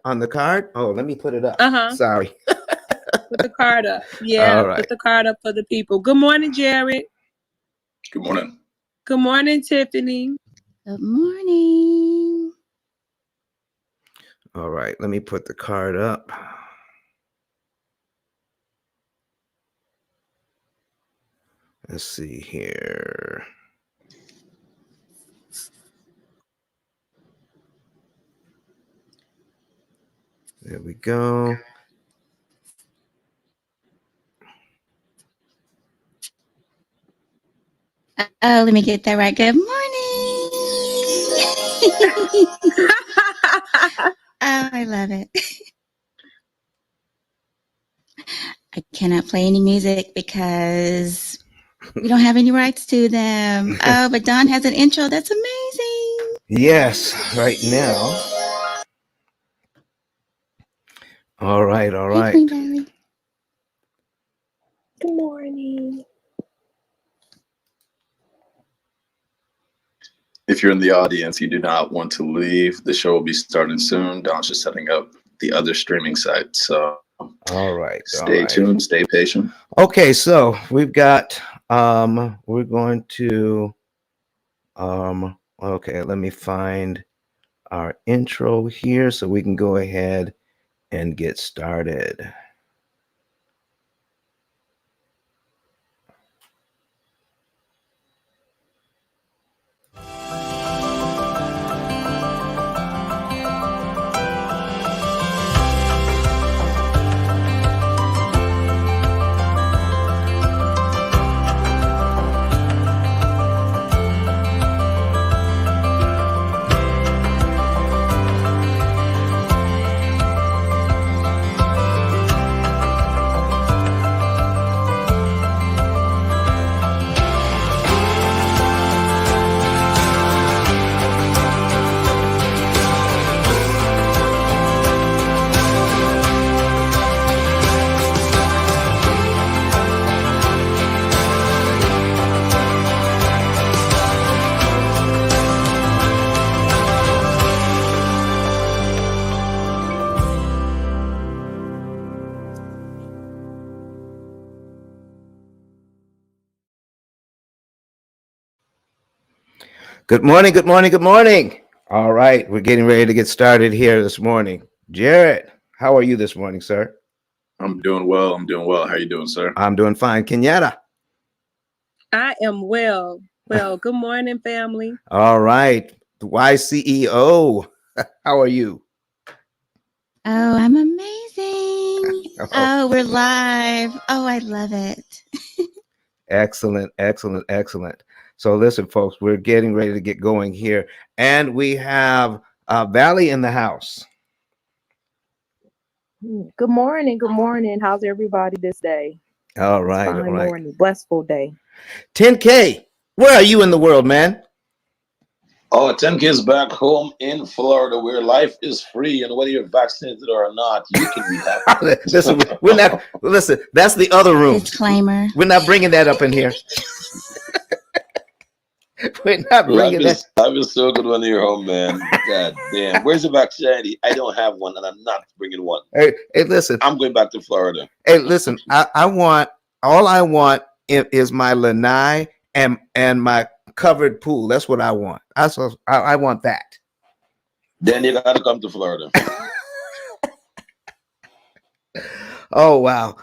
on the card? Oh, let me put it up. Uh-huh. Sorry. Put the card up. Yeah, All right. put the card up for the people. Good morning, Jared. Good morning. Good morning, Tiffany. Good morning. All right, let me put the card up. Let's see here. There we go. Oh, let me get that right. Good morning. Oh, I love it. I cannot play any music because we don't have any rights to them. Oh, but Don has an intro. That's amazing. Yes, right now. All right, all right. Hey, Queen Valley. Good morning. If you're in the audience, you do not want to leave. The show will be starting soon. Don's just setting up the other streaming site. So All right. stay tuned, stay patient. Okay, so we've got we're going to okay, let me find our intro here so we can go ahead and get started. Good morning, good morning, good morning. All right, we're getting ready to get started here this morning. Jared, how are you this morning, sir? I'm doing well. I'm doing well. How are you doing, sir? I'm doing fine. Kenyatta? I am well. Well, good morning, family. All right. The YCEO, how are you? Oh, I'm amazing. Oh, we're live. Oh, I love it. Excellent, excellent, excellent. So listen, folks, we're getting ready to get going here. And we have Valley in the house. Good morning. Good morning. How's everybody this day? All right, Fine all right. morning. Blissful day. 10K, where are you in the world, man? Oh, 10K is back home in Florida where life is free, and whether you're vaccinated or not, you can be happy. Listen, we're not, listen, that's the other room. Disclaimer. We're not bringing that up in here. We're not bringing that. Life is so good when you're home, man. God damn. Where's the vaccine? I don't have one, and I'm not bringing one. Hey, listen. I'm going back to Florida. Hey, listen, I want, all I want is my lanai and my covered pool. That's what I want. I want that. Then you gotta come to Florida. Oh, wow.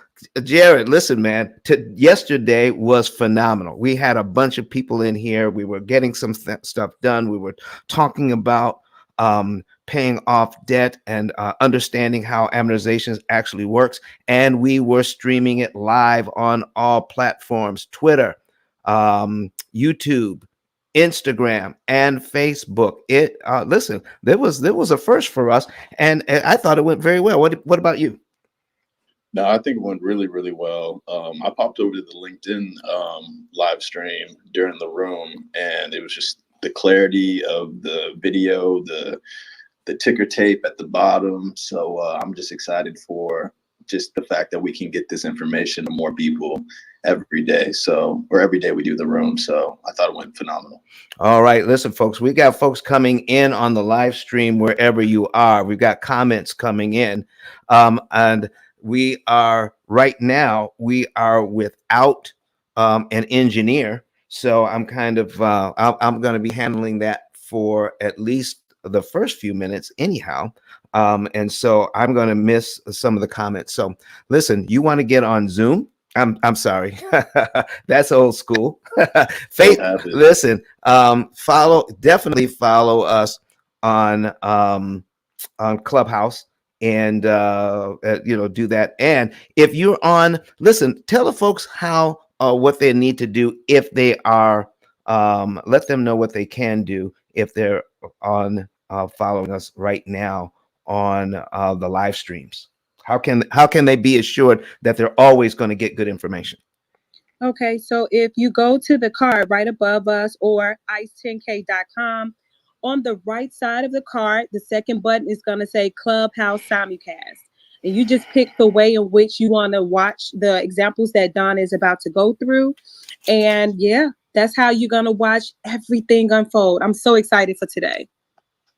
Jared, listen, man, yesterday was phenomenal. We had a bunch of people in here. We were getting some stuff done. We were talking about paying off debt and understanding how amortization actually works. And we were streaming it live on all platforms, Twitter, YouTube, Instagram, and Facebook. Listen, there was a first for us, and I thought it went very well. What about you? No, I think it went really, really well. I popped over to the LinkedIn live stream during the room, and it was just the clarity of the video, the ticker tape at the bottom. So I'm just excited for just the fact that we can get this information to more people every day. So, or every day we do the room. So I thought it went phenomenal. All right, listen, folks, we got folks coming in on the live stream wherever you are. We've got comments coming in, and we are right now. We are without an engineer, so I'm kind of I'm going to be handling that for at least the first few minutes, anyhow. And so I'm going to miss some of the comments. So listen, you want to get on Zoom? I'm sorry. That's old school. Faith, listen, definitely follow us on Clubhouse and do that. And if you're on, listen, tell the folks how what they need to do if they are let them know what they can do if they're on following us right now on the live streams. How can they be assured that they're always going to get good information? Okay, so if you go to the card right above us or ice10k.com, on the right side of the card, the second button is going to say Clubhouse Simulcast. And you just pick the way in which you want to watch the examples that Don is about to go through. And yeah, that's how you're going to watch everything unfold. I'm so excited for today.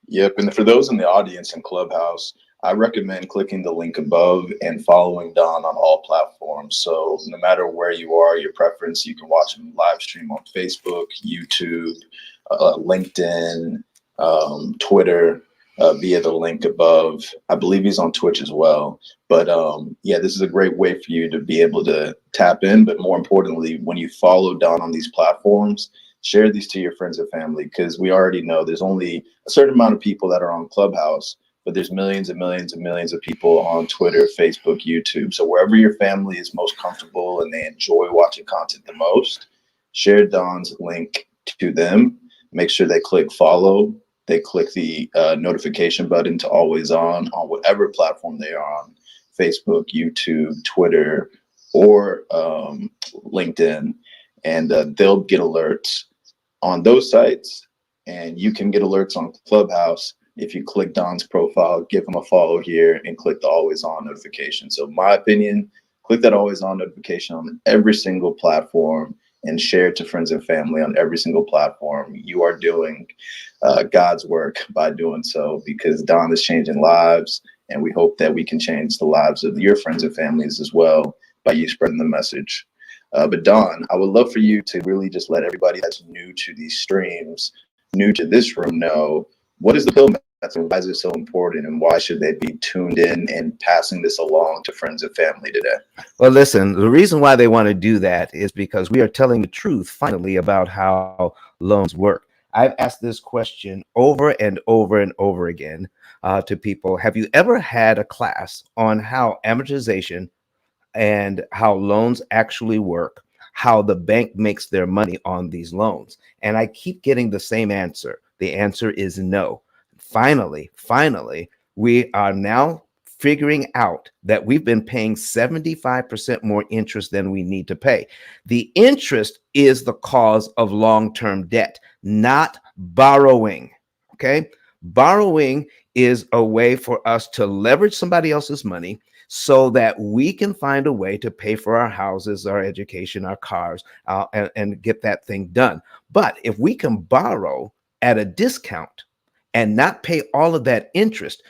Yep. And for those in the audience in Clubhouse, I recommend clicking the link above and following Don on all platforms. So no matter where you are, your preference, you can watch him live stream on Facebook, YouTube, LinkedIn, Twitter, via the link above. I believe he's on Twitch as well. But yeah, this is a great way for you to be able to tap in. But more importantly, when you follow Don on these platforms, share these to your friends and family, because we already know there's only a certain amount of people that are on Clubhouse, but there's millions and millions and millions of people on Twitter, Facebook, YouTube. So wherever your family is most comfortable and they enjoy watching content the most, share Don's link to them. Make sure they click follow. They click the notification button to always on whatever platform they are on, Facebook, YouTube, Twitter, or LinkedIn, and they'll get alerts on those sites. And you can get alerts on Clubhouse if you click Don's profile, give him a follow here, and click the always on notification. So my opinion, click that always on notification on every single platform and share it to friends and family on every single platform. You are doing God's work by doing so, because Don is changing lives, and we hope that we can change the lives of your friends and families as well by you spreading the message. But Don, I would love for you to really just let everybody that's new to these streams, new to this room, know what is the P.I.L.L method, why is it so important, and why should they be tuned in and passing this along to friends and family today? Well, listen, the reason why they want to do that is because we are telling the truth finally about how loans work. I've asked this question over and over and over again to people. Have you ever had a class on how amortization and how loans actually work, how the bank makes their money on these loans? And I keep getting the same answer. The answer is no. Finally, we are now figuring out that we've been paying 75% more interest than we need to pay. The interest is the cause of long-term debt, not borrowing. Okay? Borrowing is a way for us to leverage somebody else's money so that we can find a way to pay for our houses, our education, our cars, and get that thing done. But if we can borrow at a discount and not pay all of that interest,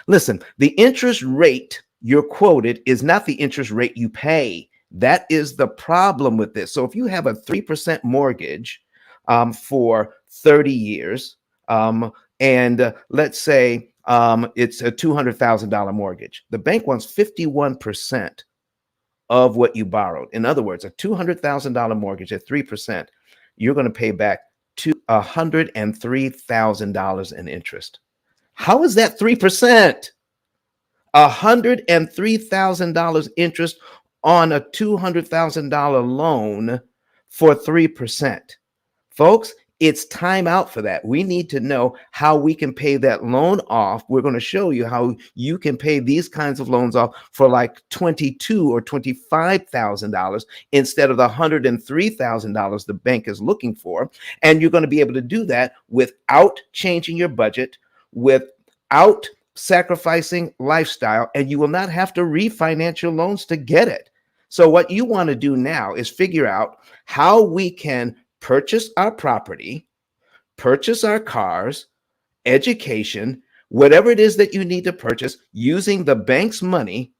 listen, the interest rate you're quoted is not the interest rate you pay. That is the problem with this. So if you have a 3% mortgage for 30 years, and let's say it's a $200,000 mortgage, the bank wants 51% of what you borrowed. In other words, a $200,000 mortgage at 3%, you're going to pay back $103,000 in interest. How is that 3%? $103,000 interest on a $200,000 loan for 3%. Folks, it's time out for that. We need to know how we can pay that loan off. We're going to show you how you can pay these kinds of loans off for like $22,000 or $25,000 instead of the $103,000 the bank is looking for. And you're going to be able to do that without changing your budget, without sacrificing lifestyle, and you will not have to refinance your loans to get it. So what you want to do now is figure out how we can purchase our property, purchase our cars, education, whatever it is that you need to purchase using the bank's money,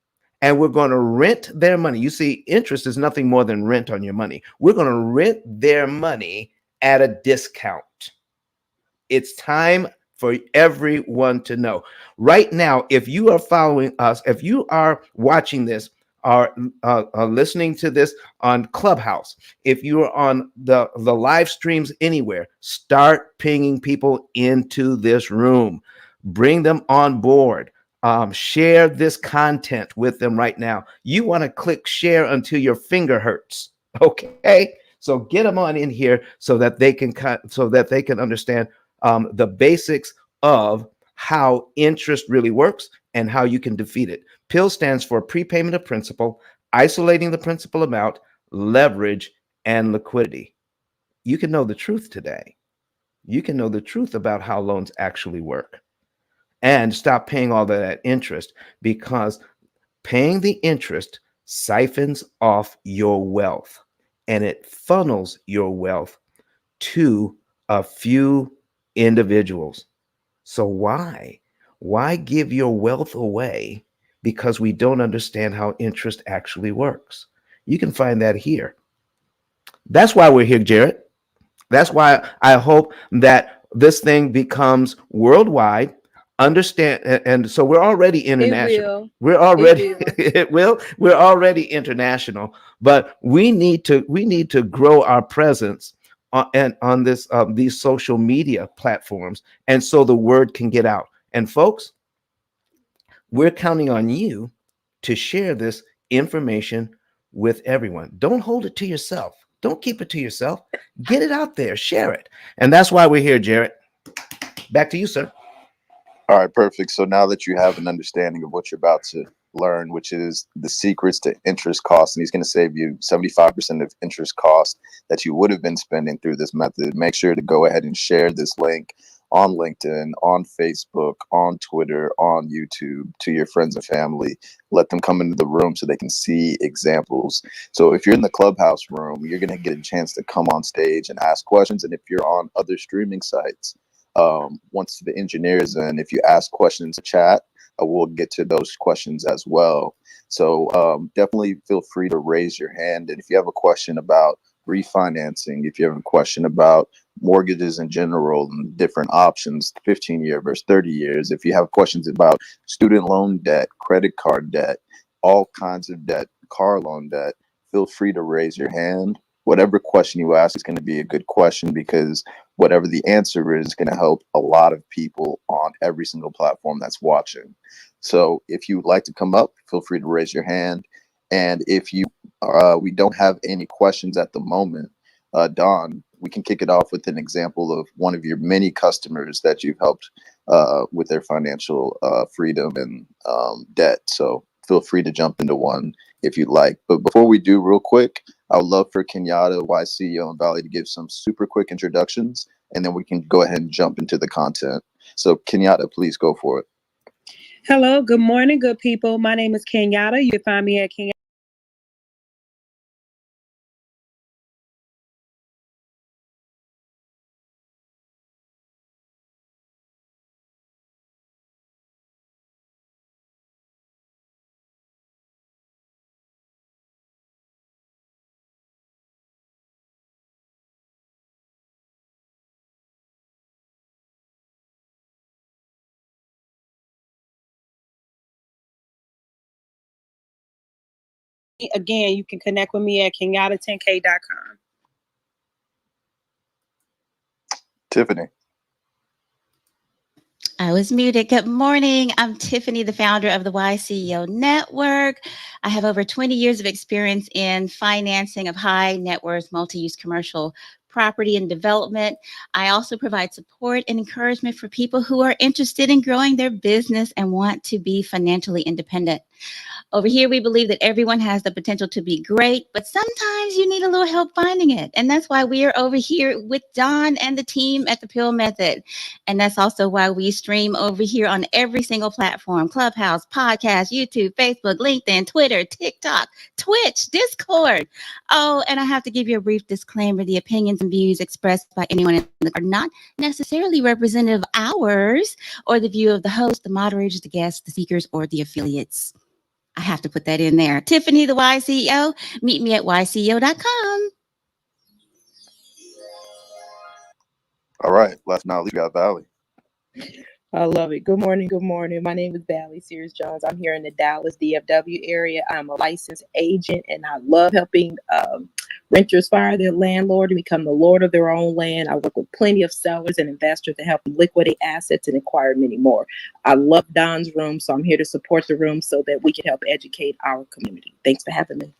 and we're going to rent their money. You see, interest is nothing more than rent on your money. We're going to rent their money at a discount. It's time for everyone to know. Right now, if you are following us, if you are watching this, are listening to this on Clubhouse, if you are on the live streams anywhere, start pinging people into this room. Bring them on board. Share this content with them right now. You want to click share until your finger hurts. Okay, so get them on in here so that they can understand the basics of how interest really works and how you can defeat it. P.I.L.L stands for prepayment of principal, isolating the principal amount, leverage, and liquidity. You can know the truth today. You can know the truth about how loans actually work and stop paying all of that interest, because paying the interest siphons off your wealth and it funnels your wealth to a few individuals. So why give your wealth away because we don't understand how interest actually works? You can find that here. That's why we're here, Jared. That's why I hope that this thing becomes worldwide. Understand, and so we're already international. We're already it will. We're already international, but we need to grow our presence on this these social media platforms, and so the word can get out. And folks, we're counting on you to share this information with everyone. Don't hold it to yourself. Don't keep it to yourself. Get it out there, share it. And that's why we're here, Jared. Back to you, sir. All right, perfect. So now that you have an understanding of what you're about to learn, which is the secrets to interest costs, and he's going to save you 75% of interest costs that you would have been spending through this method, make sure to go ahead and share this link on LinkedIn, on Facebook, on Twitter, on YouTube to your friends and family. Let them come into the room so they can see examples. So if you're in the Clubhouse room, you're going to get a chance to come on stage and ask questions. And if you're on other streaming sites, once the engineer is in, if you ask questions in chat, we'll get to those questions as well. So definitely feel free to raise your hand. And if you have a question about refinancing, if you have a question about mortgages in general and different options, 15-year versus 30 years, if you have questions about student loan debt, credit card debt, all kinds of debt, car loan debt, feel free to raise your hand. Whatever question you ask is going to be a good question, because whatever the answer is going to help a lot of people on every single platform that's watching. So if you would like to come up, feel free to raise your hand. And if you we don't have any questions at the moment, Don, we can kick it off with an example of one of your many customers that you've helped with their financial freedom and debt. So feel free to jump into one if you'd like. But before we do, real quick, I would love for Kenyatta, CEO, and Valley to give some super quick introductions, and then we can go ahead and jump into the content. So Kenyatta, please go for it. Hello, good morning, good people. My name is Kenyatta. You can find me at Kenyatta. Again, you can connect with me at Kenyatta10k.com. Tiffany. I was muted. Good morning. I'm Tiffany, the founder of the CEO Network. I have over 20 years of experience in financing of high net worth multi-use commercial property and development. I also provide support and encouragement for people who are interested in growing their business and want to be financially independent. Over here, we believe that everyone has the potential to be great, but sometimes you need a little help finding it. And that's why we are over here with Don and the team at the Pill Method. And that's also why we stream over here on every single platform: Clubhouse, Podcast, YouTube, Facebook, LinkedIn, Twitter, TikTok, Twitch, Discord. Oh, and I have to give you a brief disclaimer. The opinions and views expressed by anyone are not necessarily representative of ours or the view of the host, the moderators, the guests, the speakers, or the affiliates. I have to put that in there. Tiffany, the YCEO. Meet me at yceo.com. All right, last but not least, we got Valley. I love it. Good morning. Good morning. My name is Valley Sears Jones. I'm here in the Dallas DFW area. I'm a licensed agent, and I love helping renters fire their landlord and become the lord of their own land. I work with plenty of sellers and investors to help them liquidate assets and acquire many more. I love Don's room, so I'm here to support the room so that we can help educate our community. Thanks for having me.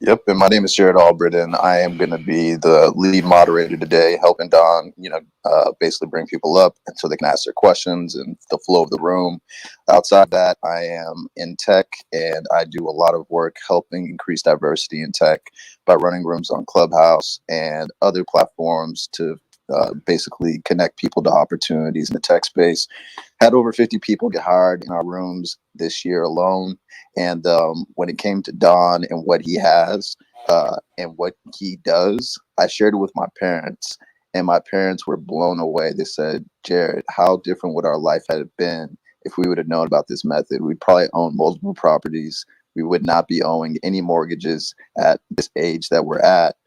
Yep, and my name is Jared Albert, and I am going to be the lead moderator today, helping Don, basically bring people up and so they can ask their questions and the flow of the room. Outside that, I am in tech, and I do a lot of work helping increase diversity in tech by running rooms on Clubhouse and other platforms to basically connect people to opportunities in the tech space. Had over 50 people get hired in our rooms this year alone. And when it came to Don and what he has and what he does, I shared it with my parents, and my parents were blown away. They said, Jared, how different would our life have been if we would have known about this method? We'd probably own multiple properties. We would not be owing any mortgages at this age that we're at.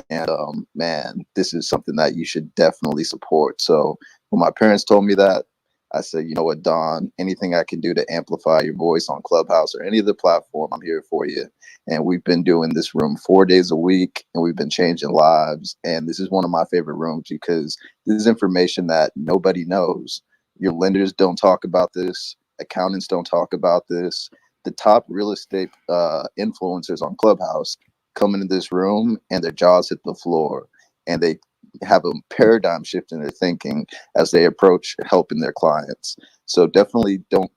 And man, this is something that you should definitely support. So when my parents told me that, I said, you know what, Don, anything I can do to amplify your voice on Clubhouse or any other platform, I'm here for you. And we've been doing this room 4 days a week, and we've been changing lives. And this is one of my favorite rooms because this is information that nobody knows. Your lenders don't talk about this. Accountants don't talk about this. The top real estate influencers on Clubhouse come into this room and their jaws hit the floor, and they have a paradigm shift in their thinking as they approach helping their clients. So definitely don't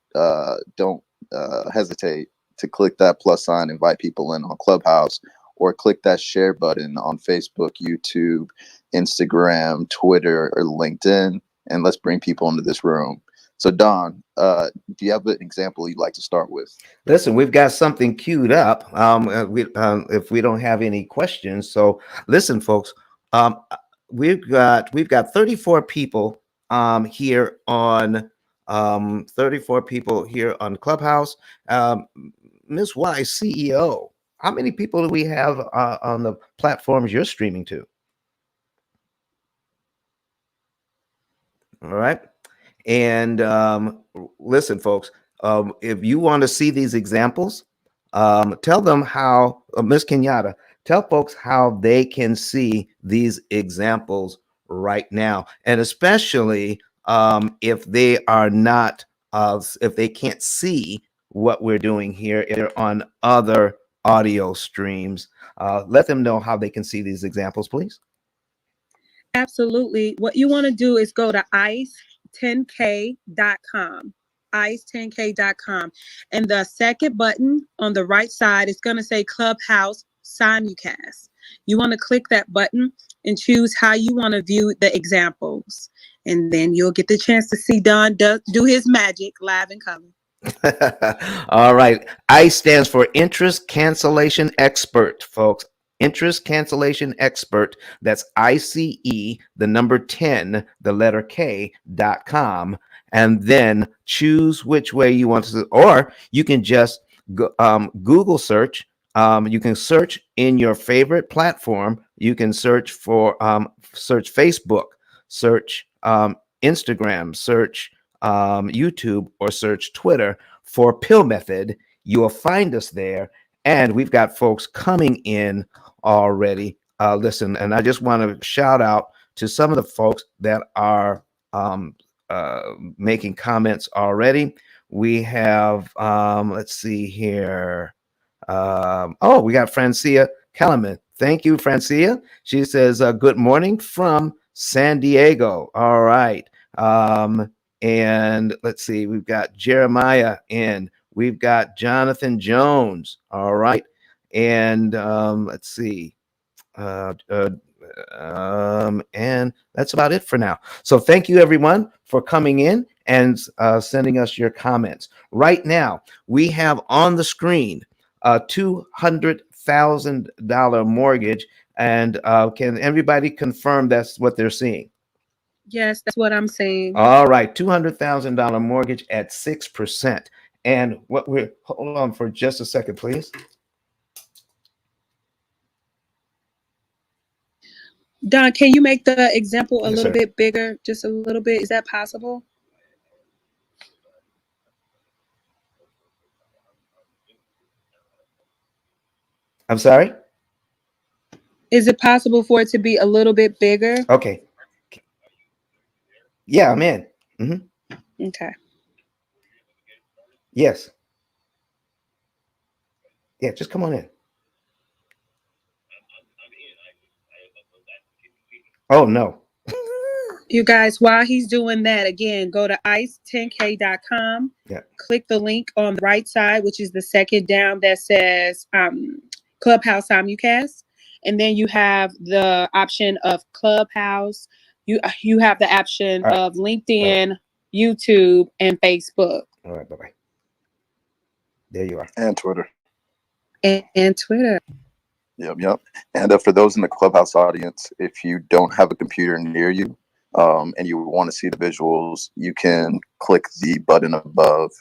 hesitate to click that plus sign, invite people in on Clubhouse, or click that share button on Facebook, YouTube, Instagram, Twitter, or LinkedIn, and let's bring people into this room. So Don, do you have an example you'd like to start with? Listen, we've got something queued up. If we don't have any questions, so listen, folks. We've got 34 people here on 34 people here on Clubhouse. Miss Y CEO, how many people do we have on the platforms you're streaming to? All right. And listen, folks, if you want to see these examples, tell them how, Miss Kenyatta, tell folks how they can see these examples right now. And especially if they are not, if they can't see what we're doing here, if they're on other audio streams, let them know how they can see these examples, please. Absolutely. What you want to do is go to ice10k.com. ice10k.com. And the second button on the right side is going to say Clubhouse Simulcast. You want to click that button and choose how you want to view the examples. And then you'll get the chance to see Don do his magic live in color. All right. ICE stands for Interest Cancellation Expert, folks. Interest Cancellation Expert. That's ICE, the number 10, the letter K.com. And then choose which way you want to, or you can just Google search. You can search in your favorite platform. You can search for, search Facebook, search Instagram, search YouTube, or search Twitter for Pill Method. You will find us there. And we've got folks coming in already. Listen, and I just want to shout out to some of the folks that are making comments already. We have, let's see here. Oh, we got Francia Kellerman. Thank you, Francia. She says, good morning from San Diego. All right. And let's see, we've got Jeremiah in. We've got Jonathan Jones. All right. And let's see. And that's about it for now. So thank you everyone for coming in and sending us your comments. Right now, we have on the screen a $200,000 mortgage. And can everybody confirm that's what they're seeing? Yes, that's what I'm saying. All right, $200,000 mortgage at 6%. And what we're hold on for just a second, please. Don, can you make the example a Yes, little sir. bit bigger? Just a little bit. Is that possible? I'm sorry. Is it possible for it to be a little bit bigger? Okay. Yeah, I'm in. Okay. Yes. Yeah, just come on in. Oh no. You guys, while he's doing that, again, go to ice10k.com. Yeah. Click the link on the right side, which is the second down that says Clubhouse Simulcast. And then you have the option of Clubhouse. You have the option All right. of LinkedIn, YouTube, and Facebook. All right, bye-bye. There you are. And Twitter. And Twitter. Yep. And for those in the Clubhouse audience, if you don't have a computer near you and you want to see the visuals, you can click the button above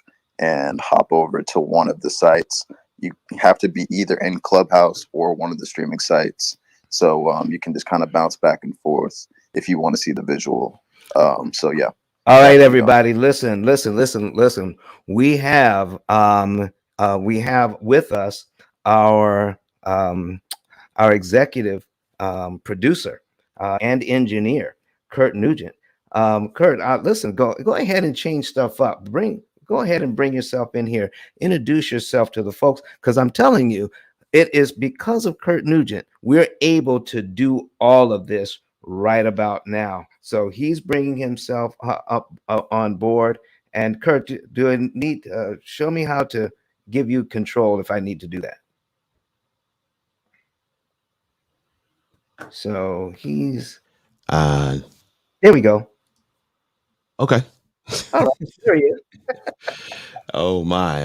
and hop over to one of the sites. You have to be either in Clubhouse or one of the streaming sites. So you can just kind of bounce back and forth if you want to see the visual. So yeah. All right, everybody, listen. We have with us our executive producer and engineer, Kurt Nugent. Kurt, listen, go ahead and change stuff up. Go ahead and bring yourself in here. Introduce yourself to the folks, because I'm telling you, it is because of Kurt Nugent we're able to do all of this right about now. So he's bringing himself up on board. And Kurt, do I need show me how to give you control if I need to do that? So he's there we go. Okay. All right, there he is. Oh my.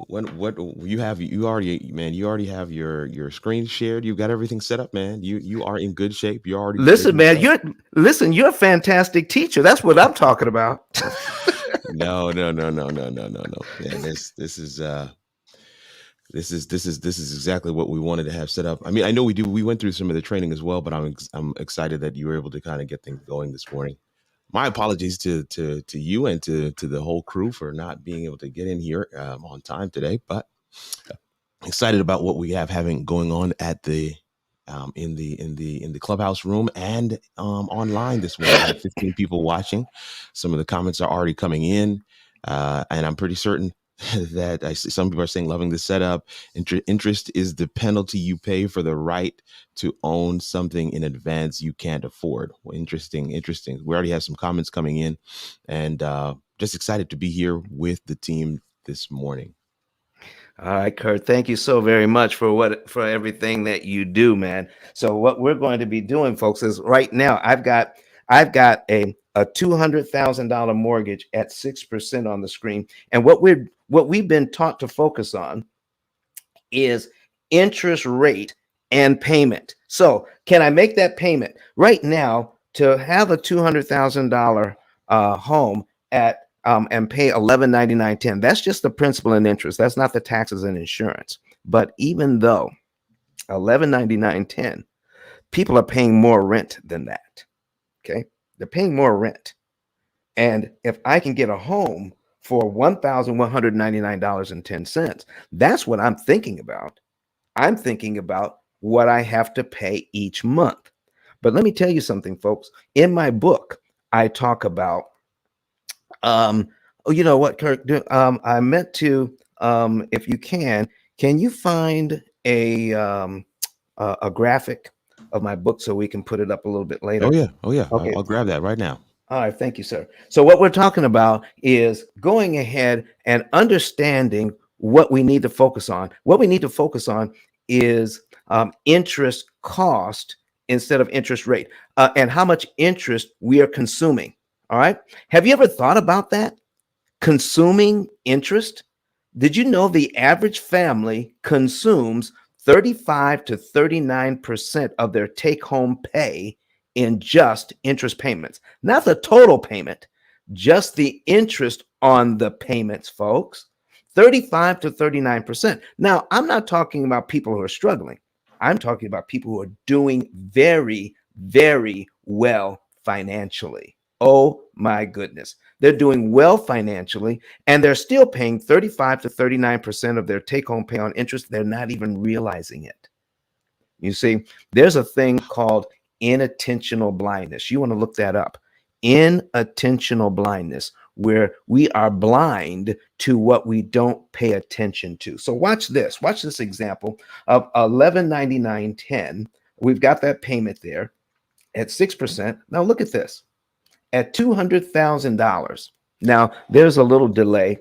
What you already have your screen shared. You've got everything set up, man. You are in good shape. You're already Listen, man, yourself. you're a fantastic teacher. That's what I'm talking about. No. Yeah, this is exactly what we wanted to have set up. I mean, I know we went through some of the training as well, but I'm excited that you were able to kind of get things going this morning. My apologies to you and to the whole crew for not being able to get in here on time today, but excited about what we have having going on at the in the clubhouse room and online this morning. We have 15 people watching. Some of the comments are already coming in, and I'm pretty certain that some people are saying loving the setup. Interest is the penalty you pay for the right to own something in advance you can't afford. Well, interesting. We already have some comments coming in, and just excited to be here with the team this morning. All right, Kurt, thank you so very much for everything that you do, man. So what we're going to be doing, folks, is right now I've got a $200,000 mortgage at 6% on the screen, and what we've been taught to focus on is interest rate and payment. So can I make that payment right now to have a $200,000 home at and pay $11.99.10? That's just the principal and interest. That's not the taxes and insurance. But even though $11.99.10, people are paying more rent than that. Okay, they're paying more rent, and if I can get a home for $1,199.10, that's what I'm thinking about. I'm thinking about what I have to pay each month. But let me tell you something, folks. In my book, I talk about you know what, Kirk? I meant to if you can you find a graphic of my book so we can put it up a little bit later? Oh yeah. Okay. I'll grab that right now. All right, thank you, sir. So what we're talking about is going ahead and understanding what we need to focus on. What we need to focus on is interest cost instead of interest rate, and how much interest we are consuming. All right. Have you ever thought about that? Consuming interest? Did you know the average family consumes 35 to 39% of their take home pay in just interest payments? Not the total payment, just the interest on the payments, folks. 35 to 39%. Now, I'm not talking about people who are struggling. I'm talking about people who are doing very, very well financially. Oh my goodness. They're doing well financially, and they're still paying 35 to 39% of their take home pay on interest. They're not even realizing it. You see, there's a thing called inattentional blindness. You want to look that up. Inattentional blindness, where we are blind to what we don't pay attention to. So watch this. Watch this example of 1199.10. We've got that payment there at 6%. Now look at this. At $200,000. Now there's a little delay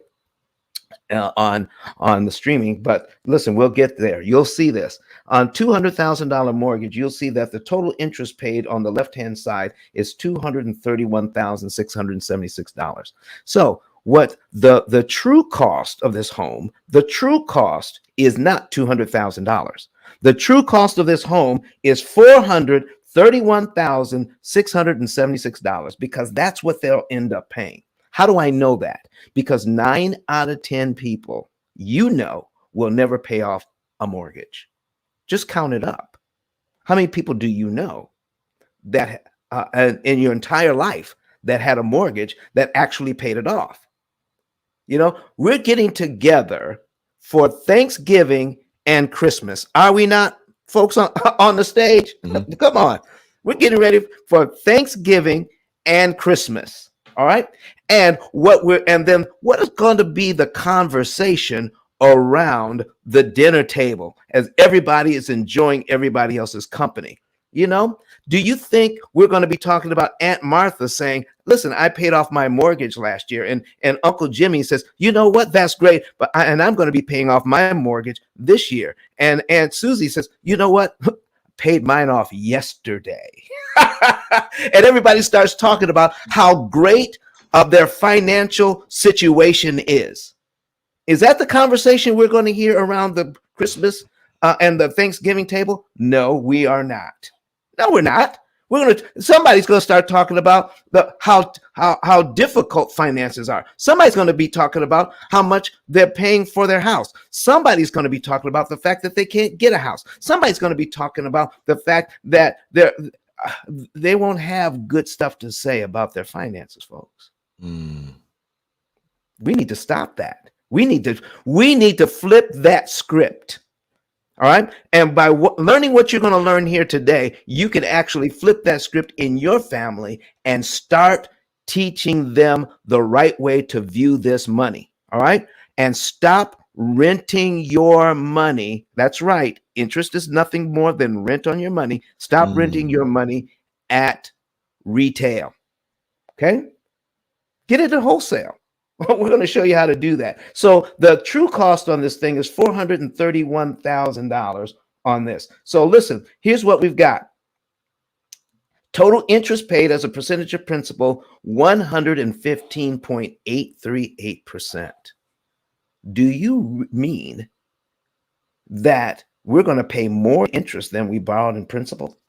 on the streaming, but listen, we'll get there. You'll see this on $200,000 mortgage. You'll see that the total interest paid on the left-hand side is $231,676. So what the true cost of this home, the true cost is not $200,000. The true cost of this home is $431,676, because that's what they'll end up paying. How do I know that? Because 9 out of 10 people will never pay off a mortgage. Just count it up. How many people do you know that in your entire life that had a mortgage that actually paid it off? You know, we're getting together for Thanksgiving and Christmas. Are we not, folks on the stage? Mm-hmm. Come on. We're getting ready for Thanksgiving and Christmas. All right. And then what is going to be the conversation around the dinner table as everybody is enjoying everybody else's company? You know, do you think we're going to be talking about Aunt Martha saying, listen, I paid off my mortgage last year, and Uncle Jimmy says, you know what, that's great, but I'm going to be paying off my mortgage this year. And Aunt Susie says, you know what, paid mine off yesterday. And everybody starts talking about how great of their financial situation is. Is that the conversation we're going to hear around the Christmas and the Thanksgiving table? No, we are not. No, we're not. Somebody's going to start talking about how difficult finances are. Somebody's going to be talking about how much they're paying for their house. Somebody's going to be talking about the fact that they can't get a house. Somebody's going to be talking about the fact that they won't have good stuff to say about their finances, folks. We need to stop that. We need to flip that script. All right. And by learning what you're going to learn here today, you can actually flip that script in your family and start teaching them the right way to view this money. All right. And stop renting your money. That's right. Interest is nothing more than rent on your money. Stop renting your money at retail. Okay. Get it at wholesale. We're going to show you how to do that. So the true cost on this thing is $431,000 on this. So listen, here's what we've got. Total interest paid as a percentage of principal, 115.838%. Do you mean that we're going to pay more interest than we borrowed in principal?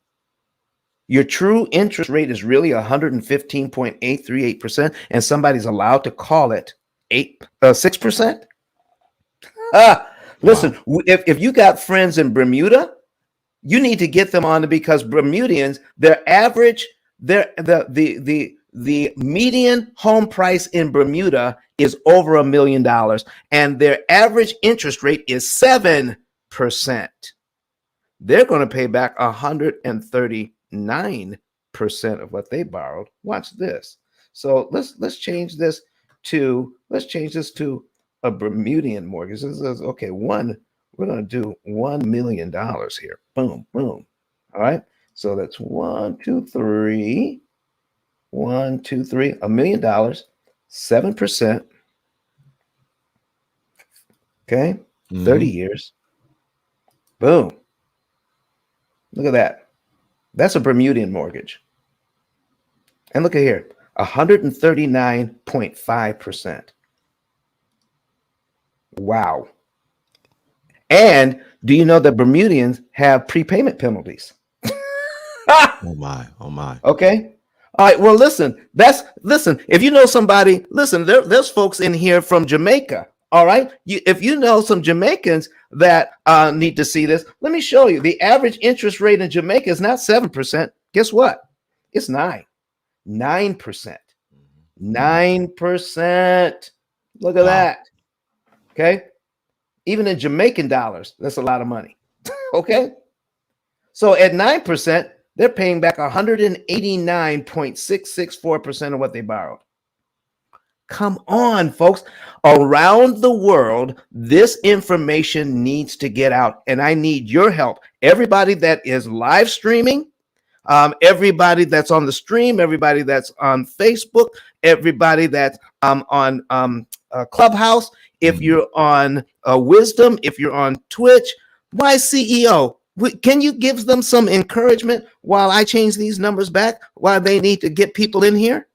Your true interest rate is really 115.838%, and somebody's allowed to call it 6%. Listen, wow. If you got friends in Bermuda, you need to get them on it, because Bermudians, their average, the median home price in Bermuda is over $1 million, and their average interest rate is 7%. They're going to pay back 139% of what they borrowed. Watch this. So let's change this to a Bermudian mortgage. This is okay. We're going to do $1 million here. Boom, boom. All right. So that's 1, 2, 3. One, two, three, $1 million, 7%. Okay. 30 years. Boom. Look at that. That's a Bermudian mortgage. And look at here, 139.5%. Wow. And do you know that Bermudians have prepayment penalties? Oh my, oh my. Okay. All right. Well, listen, if you know somebody, listen, there's folks in here from Jamaica. All right. If you know some Jamaicans that need to see this, let me show you. The average interest rate in Jamaica is not 7%. Guess what? It's 9%. 9%. Look at Wow. that. Okay. Even in Jamaican dollars, that's a lot of money. Okay. So at 9%, they're paying back 189.664% of what they borrowed. Come on, folks. Around the world, this information needs to get out, and I need your help. Everybody that is live streaming, everybody that's on the stream, everybody that's on Facebook, everybody that's on Clubhouse, if you're on Wisdom, if you're on Twitch, why CEO? Can you give them some encouragement while I change these numbers back? Why they need to get people in here?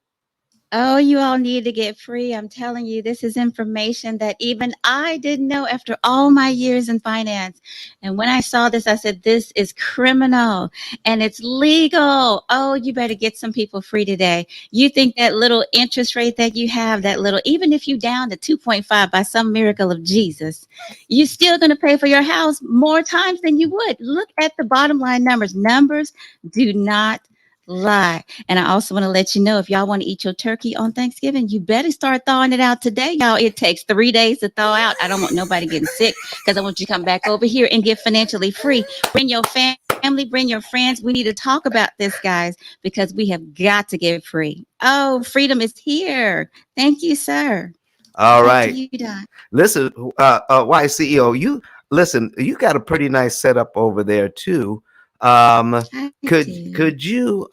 Oh, you all need to get free. I'm telling you, this is information that even I didn't know after all my years in finance. And when I saw this, I said, this is criminal and it's legal. Oh, you better get some people free today. You think that little interest rate that you have, that little, even if you down to 2.5 by some miracle of Jesus, you're still going to pay for your house more times than you would. Look at the bottom line numbers. Numbers do not lie. And I also want to let you know, if y'all want to eat your turkey on Thanksgiving, you better start thawing it out today, y'all. It takes 3 days to thaw out. I don't want nobody getting sick, because I want you to come back over here and get financially free. Bring your family, bring your friends. We need to talk about this, guys, because we have got to get free. Oh, freedom is here. Thank you, sir. All Back right. to you, Don. Listen, why CEO? You listen. You got a pretty nice setup over there too. I do. Could you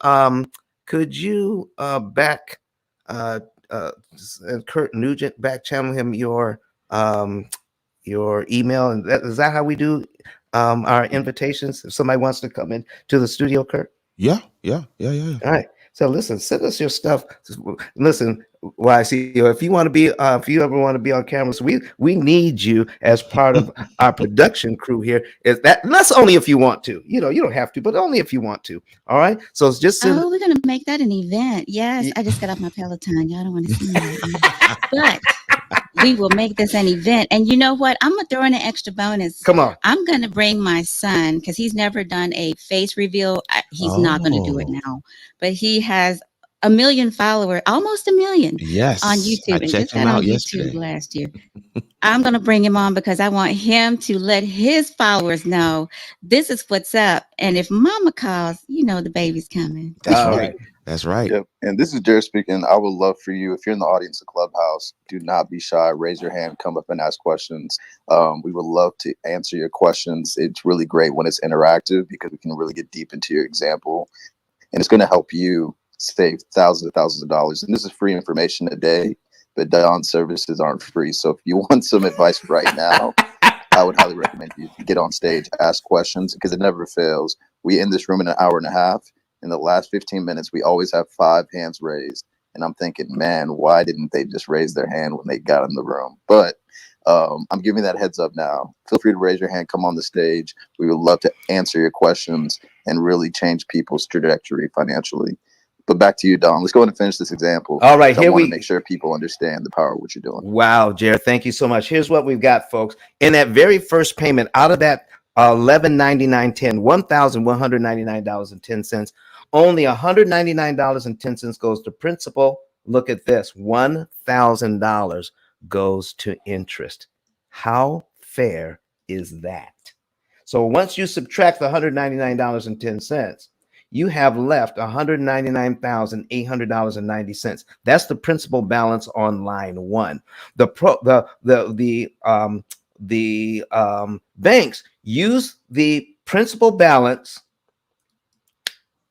back uh, uh, Kurt Nugent back channel him your email, and is that how we do our invitations? If somebody wants to come in to the studio, Kurt. Yeah. All right. So listen, send us your stuff. Listen, YCO, if you want to be, if you ever want to be on cameras, we need you as part of our production crew here. Is that? And that's only if you want to. You know, you don't have to, but only if you want to. All right. So it's just send. Oh, we're gonna make that an event. Yes, I just got off my Peloton. Y'all don't want to see me right now, but we will make this an event. And you know what? I'm gonna throw in an extra bonus. Come on. I'm gonna bring my son, because he's never done a face reveal. He's not gonna do it Oh. now, but he has a million followers, almost a million, Yes. on I YouTube, and checked just him got on out YouTube yesterday. last year. I'm gonna bring him on because I want him to let his followers know this is what's up. And if Mama calls, you know the baby's coming. That's All right. right. That's right. Yep. And this is Jared speaking. I would love for you, if you're in the audience of Clubhouse, do not be shy. Raise your hand, come up and ask questions. We would love to answer your questions. It's really great when it's interactive, because we can really get deep into your example. And it's going to help you save thousands of dollars. And this is free information a day, but Don's services aren't free. So if you want some advice right now, I would highly recommend you get on stage, ask questions, because it never fails. We end this room in an hour and a half. In the last 15 minutes, we always have 5 hands raised. And I'm thinking, man, why didn't they just raise their hand when they got in the room? But I'm giving that heads up now. Feel free to raise your hand, come on the stage. We would love to answer your questions and really change people's trajectory financially. But back to you, Don. Let's go ahead and finish this example. All right. I Here want to we. make sure people understand the power of what you're doing. Wow, Jared, thank you so much. Here's what we've got, folks. In that very first payment, out of that $1199.10, $1,199.10, only $199.10 goes to principal. Look at this, $1,000 goes to interest. How fair is that? So once you subtract the $199.10, you have left $199,800.90. That's the principal balance on line one. The banks use the principal balance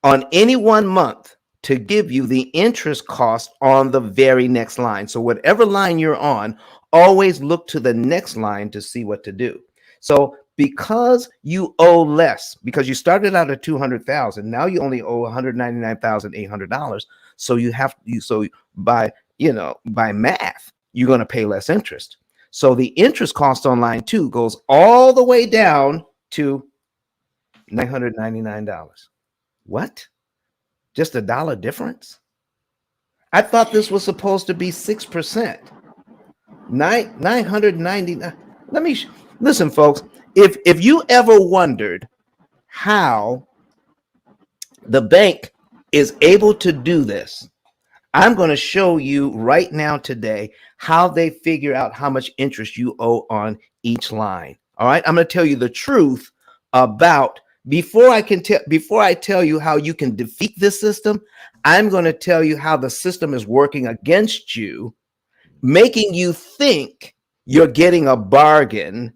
on any one month to give you the interest cost on the very next line. So whatever line you're on, always look to the next line to see what to do. So because you owe less, because you started out at 200,000, now you only owe $199,800. So you have so by by math, you're going to pay less interest. So the interest cost on line 2 goes all the way down to $999. What? Just $1 difference? I thought this was supposed to be 6%. 999. Let me listen, folks. If you ever wondered how the bank is able to do this, I'm going to show you right now today how they figure out how much interest you owe on each line. All right, I'm going to tell you the truth about before I tell you how you can defeat this system. I'm going to tell you how the system is working against you, making you think you're getting a bargain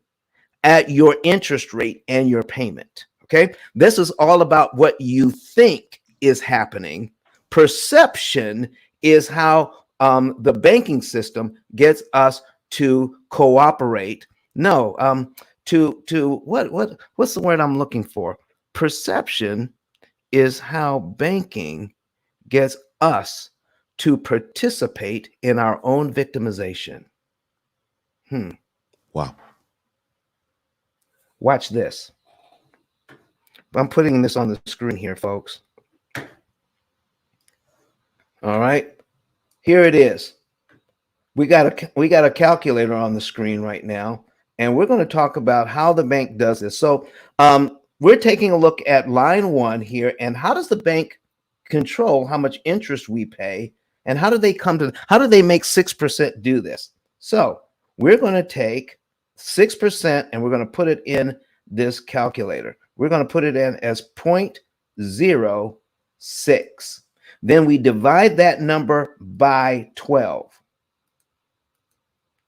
at your interest rate and your payment. Okay, this is all about what you think is happening. Perception is how the banking system gets us to cooperate. No, what's the word I'm looking for? Perception is how banking gets us to participate in our own victimization. Wow. Watch this. I'm putting this on the screen here, folks. All right, here it is. We got a calculator on the screen right now, and we're going to talk about how the bank does this. So we're taking a look at line 1 here, and how does the bank control how much interest we pay, and how do they make 6% do this? So we're going to take 6% and we're going to put it in this calculator. We're going to put it in as 0.06. Then we divide that number by 12.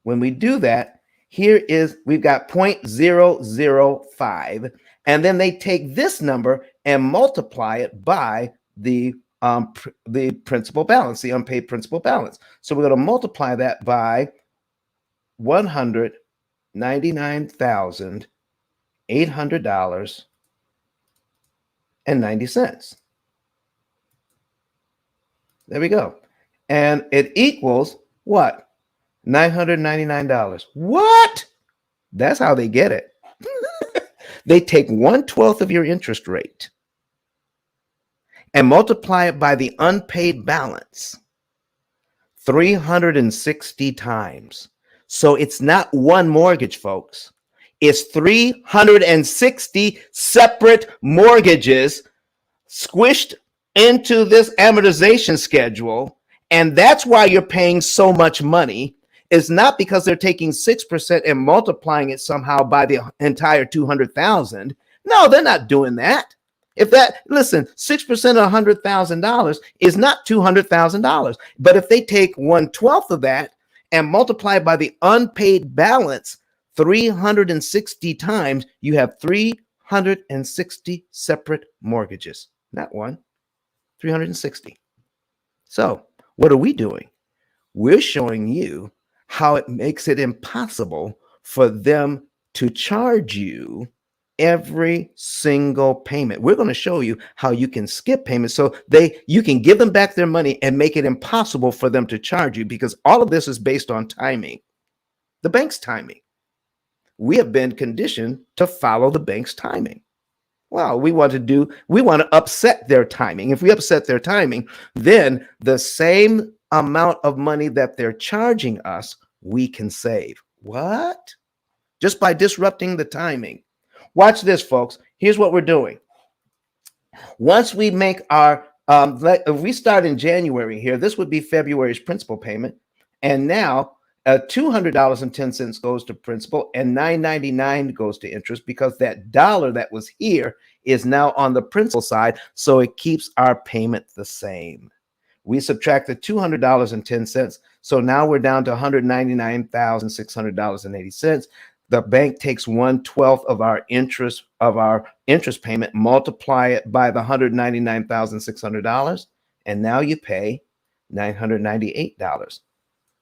When we do that, we've got 0.005, and then they take this number and multiply it by the principal balance, the unpaid principal balance. So we're going to multiply that by $199,800.90. There we go. And it equals what? $999. What? That's how they get it. They take 1/12 of your interest rate and multiply it by the unpaid balance 360 times. So it's not one mortgage, folks. It's 360 separate mortgages squished into this amortization schedule. And that's why you're paying so much money. It's not because they're taking 6% and multiplying it somehow by the entire 200,000. No, they're not doing that. Listen, 6% of $100,000 is not $200,000. But if they take 1/12 of that and multiply it by the unpaid balance 360 times, you have 360 separate mortgages. Not one, 360. So what are we doing? We're showing you how it makes it impossible for them to charge you every single payment. We're going to show you how you can skip payments so you can give them back their money and make it impossible for them to charge you, because all of this is based on timing, the bank's timing. We have been conditioned to follow the bank's timing. Well, we want to upset their timing. If we upset their timing, then the same amount of money that they're charging us, we can save. What? Just by disrupting the timing. Watch this, folks. Here's what we're doing. Once we make our, if we start in January here, this would be February's principal payment. And now $200.10 goes to principal and $9.99 goes to interest, because that dollar that was here is now on the principal side. So it keeps our payment the same. We subtract the $200.10. So now we're down to $199,600.80. The bank takes 1/12 of our interest payment, multiply it by the $199,600, and now you pay $998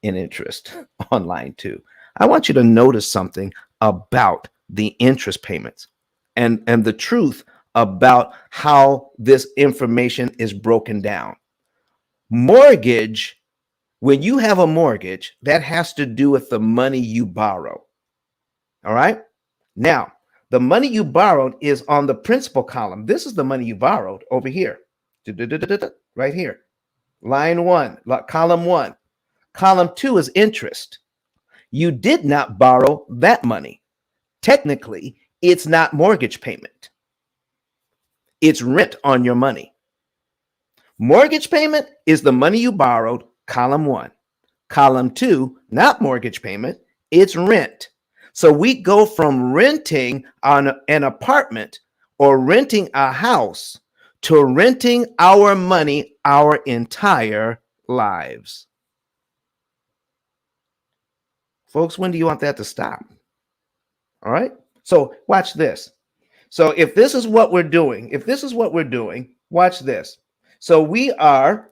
in interest on line 2. I want you to notice something about the interest payments and the truth about how this information is broken down. Mortgage, when you have a mortgage, that has to do with the money you borrow. All right? Now, the money you borrowed is on the principal column. This is the money you borrowed over here. Right here. Line 1, column 1. Column 2 is interest. You did not borrow that money. Technically, it's not mortgage payment. It's rent on your money. Mortgage payment is the money you borrowed, column 1. Column 2, not mortgage payment, it's rent. So we go from renting on an apartment or renting a house to renting our money our entire lives. Folks, when do you want that to stop? All right. So watch this. So if this is what we're doing, watch this. So we are,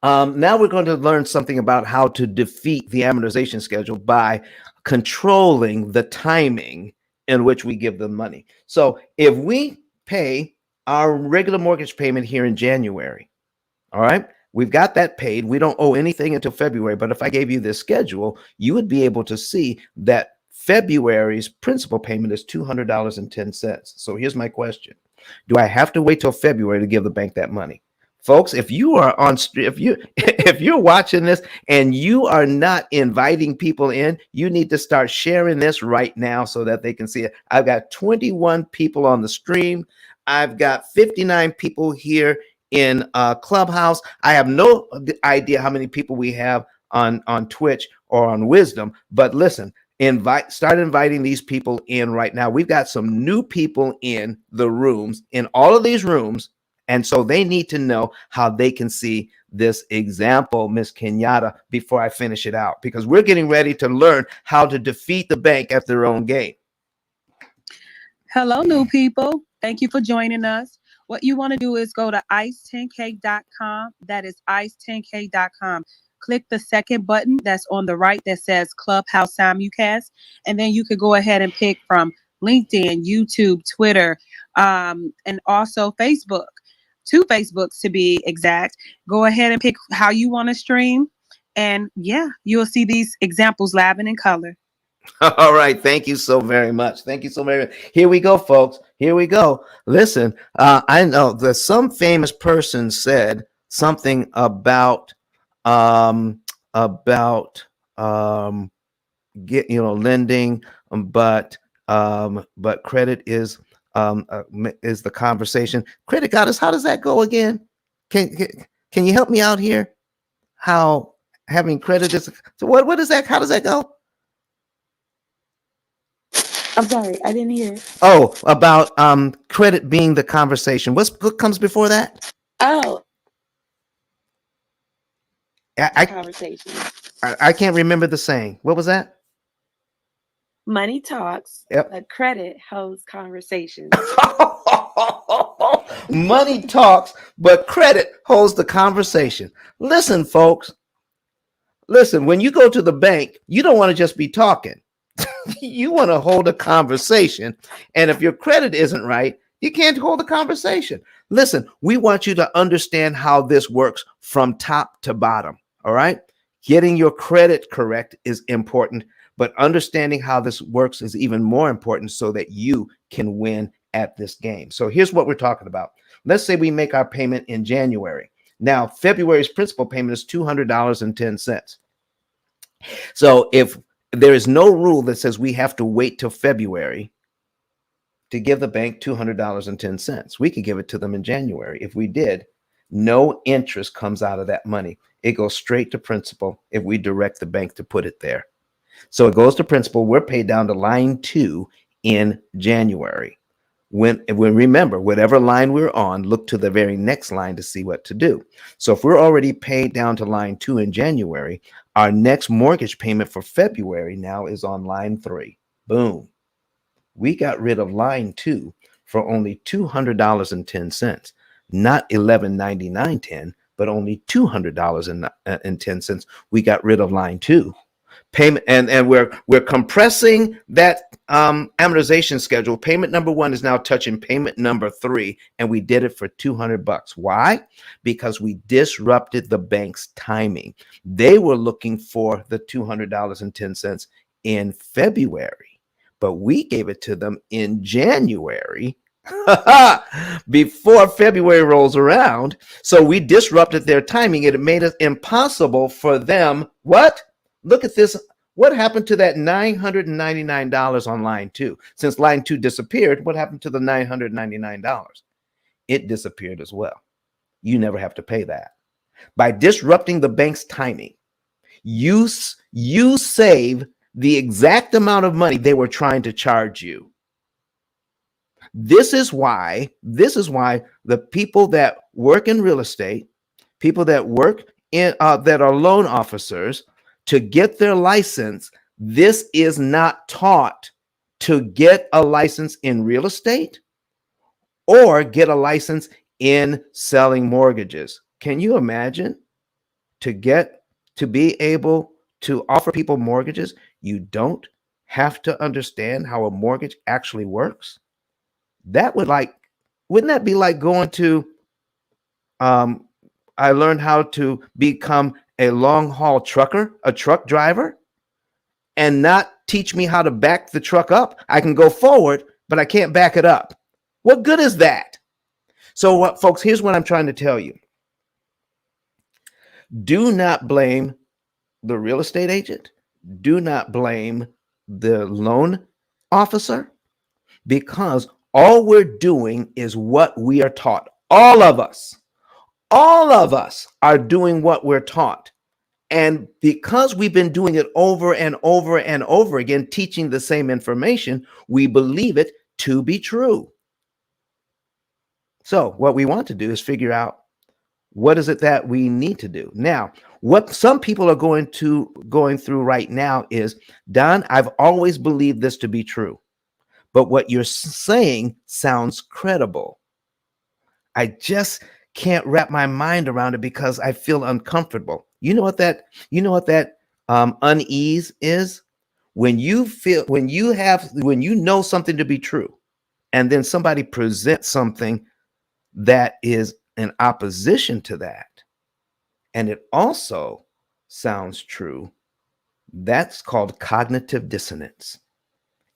now we're going to learn something about how to defeat the amortization schedule by controlling the timing in which we give them money. So if we pay our regular mortgage payment here in January, all right, we've got that paid. We don't owe anything until February. But if I gave you this schedule, you would be able to see that February's principal payment is $200.10. So here's my question. Do I have to wait till February to give the bank that money? Folks, if you're watching this and you are not inviting people in, you need to start sharing this right now so that they can see it. I've got 21 people on the stream. I've got 59 people here in Clubhouse. I have no idea how many people we have on Twitch or on Wisdom, but listen, start inviting these people in right now. We've got some new people in the rooms, in all of these rooms, and so they need to know how they can see this example, Miss Kenyatta, before I finish it out, because we're getting ready to learn how to defeat the bank at their own game. Hello, new people. Thank you for joining us. What you want to do is go to ice10k.com. That is ice10k.com. Click the second button that's on the right that says Clubhouse Simulcast, and then you could go ahead and pick from LinkedIn, YouTube, Twitter, and also Facebook. 2 Facebooks to be exact. Go ahead and pick how you want to stream, and yeah, you'll see these examples live and in color. All right. Thank you so very much. Thank you so very much. Here we go, folks. Here we go. Listen, I know that some famous person said something about lending, but credit is the conversation. Credit goddess, how does that go again? Can you help me out here? How having credit is, so what is that? How does that go? I'm sorry, I didn't hear. Oh, about credit being the conversation. What comes before that? Oh, Conversation. I can't remember the saying. What was that? Money talks, Yep. but credit holds conversations. Money talks, but credit holds the conversation. Listen, folks. Listen, when you go to the bank, you don't want to just be talking. You want to hold a conversation. And if your credit isn't right, you can't hold a conversation. Listen, we want you to understand how this works from top to bottom. All right. Getting your credit correct is important, but understanding how this works is even more important so that you can win at this game. So here's what we're talking about. Let's say we make our payment in January. Now, February's principal payment is $200.10. So if there is no rule that says we have to wait till February to give the bank $200.10, we could give it to them in January. If we did, no interest comes out of that money. It goes straight to principal if we direct the bank to put it there. So it goes to principal. We're paid down to line 2 in January. When remember, whatever line we're on, look to the very next line to see what to do. So if we're already paid down to line 2 in January, our next mortgage payment for February now is on line 3. Boom. We got rid of line 2 for only $200.10. not $11.99.10, but only $200.10. We got rid of line 2 payment, and we're compressing that amortization schedule. Payment number 1 is now touching payment number 3, and we did it for $200. Why? Because we disrupted the bank's timing. They were looking for the $200.10 in February, but we gave it to them in January before February rolls around. So we disrupted their timing, and it made it impossible for them. What? Look at this. What happened to that $999 on line 2? Since line 2 disappeared, what happened to the $999? It disappeared as well. You never have to pay that. By disrupting the bank's timing, you save the exact amount of money they were trying to charge you. This is why the people that work in real estate, people that work in that are loan officers, to get their license, this is not taught. To get a license in real estate or get a license in selling mortgages. Can you imagine? To be able to offer people mortgages, you don't have to understand how a mortgage actually works. Wouldn't that be like going to I learned how to become a long haul trucker, a truck driver, and not teach me how to back the truck up. I can go forward, but I can't back it up. What good is that? So, folks, here's what I'm trying to tell you. Do not blame the real estate agent. Do not blame the loan officer, because all we're doing is what we are taught. All of us are doing what we're taught. And because we've been doing it over and over and over again, teaching the same information, we believe it to be true. So what we want to do is figure out, what is it that we need to do? Now, what some people are going through right now is, Don, I've always believed this to be true, but what you're saying sounds credible. I just can't wrap my mind around it because I feel uncomfortable. You know what that unease is? When you know something to be true, and then somebody presents something that is in opposition to that, and it also sounds true. That's called cognitive dissonance.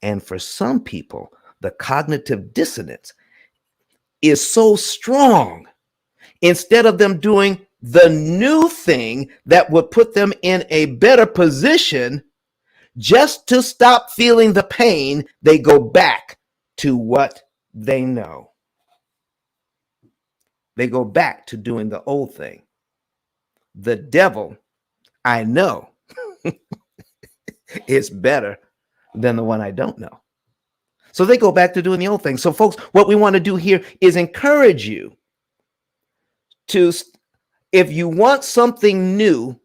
And for some people, the cognitive dissonance is so strong, instead of them doing the new thing that would put them in a better position, just to stop feeling the pain, they go back to what they know. They go back to doing the old thing. The devil, I know, is better than the one I don't know. So they go back to doing the old thing. So folks, what we want to do here is encourage you to, if you want something new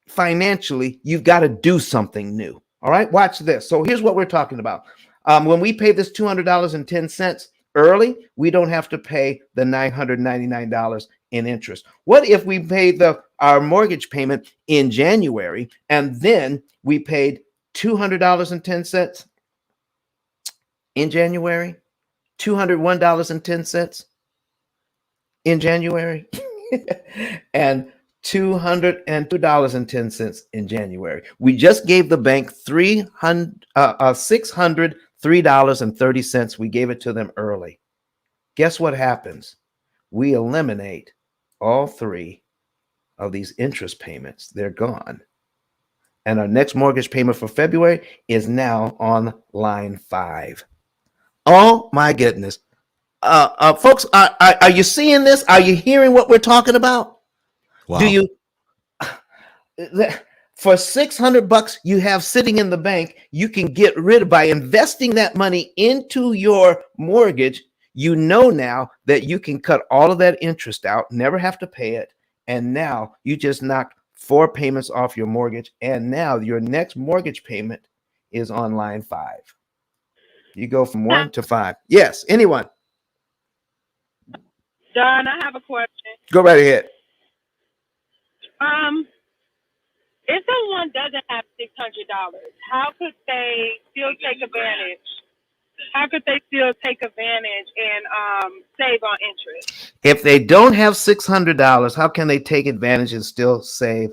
financially, you've got to do something new. All right, watch this. So here's what we're talking about. When we pay this $200.10 early, we don't have to pay the $999 in interest. What if we paid our mortgage payment in January, and then we paid $200.10 in January, $201.10 in January, and $202.10 in January. We just gave the bank $603.30. We gave it to them early. Guess what happens? We eliminate all 3 of these interest payments. They're gone. And our next mortgage payment for February is now on line 5. Oh my goodness. Folks, are you seeing this? Are you hearing what we're talking about? Wow. Do you, for $600 you have sitting in the bank, you can get rid of, by investing that money into your mortgage. You know now that you can cut all of that interest out, never have to pay it. And now you just knocked 4 payments off your mortgage. And now your next mortgage payment is on line 5. You go from 1 to 5. Yes, anyone? Don, I have a question. Go right ahead. Um, if someone doesn't have $600, how could they still take advantage? How could they still take advantage and save on interest? If they don't have $600, how can they take advantage and still save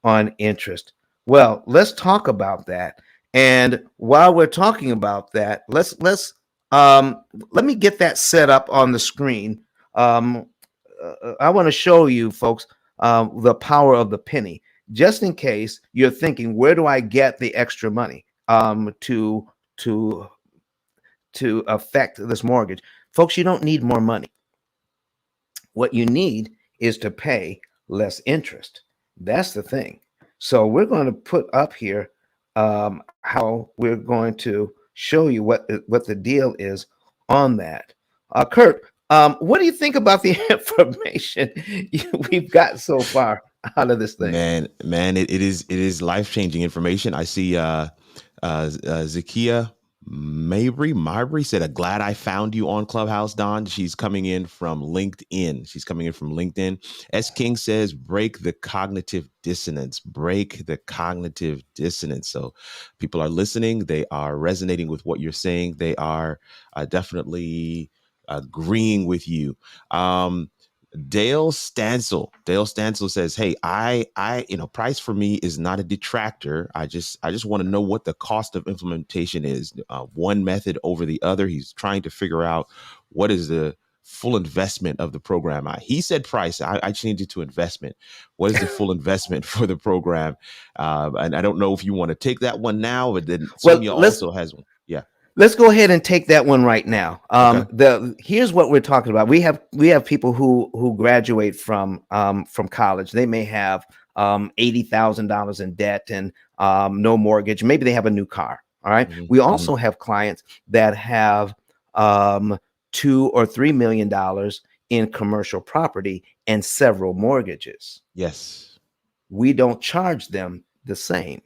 on interest? Well, let's talk about that. And while we're talking about that, let me get that set up on the screen. Um, I want to show you folks the power of the penny, just in case you're thinking, where do I get the extra money to affect this mortgage? Folks, you don't need more money. What you need is to pay less interest. That's the thing. So we're going to put up here how we're going to show you what the deal is on that. Kurt, what do you think about the information we've got so far out of this thing? Man, it is life-changing information. I see Zakia Mabry said, glad I found you on Clubhouse, Don. She's coming in from LinkedIn. S. King says, break the cognitive dissonance. So people are listening. They are resonating with what you're saying. They are definitely agreeing with you. Dale Stansel says, hey, I price for me is not a detractor. I just want to know what the cost of implementation is, one method over the other. He's trying to figure out what is the full investment of the program. He said price. I changed it to investment. What is the full investment for the program? And I don't know if you want to take that one now, but then Sonia also has one. Yeah. Let's go ahead and take that one right now. Okay. Here's what we're talking about. We have people who graduate from college. They may have $80,000 in debt and no mortgage. Maybe they have a new car. All right. Mm-hmm. We also have clients that have $2 or $3 million in commercial property and several mortgages. Yes. We don't charge them the same.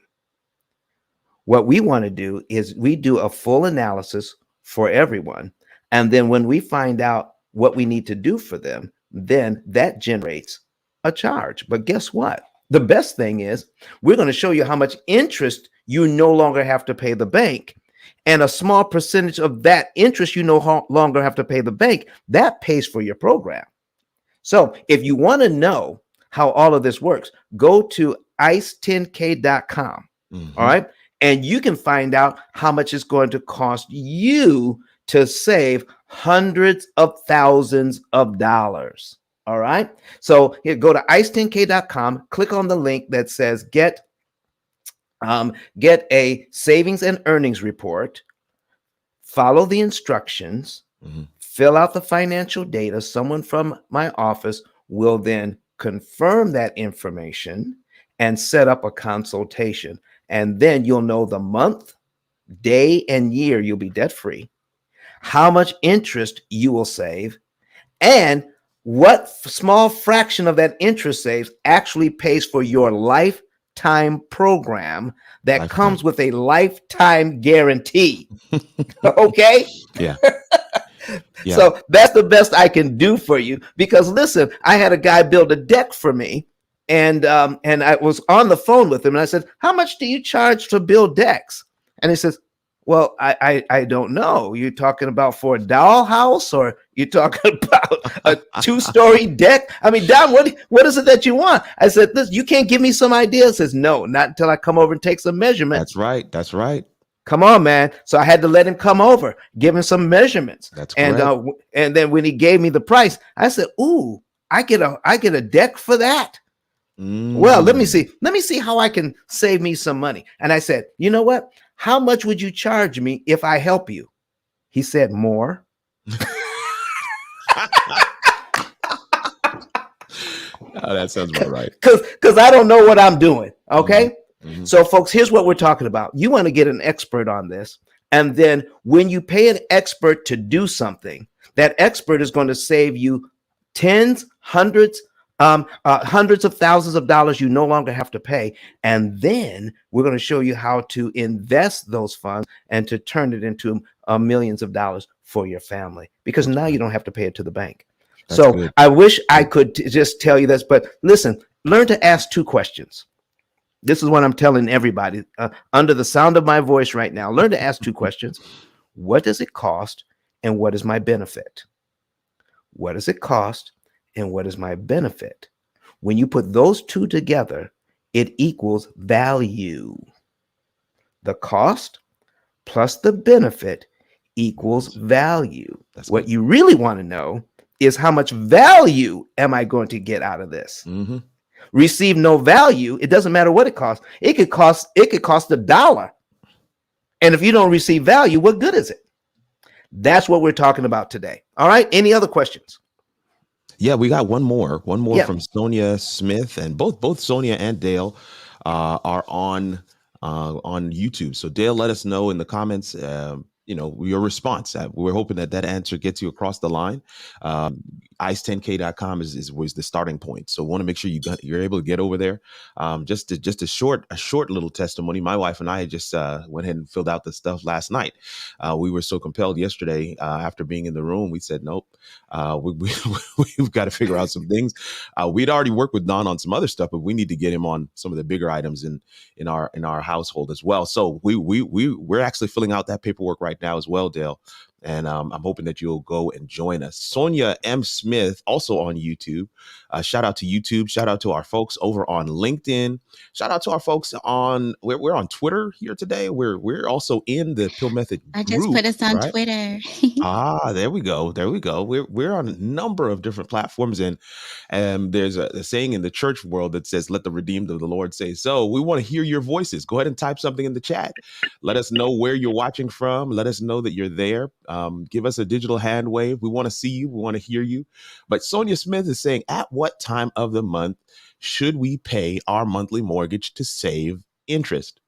What we want to do is we do a full analysis for everyone. And then when we find out what we need to do for them, then that generates a charge. But guess what? The best thing is we're going to show you how much interest you no longer have to pay the bank. And a small percentage of that interest you no longer have to pay the bank, that pays for your program. So if you want to know how all of this works, go to ice10k.com. Mm-hmm. All right. And you can find out how much it's going to cost you to save hundreds of thousands of dollars. All right. So here, go to ice10k.com, click on the link that says get a savings and earnings report, follow the instructions, mm-hmm. fill out the financial data. Someone from my office will then confirm that information and set up a consultation. And then you'll know the month, day, and year you'll be debt-free, how much interest you will save, and what small fraction of that interest saves actually pays for your lifetime program that comes with a lifetime guarantee. Okay? Yeah. Yeah. So that's the best I can do for you, because listen, I had a guy build a deck for me. And I was on the phone with him and I said, how much do you charge to build decks? And he says, well, I don't know. You're talking about for a dollhouse, or you're talking about a 2-story deck? I mean, Don, what is it that you want? I said, this, you can't give me some ideas. He says, no, not until I come over and take some measurements. That's right. Come on, man. So I had to let him come over, give him some measurements. That's correct. And then when he gave me the price, I said, ooh, I get a deck for that. Well, let me see how I can save me some money. And I said, you know what? How much would you charge me if I help you? He said, more. Oh, that sounds about right. Because I don't know what I'm doing. Okay. Mm-hmm. So, folks, here's what we're talking about. You want to get an expert on this. And then when you pay an expert to do something, that expert is going to save you tens, hundreds of thousands of dollars you no longer have to pay. And then we're going to show you how to invest those funds and to turn it into millions of dollars for your family, because now you don't have to pay it to the bank. That's So good. I wish I could just tell you this, but listen, learn to ask two questions. This is what I'm telling everybody under the sound of my voice right now. Learn to ask two questions. What does it cost and what is my benefit? What does it cost and what is my benefit? When you put those two together, it equals value. The cost plus the benefit equals value. That's What good. you really want to know is how much value am I going to get out of this? Mm-hmm. Receive no value, it doesn't matter what it costs. It could cost $1. And if you don't receive value, what good is it? That's what we're talking about today. All right. Any other questions? Yeah, we got one more Yeah. from Sonia Smith, and both Sonia and Dale are on YouTube. So Dale, let us know in the comments, your response. We're hoping that answer gets you across the line. ice10k.com was the starting point. So want to make sure you're able to get over there. Just a short little testimony. My wife and I just went ahead and filled out the stuff last night. We were so compelled yesterday after being in the room. We said, nope, we've got to figure out some things. We'd already worked with Don on some other stuff, but we need to get him on some of the bigger items in our household as well. So we're actually filling out that paperwork right now as well, Dale. And I'm hoping that you'll go and join us. Sonia M. Smith, also on YouTube. Shout out to YouTube. Shout out to our folks over on LinkedIn. Shout out to our folks we're on Twitter here today. We're also in the Pill Method group. I just put us on right? Twitter. There we go. We're on a number of different platforms, and there's a saying in the church world that says, "Let the redeemed of the Lord say so." We want to hear your voices. Go ahead and type something in the chat. Let us know where you're watching from. Let us know that you're there. Give us a digital hand wave. We want to see you. We want to hear you. But Sonia Smith is saying, at what time of the month should we pay our monthly mortgage to save interest?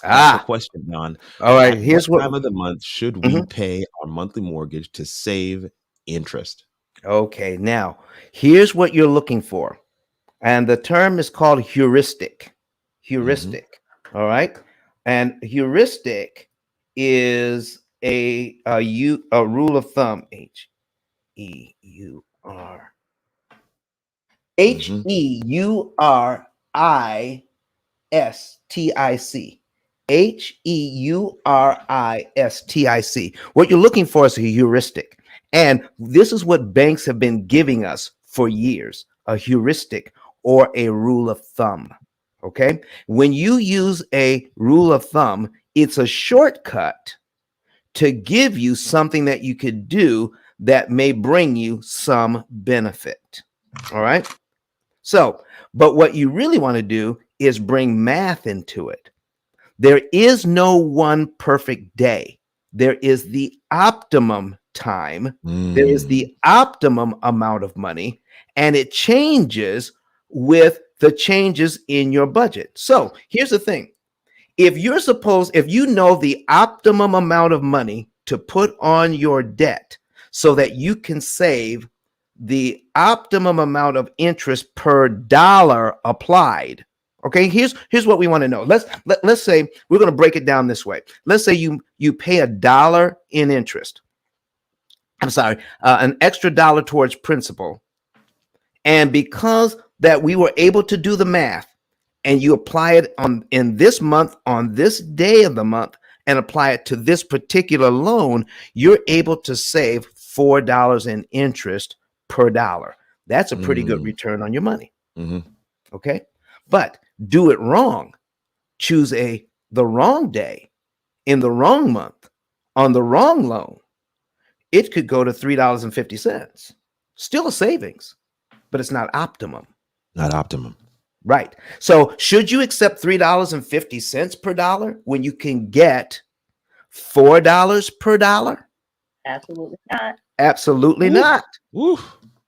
That's the question, Don. All right. At Here's what time of the month should we Mhm. pay our monthly mortgage to save interest? Okay. Now, here's what you're looking for. And the term is called heuristic. Heuristic. All right. And heuristic is a rule of thumb. HEURISTIC. HEURISTIC. What you're looking for is a heuristic. And this is what banks have been giving us for years, a heuristic or a rule of thumb. Okay. When you use a rule of thumb, it's a shortcut to give you something that you could do that may bring you some benefit. All right. So, but what you really want to do is bring math into it. There is no one perfect day. There is the optimum time. There is the optimum amount of money, and it changes with the changes in your budget. So here's the thing. If you know the optimum amount of money to put on your debt so that you can save the optimum amount of interest per dollar applied. Okay, here's what we want to know. Let's say we're going to break it down this way. Let's say you pay $1 in interest. I'm sorry, an extra dollar towards principal. And because that we were able to do the math, and you apply it in this month on this day of the month and apply it to this particular loan, you're able to save $4 in interest per dollar. That's a pretty good return on your money. Okay, but do it wrong. Choose the wrong day in the wrong month on the wrong loan. It could go to $3.50. Still a savings, but it's not optimum. Not optimum. Right. So should you accept $3.50 per dollar when you can get $4 per dollar? Absolutely not. Absolutely Ooh. not. Ooh.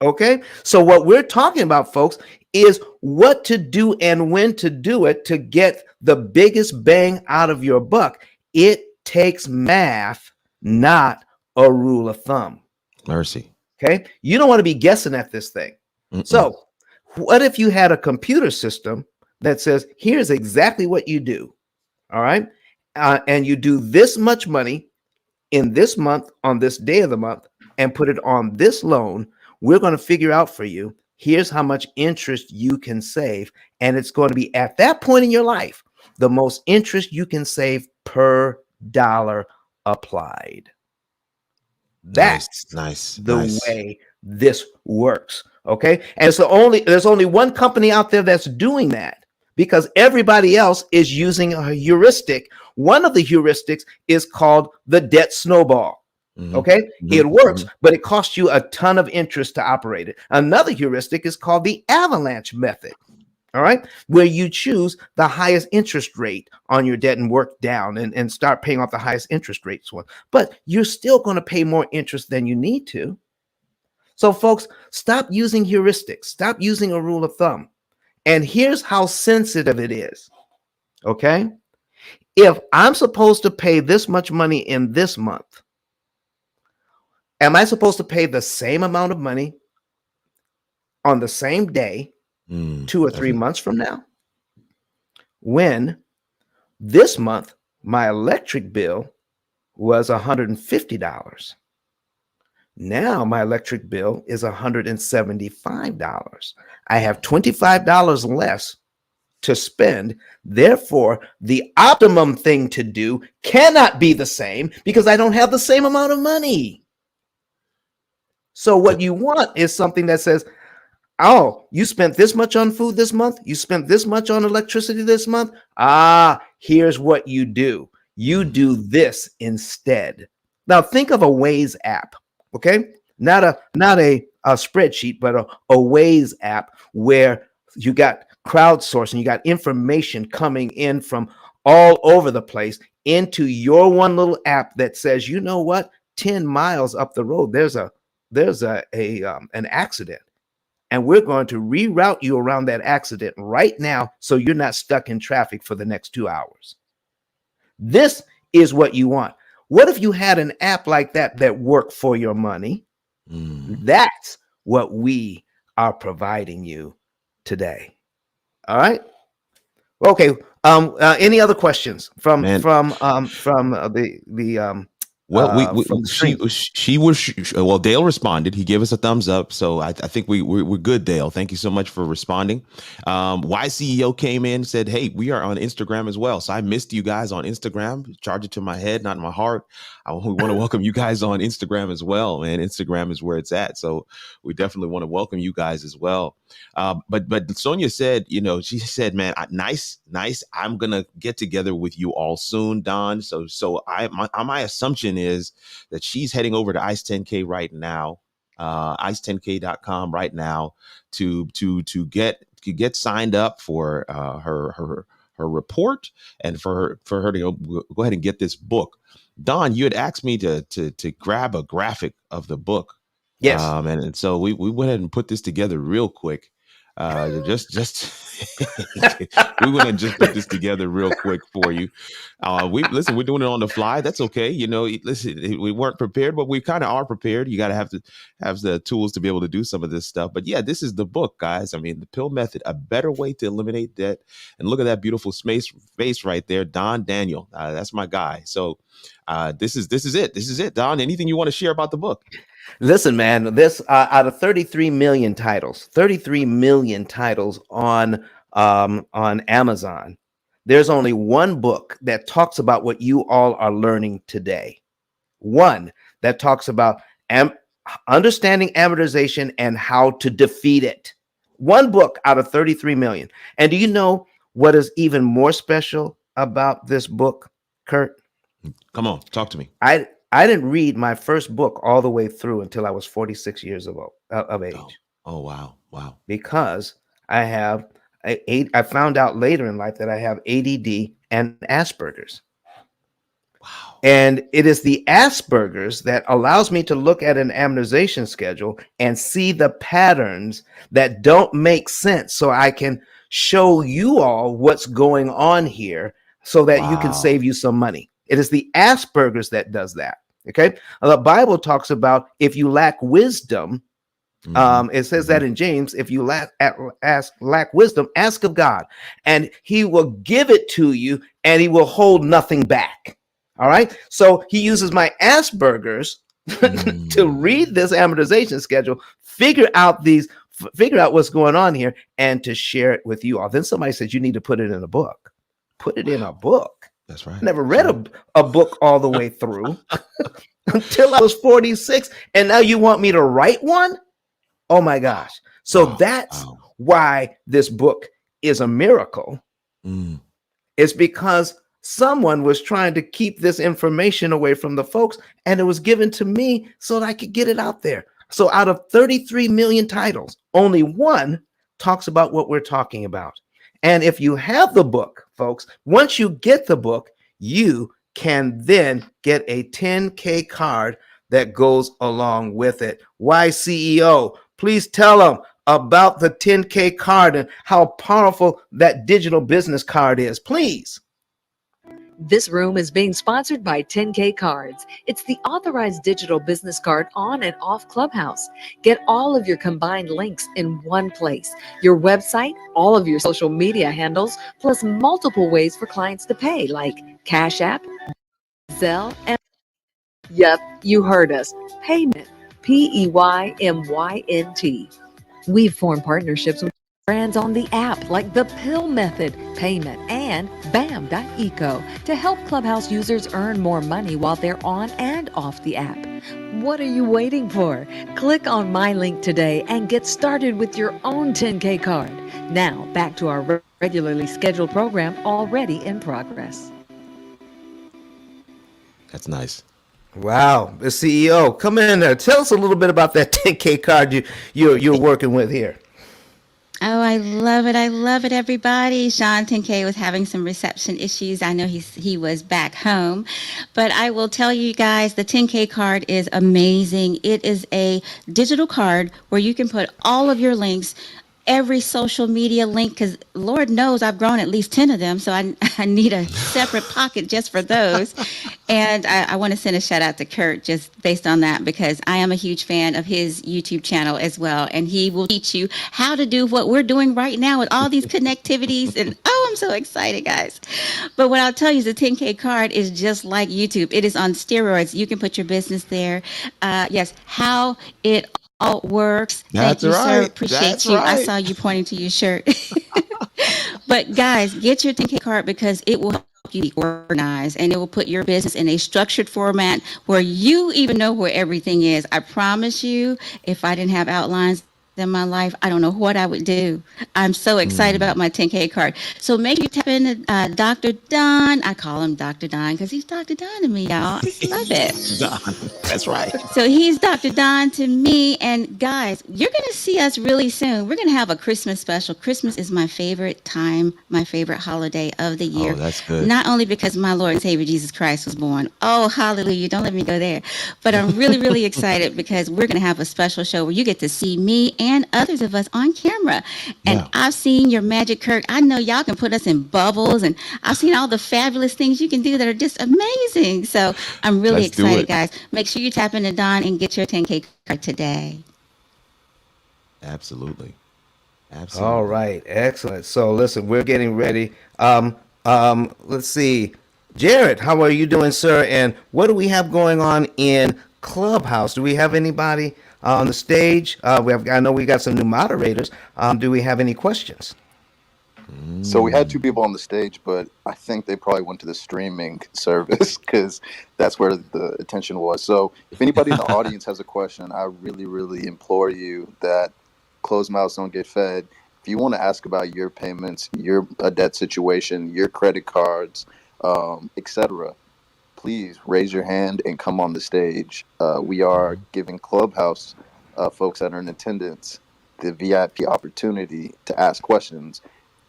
Okay. So what we're talking about, folks, is what to do and when to do it to get the biggest bang out of your buck. It takes math, not a rule of thumb. Mercy. Okay. You don't want to be guessing at this thing. So what if you had a computer system that says, here's exactly what you do, all right? And you do this much money in this month on this day of the month and put it on this loan we're going to figure out for you, here's how much interest you can save. And it's going to be at that point in your life, the most interest you can save per dollar applied. That's Nice. the way this works. Okay. And so there's only one company out there that's doing that, because everybody else is using a heuristic. One of the heuristics is called the debt snowball. Okay. It works, but it costs you a ton of interest to operate it. Another heuristic is called the avalanche method. All right, where you choose the highest interest rate on your debt and work down and start paying off the highest interest rates one. But you're still going to pay more interest than you need to. So folks, stop using heuristics. Stop using a rule of thumb. And here's how sensitive it is. Okay. If I'm supposed to pay this much money in this month, am I supposed to pay the same amount of money on the same day 2 or 3 months from now? When this month my electric bill was $150. Now my electric bill is $175. I have $25 less to spend. Therefore, the optimum thing to do cannot be the same, because I don't have the same amount of money. So what you want is something that says, oh, you spent this much on food this month. You spent this much on electricity this month. Here's what you do. You do this instead. Now think of a Waze app, okay? Not a spreadsheet, but a Waze app where you got crowdsourcing, you got information coming in from all over the place into your one little app that says, you know what? 10 miles up the road, there's an accident. And we're going to reroute you around that accident right now, so you're not stuck in traffic for the next 2 hours. This is what you want. What if you had an app like that worked for your money? That's what we are providing you today. All right. Okay. Any other questions from the Well, well, Dale responded. He gave us a thumbs up. So I think we're good, Dale. Thank you so much for responding. YCEO came in and said, hey, we are on Instagram as well. So I missed you guys on Instagram. Charge it to my head, not my heart. We want to welcome you guys on Instagram as well, man. Instagram is where it's at. So we definitely want to welcome you guys as well. But Sonia said, she said, man, nice. I'm going to get together with you all soon, Don. So my assumption is that she's heading over to ICE 10K right now, ice10k.com right now to get signed up for her report and for her to go ahead and get this book. Don, you had asked me to grab a graphic of the book. Yes. And so we went ahead and put this together real quick. We went and just put this together real quick for you. We're doing it on the fly. That's okay. Listen, we weren't prepared, but we kind of are prepared. You got to have the tools to be able to do some of this stuff. But yeah, this is the book, guys. I mean, the P.I.L.L method, a better way to eliminate debt. And look at that beautiful face right there, Don Daniel. That's my guy. So this is it. This is it, Don. Anything you want to share about the book? Listen, man, this out of 33 million titles on Amazon, there's only one book that talks about what you all are learning today. One that talks about understanding amortization and how to defeat it. One book out of 33 million. And do you know what is even more special about this book, Kurt? Come on, talk to me. I didn't read my first book all the way through until I was 46 years of age. Oh, wow. Because I found out later in life that I have ADD and Asperger's. Wow. And it is the Asperger's that allows me to look at an amortization schedule and see the patterns that don't make sense, so I can show you all what's going on here so that you can save you some money. It is the Asperger's that does that. Okay. The Bible talks about if you lack wisdom, it says that in James, if you lack wisdom, ask of God, and he will give it to you, and he will hold nothing back. All right. So he uses my Asperger's to read this amortization schedule, figure out what's going on here and to share it with you all. Then somebody says you need to put it in a book. Put it in a book. That's right. Never read a book all the way through until I was 46. And now you want me to write one? Oh my gosh. So that's why this book is a miracle. It's because someone was trying to keep this information away from the folks, and it was given to me so that I could get it out there. So out of 33 million titles, only one talks about what we're talking about. And if you have the book, folks, once you get the book, you can then get a 10K card that goes along with it. Why CEO? Please tell them about the 10K card and how powerful that digital business card is, please. This room is being sponsored by 10K Cards. It's the authorized digital business card on and off Clubhouse. Get all of your combined links in one place. Your website, all of your social media handles, plus multiple ways for clients to pay, like Cash App, Zelle, and yep, you heard us. Payment. P-E-Y-M-Y-N-T. We've formed partnerships with brands on the app like the P.I.L.L Method, Payment, and BAM.eco to help Clubhouse users earn more money while they're on and off the app. What are you waiting for? Click on my link today and get started with your own 10K card. Now, back to our regularly scheduled program already in progress. That's nice. Wow, the CEO, come in there. Tell us a little bit about that 10K card you're working with here. Oh, I love it. I love it, everybody. Sean 10K was having some reception issues. I know he was back home. But I will tell you guys, the 10K card is amazing. It is a digital card where you can put all of your links, every social media link, because Lord knows I've grown at least 10 of them, so I need a separate pocket just for those. And I want to send a shout out to Kurt just based on that, because I am a huge fan of his YouTube channel as well, and he will teach you how to do what we're doing right now with all these connectivities. And oh, I'm so excited, guys. But what I'll tell you is the 10K card is just like YouTube. It is on steroids. You can put your business there. Yes, how it all works. That's Thank you, sir. right. Appreciate That's you. I right. saw you pointing to your shirt. But guys, get your 10K card because it will help you be organized, and it will put your business in a structured format where you even know where everything is. I promise you, if I didn't have outlines in my life, I don't know what I would do. I'm so excited about my 10K card. So make sure you tap in Dr. Don. I call him Dr. Don because he's Dr. Don to me, y'all. I just love it. That's right. So he's Dr. Don to me. And guys, you're going to see us really soon. We're going to have a Christmas special. Christmas is my favorite time, my favorite holiday of the year. Oh, that's good. Not only because my Lord and Savior Jesus Christ was born. Oh, hallelujah. Don't let me go there. But I'm really, really excited because we're going to have a special show where you get to see me and others of us on camera. And Yeah. I've seen your magic, Kirk. I know y'all can put us in bubbles, and I've seen all the fabulous things you can do that are just amazing. So I'm really Let's do excited, it. guys. Make sure you tap into Don and get your 10K card today. Absolutely. Absolutely. All right, excellent. So listen, we're getting ready. Let's see. Jared, how are you doing, sir? And what do we have going on in Clubhouse? Do we have anybody on the stage? I know we got some new moderators. Do we have any questions? So we had two people on the stage, but I think they probably went to the streaming service because that's where the attention was. So if anybody in the audience has a question, I really, really implore you that closed mouths don't get fed. If you want to ask about your payments, your debt situation, your credit cards, etc., please raise your hand and come on the stage. We are giving Clubhouse folks that are in attendance the VIP opportunity to ask questions.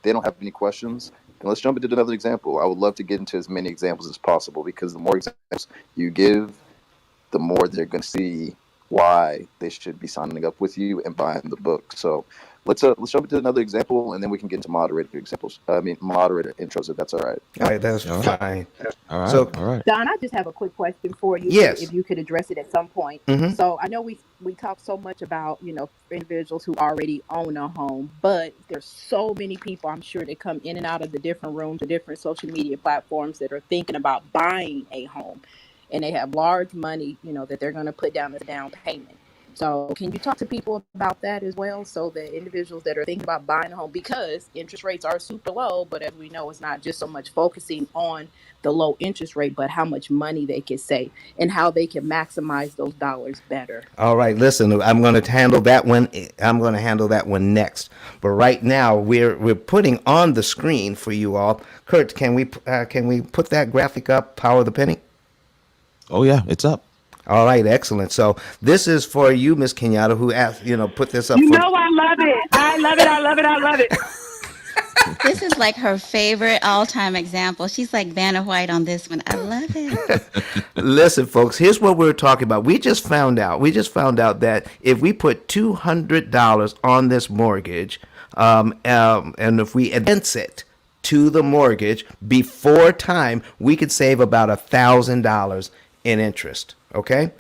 They don't have any questions, then let's jump into another example. I would love to get into as many examples as possible because the more examples you give, the more they're going to see why they should be signing up with you and buying the book. So let's jump into another example, and then we can get into moderator intros, if that's all right. All right, that's All right. fine. All right. So- all right. Don, I just have a quick question for you. Yes. If you could address it at some point. Mhm. So I know we talk so much about, individuals who already own a home, but there's so many people, I'm sure, that come in and out of the different rooms, the different social media platforms that are thinking about buying a home. And they have large money, that they're going to put down as a down payment. So can you talk to people about that as well? So that individuals that are thinking about buying a home, because interest rates are super low, but as we know, it's not just so much focusing on the low interest rate, but how much money they can save and how they can maximize those dollars better. All right, listen, I'm going to handle that one. I'm going to handle that one next. But right now, we're putting on the screen for you all. Kurt, can we put that graphic up? Power of the penny. Oh yeah, it's up. All right, excellent. So this is for you, Miss Kenyatta, who asked, put this up You for. know I love it. I love it. I love it. I love it. This is like her favorite all-time example. She's like Vanna White on this one. I love it. Listen, folks, here's what we're talking about. We just found out that if we put $200 on this mortgage, and if we advance it to the mortgage before time, we could save about $1,000 in interest. Okay.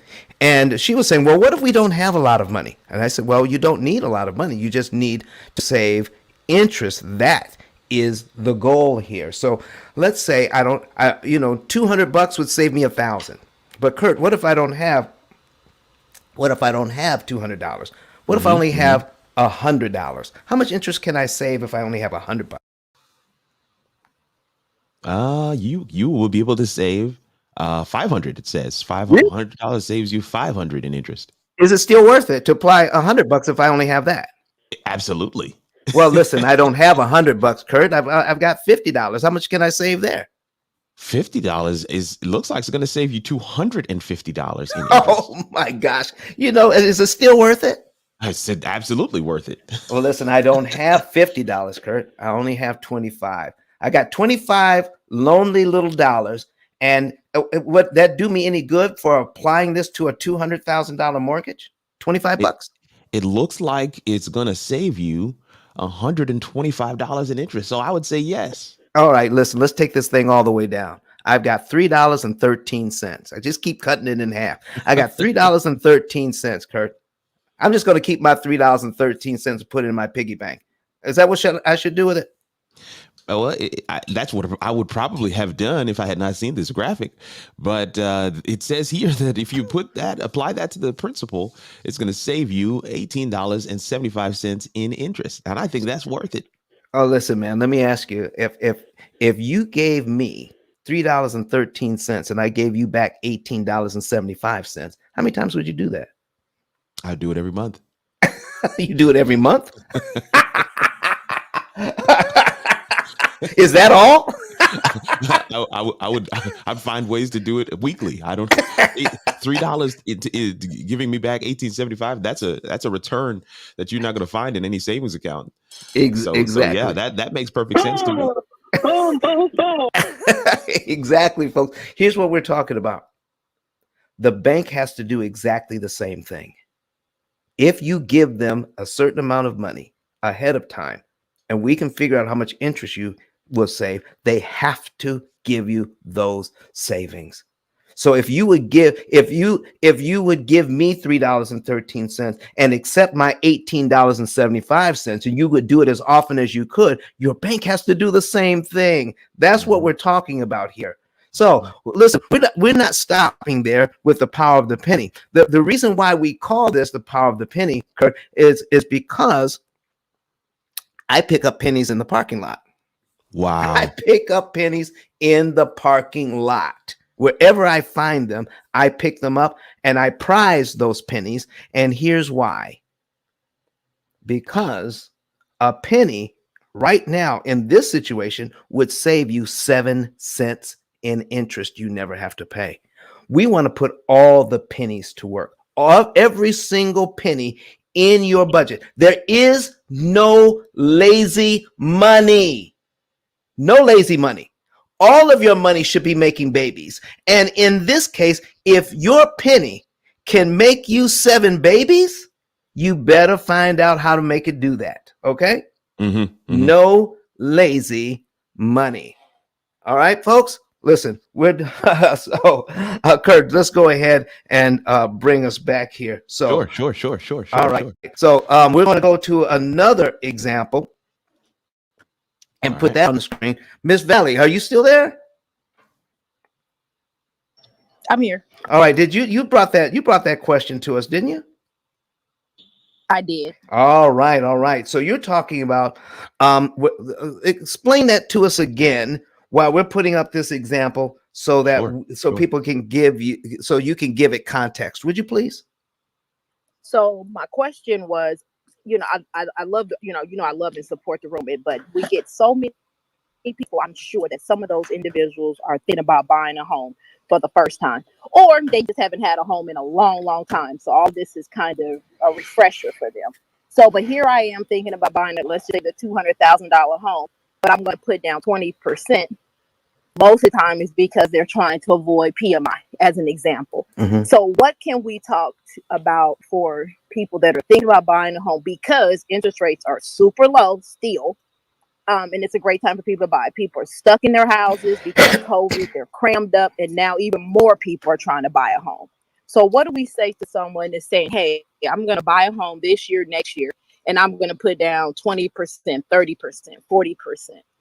And she was saying, well, what if we don't have a lot of money? And I said, well, you don't need a lot of money. You just need to save interest. That is the goal here. So let's say $200 would save me 1,000. But Kurt, what if I don't have $200? What if I only have $100? How much interest can I save if I only have $100? You will be able to save 500. It says $500 saves you 500 in interest. Is it still worth it to apply $100 if I only have that? Absolutely. Well, listen, I don't have $100, Kurt. I've got $50. How much can I save there? $50 looks like it's going to save you $250 in interest. Oh my gosh! Is it still worth it? I said absolutely worth it. Well, listen, I don't have $50, Kurt. I only have 25. I got 25 lonely little dollars, and would that do me any good for applying this to a $200,000 mortgage? $25. It looks like it's going to save you $125 in interest. So I would say yes. All right, listen, let's take this thing all the way down. I've got $3.13. I just keep cutting it in half. I got $3.13, Kurt. I'm just going to keep my $3.13 and put it in my piggy bank. Is that what I should do with it? Well, that's what I would probably have done if I had not seen this graphic. But it says here that if you apply that to the principal, it's going to save you $18.75 in interest. And I think that's worth it. Oh, listen, man, let me ask you, if you gave me $3.13 and I gave you back $18.75, how many times would you do that? I do it every month. You do it every month? Is that all? I'd find ways to do it weekly. I don't $3 giving me back $18.75. That's a return that you're not going to find in any savings account. Exactly. So yeah, that makes perfect sense to me. Exactly, folks. Here's what we're talking about. The bank has to do exactly the same thing. If you give them a certain amount of money ahead of time, and we can figure out how much interest you will save, they have to give you those savings. So if you would give me $3.13 and accept my $18.75, and you would do it as often as you could, your bank has to do the same thing. That's what we're talking about here. So listen, we're not stopping there with the power of the penny. The reason why we call this the power of the penny, Kurt, is because I pick up pennies in the parking lot. Wow. I pick up pennies in the parking lot. Wherever I find them, I pick them up and I prize those pennies. And here's why. Because a penny right now in this situation would save you 7 cents in interest you never have to pay. We want to put all the pennies to work. Every single penny in your budget. There is no lazy money. No lazy money. All of your money should be making babies. And in this case, if your penny can make you 7 babies, you better find out how to make it do that. Okay? No lazy money. All right, folks? Listen, we're Kurt, let's go ahead and bring us back here. So Sure. All right. So we're going to go to another example and put that on the screen. Miss Valley, are you still there? I'm here. All right. Did you brought that question to us, didn't you? I did. All right, all right. So you're talking about explain that to us again while we're putting up this example so that Sure. people can give you so you can give it context. Would you please? So my question was, I love, I love and support the room, but we get so many people. I'm sure that some of those individuals are thinking about buying a home for the first time, or they just haven't had a home in a long, long time. So all this is kind of a refresher for them. So, but here I am thinking about buying it, let's say the $200,000 home, but I'm going to put down 20%. Most of the time is because they're trying to avoid PMI, as an example. Mm-hmm. So what can we talk about for people that are thinking about buying a home, because interest rates are super low still, and it's a great time for people to buy. People are stuck in their houses because of COVID, they're crammed up, and now even more people are trying to buy a home. So what do we say to someone that's saying, hey, I'm going to buy a home this year, next year, and I'm going to put down 20%, 30%, 40%?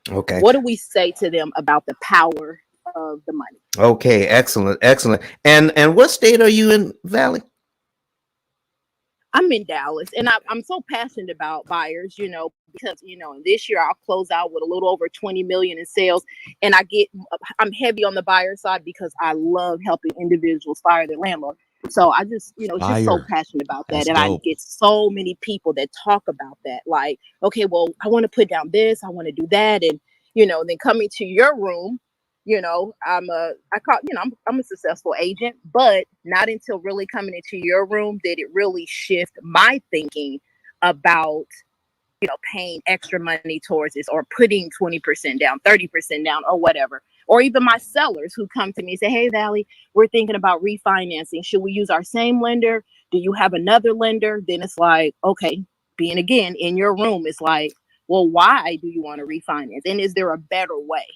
Okay. What do we say to them about the power of the money? Okay, excellent, excellent. And what state are you in, Valley? I'm in Dallas, and I'm so passionate about buyers, because, and this year I'll close out with a little over 20 million in sales. And I'm heavy on the buyer side because I love helping individuals fire their landlord. So I just, just so passionate about that. That's and dope. I get so many people that talk about that. Like, okay, well, I want to put down this, I want to do that. And, then coming to your room, I'm a successful agent, but not until really coming into your room did it really shift my thinking about, paying extra money towards this, or putting 20% down, 30% down, or whatever. Or even my sellers who come to me and say, hey, Valley, we're thinking about refinancing. Should we use our same lender? Do you have another lender? Then it's like, okay, being again in your room, it's like, well, why do you want to refinance? And is there a better way?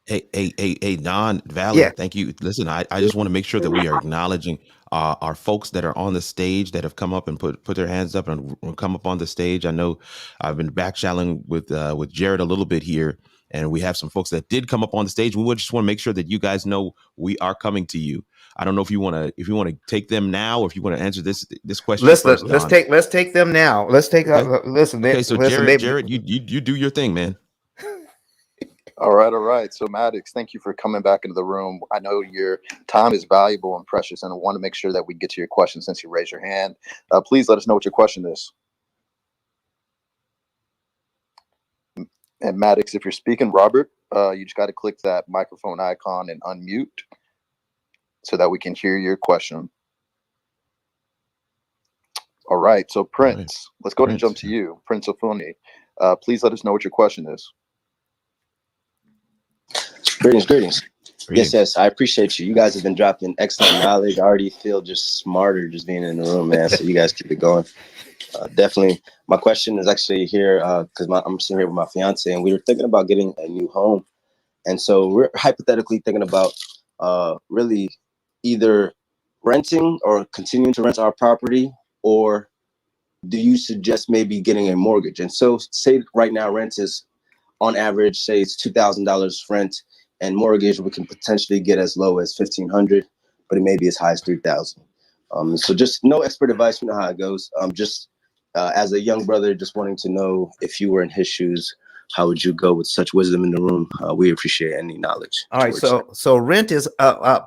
Hey, Don, Valley, Yeah. thank you. Listen, I just want to make sure that we are acknowledging our folks that are on the stage that have come up and put their hands up and come up on the stage. I know I've been back-channeling with Jared a little bit here, and we have some folks that did come up on the stage. We just want to make sure that you guys know we are coming to you. I don't know if you want to take them now, or if you want to answer this question first, Don. Let's take them now. Let's take listen. Okay, so listen, Jared, you do your thing, man. All right. So Maddox, thank you for coming back into the room. I know your time is valuable and precious, and I want to make sure that we get to your question since you raised your hand. Please let us know what your question is. And Maddox, if you're speaking, Robert, you just got to click that microphone icon and unmute so that we can hear your question. All right. So Prince, let's go ahead and jump to you. Prince Ofuni, please let us know what your question is. Greetings. Yes. I appreciate you. You guys have been dropping excellent knowledge. I already feel just smarter just being in the room, man. So you guys keep it going. Definitely. My question is actually here because I'm sitting here with my fiance, and we were thinking about getting a new home. And so we're hypothetically thinking about really either renting or continuing to rent our property, or do you suggest maybe getting a mortgage? And so say right now rent is on average, say it's $2,000 rent, and mortgage we can potentially get as low as $1,500, but it may be as high as $3,000. So just no expert advice. You know how it goes. Just as a young brother, just wanting to know if you were in his shoes, how would you go with such wisdom in the room? We appreciate any knowledge. All right. So rent is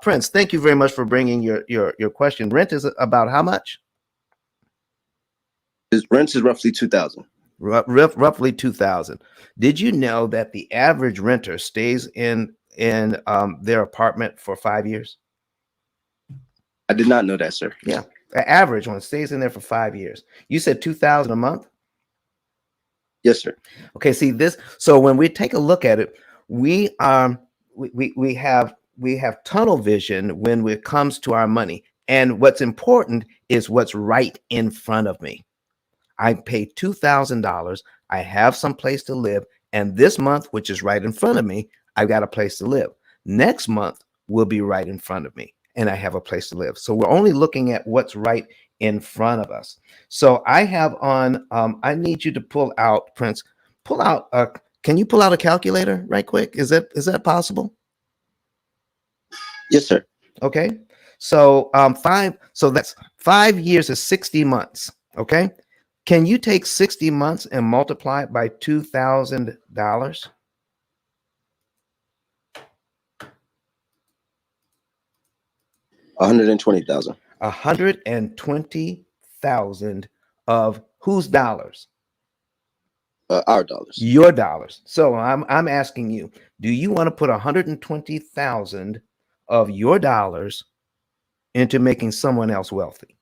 Prince. Thank you very much for bringing your question. Rent is about how much? Rent is roughly $2,000. Roughly 2,000. Did you know that the average renter stays in their apartment for 5 years? I did not know that, sir. Yeah, the average one stays in there for 5 years. You said 2,000 a month? Yes, sir. Okay, see this. So when we take a look at it, we have tunnel vision when it comes to our money. And what's important is what's right in front of me. I pay $2,000. I have some place to live. And this month, which is right in front of me, I've got a place to live. Next month will be right in front of me, and I have a place to live. So we're only looking at what's right in front of us. So I have on, I need you to pull out, Prince, can you pull out a calculator right quick? Is that possible? Yes, sir. Okay. So so that's 5 years is 60 months. Okay. Can you take 60 months and multiply it by $2,000? 120,000. 120,000 of whose dollars? Our dollars. Your dollars. So I'm asking you, do you want to put 120,000 of your dollars into making someone else wealthy?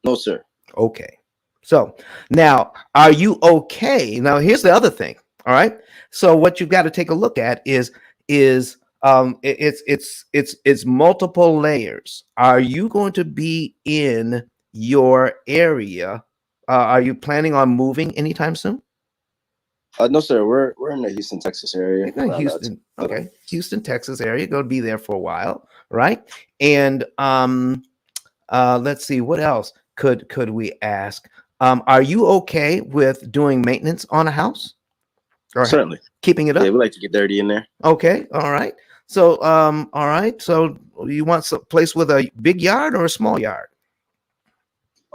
No, sir. Okay. So now, are you okay? Now, here's the other thing. All right. So what you've got to take a look at is it's multiple layers. Are you going to be in your area? Are you planning on moving anytime soon? No, sir. We're in the Houston, Texas area. You're in Houston. Okay. Houston, Texas area. Going to be there for a while, right? And let's see, what else could we ask? Are you okay with doing maintenance on a house? Or certainly keeping it up? Yeah, we like to get dirty in there. Okay, all right. So all right. So you want some place with a big yard or a small yard?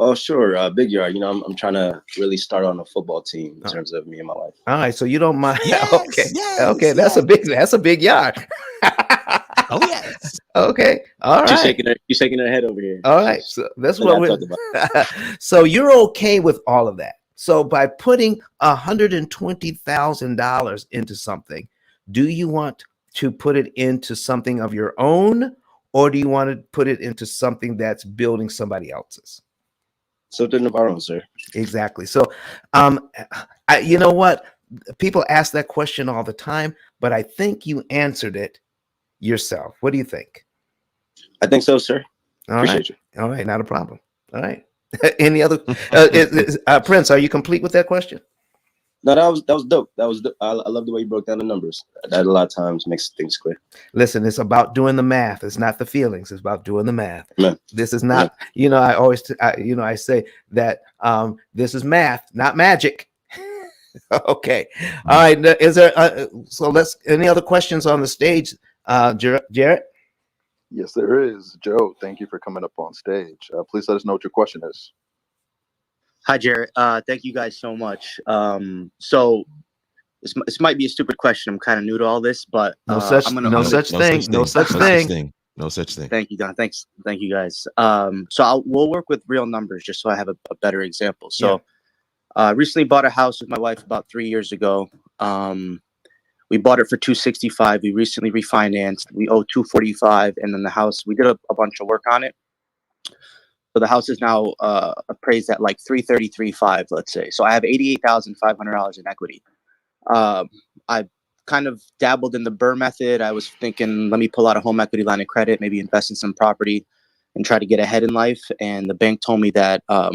Oh, sure. Big yard. You know, I'm trying to really start on a football team in terms of me and my wife. All right. So you don't mind. Yes, Okay. yes, Okay. That's a big yard. Oh yes. Okay. All right. She's shaking her head over here. All right. So that's What what I we're talked about. So you're okay with all of that. So by putting $120,000 into something, do you want to put it into something of your own, or do you want to put it into something that's building somebody else's? Something of our own, sir. Exactly. So, you know what? People ask that question all the time, but I think you answered it yourself. What do you think? I think so, sir. Appreciate you. All right, not a problem. All right. Any other Prince? Are you complete with that question? No, that was dope. That was I love the way you broke down the numbers. That a lot of times makes things clear. Listen, it's about doing the math. It's not the feelings. It's about doing the math. Amen. This is not. You know, I always, I say that this is math, not magic. Okay. All right. Is there? So Any other questions on the stage, Jarrett? Yes, there is. Joe, thank you for coming up on stage. Please let us know what your question is. Hi, Jarrett. Thank you guys so much. So this might be a stupid question. I'm kind of new to all this, but no such thing. Thank you, Don. Thanks. Thank you guys. So we'll work with real numbers just so I have a better example. So recently bought a house with my wife about 3 years ago. We bought it for $265. We recently refinanced. We owe $245, and then the house, we did a bunch of work on it. So the house is now appraised at like $333.5, let's say. So I have $88,500 in equity. I kind of dabbled in the BRRRR method. I was thinking, let me pull out a home equity line of credit, maybe invest in some property and try to get ahead in life. And the bank told me that I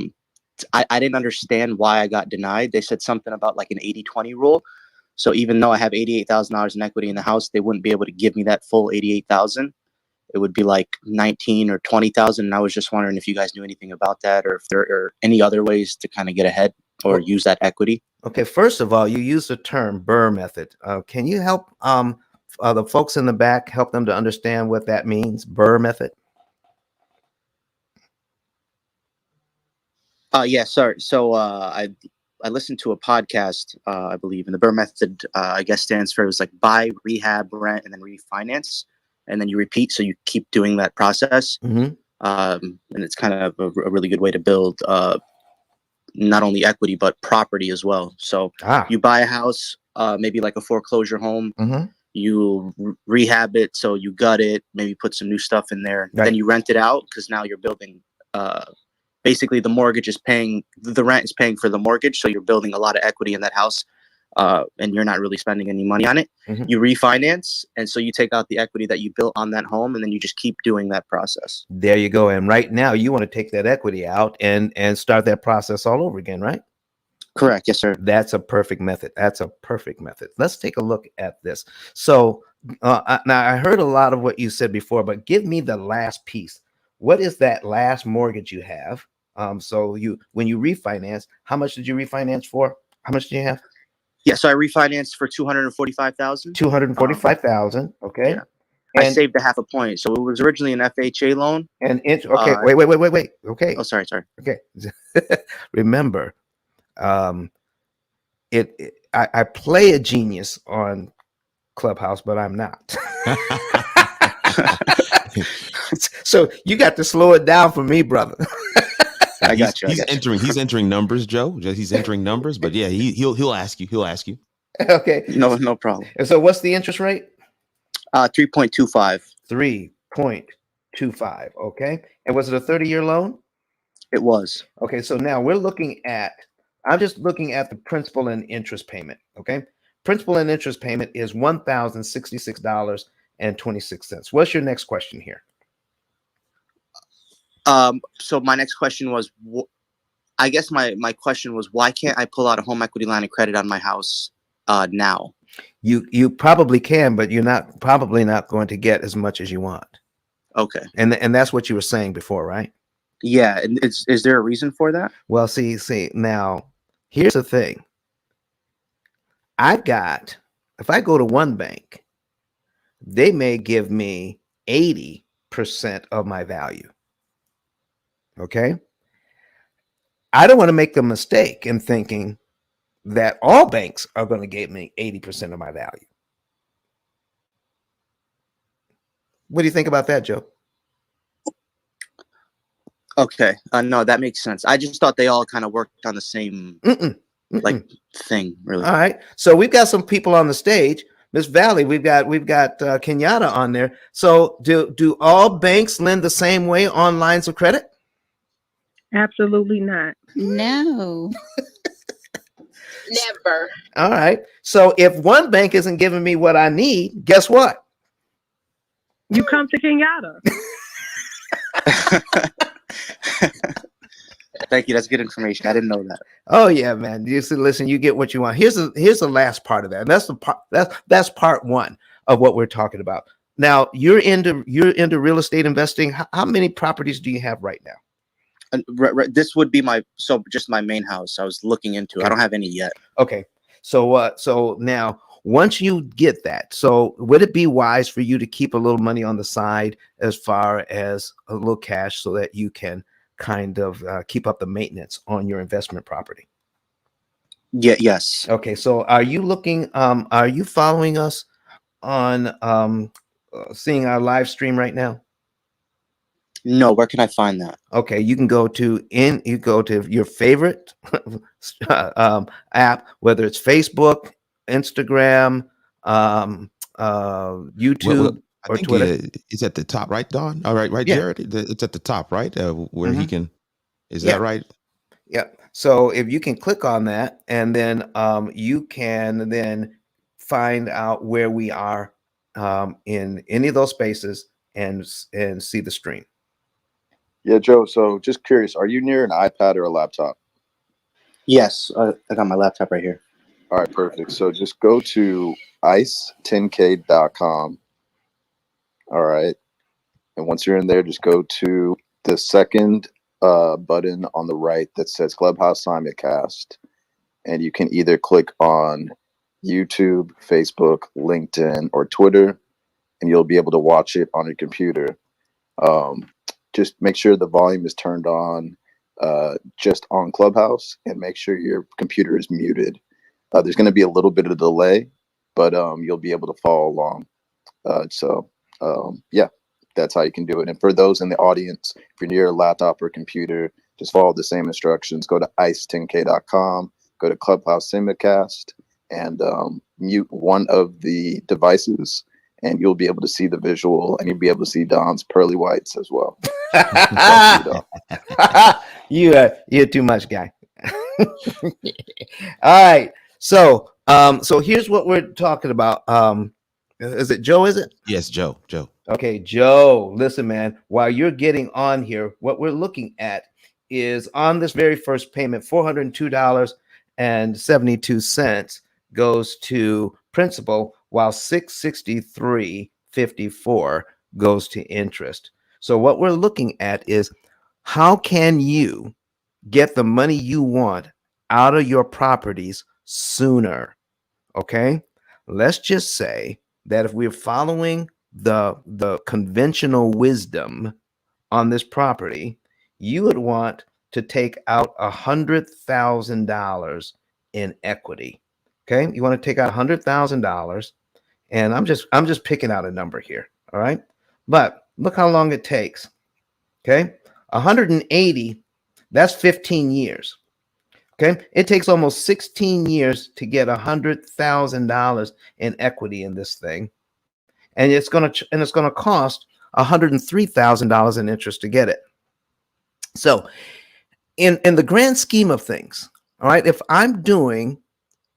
didn't understand why I got denied. They said something about like an 80-20 rule. So even though I have $88,000 in equity in the house, they wouldn't be able to give me that full $88,000. It would be like 19 or 20,000. And I was just wondering if you guys knew anything about that, or if there are any other ways to kind of get ahead or use that equity. Okay. First of all, you use the term BRRRR method. Can you help the folks in the back, help them to understand what that means? BRRRR method. Yeah, sorry. So I listened to a podcast, I believe, and the BRRRR method, I guess, stands for, it was like buy, rehab, rent, and then refinance, and then you repeat. So you keep doing that process. Mm-hmm. And it's kind of a really good way to build not only equity, but property as well. So you buy a house, maybe like a foreclosure home, mm-hmm. you rehab it. So you gut it, maybe put some new stuff in there. Right. Then you rent it out, because now you're building basically the mortgage is paying, the rent is paying for the mortgage. So you're building a lot of equity in that house, and you're not really spending any money on it. Mm-hmm. You refinance. And so you take out the equity that you built on that home, and then you just keep doing that process. There you go. And right now you want to take that equity out and start that process all over again, right? Correct. Yes, sir. That's a perfect method. Let's take a look at this. So now I heard a lot of what you said before, but give me the last piece. What is that last mortgage you have? So when you refinance, how much did you refinance for? How much do you have? Yeah, so I refinanced for $245,000. $245,000. Okay. Yeah. I And saved a half a point. So it was originally an FHA loan. okay, wait. Okay. Oh, sorry. Okay. Remember, I play a genius on Clubhouse, but I'm not. So you got to slow it down for me, brother. I got you. He's entering numbers, Joe. He's entering numbers, but yeah, he'll ask you. Okay. No problem. So what's the interest rate? 3.25. 3.25. Okay. And was it a 30-year loan? It was. Okay. So now I'm just looking at the principal and interest payment. Okay. Principal and interest payment is $1,066.26. What's your next question here? So my next question was, I guess my question was, why can't I pull out a home equity line of credit on my house now? You probably can, but you're probably not going to get as much as you want. Okay. And that's what you were saying before, right? Yeah. And is there a reason for that? Well, see, now here's the thing. If I go to one bank, they may give me 80% of my value. Okay. I don't want to make the mistake in thinking that all banks are going to give me 80% of my value. What do you think about that, Joe? Okay. No, that makes sense. I just thought they all kind of worked on the same like thing, really. All right. So we've got some people on the stage. Miss Valley, we've got Kenyatta on there. So do all banks lend the same way on lines of credit? Absolutely not. No. Never. All right. So if one bank isn't giving me what I need, guess what? You come to Kenyatta. Thank you. That's good information. I didn't know that. Oh yeah, man. You see, listen, you get what you want. Here's the last part of that. That's part one of what we're talking about. Now you're into real estate investing. How many properties do you have right now? This would be just my main house. I was looking into. I don't have any yet. Okay. So now once you get that, so would it be wise for you to keep a little money on the side as far as a little cash so that you can kind of keep up the maintenance on your investment property? Yeah. Yes. Okay. So are you following us on seeing our live stream right now? No. Where can I find that? Okay. You can go to your favorite app, whether it's Facebook, Instagram, YouTube, I think Twitter. it's at the top, right, Don? All right, Yeah. Jared. It's at the top, right, where he can. Is Yeah. that right? Yeah. So if you can click on that, and then you can then find out where we are in any of those spaces and see the stream. Yeah, Joe. So just curious, are you near an iPad or a laptop? Yes. I got my laptop right here. All right, perfect. So just go to ice10k.com. All right. And once you're in there, just go to the second button on the right that says Clubhouse Simulcast. And you can either click on YouTube, Facebook, LinkedIn, or Twitter, and you'll be able to watch it on your computer. Just make sure the volume is turned on just on Clubhouse, and make sure your computer is muted. There's going to be a little bit of delay, but you'll be able to follow along. Yeah, that's how you can do it. And for those in the audience, if you're near a laptop or computer, just follow the same instructions. Go to ice10k.com, go to Clubhouse Simulcast, and mute one of the devices, and you'll be able to see the visual, and you'll be able to see Don's pearly whites as well. You're too much, guy. All right. So here's what we're talking about. Is it Joe? Is it? Yes, Joe. Okay, Joe. Listen, man. While you're getting on here, what we're looking at is on this very first payment, $402.72 goes to principal, while $663.54 goes to interest. So what we're looking at is how can you get the money you want out of your properties sooner? Okay, let's just say that if we're following the conventional wisdom on this property, you would want to take out $100,000 in equity. Okay, you want to take out $100,000, and I'm just picking out a number here. All right, but look how long it takes. Okay, 180, that's 15 years. Okay, it takes almost 16 years to get $100,000 in equity in this thing, and it's gonna cost $103,000 in interest to get it. So, in the grand scheme of things, all right, if I'm doing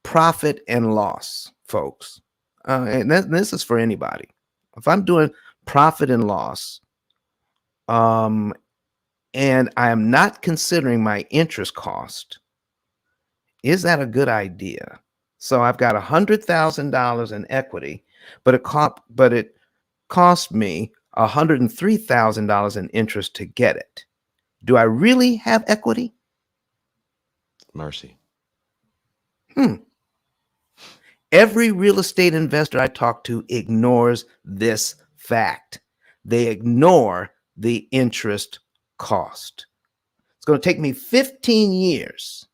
profit and loss, folks, and this is for anybody, if I'm doing profit and loss, and I am not considering my interest cost, is that a good idea? So I've got $100,000 in equity, but it cost me $103,000 in interest to get it. Do I really have equity? Mercy. Every real estate investor I talk to ignores this fact. They ignore the interest cost. It's going to take me 15 years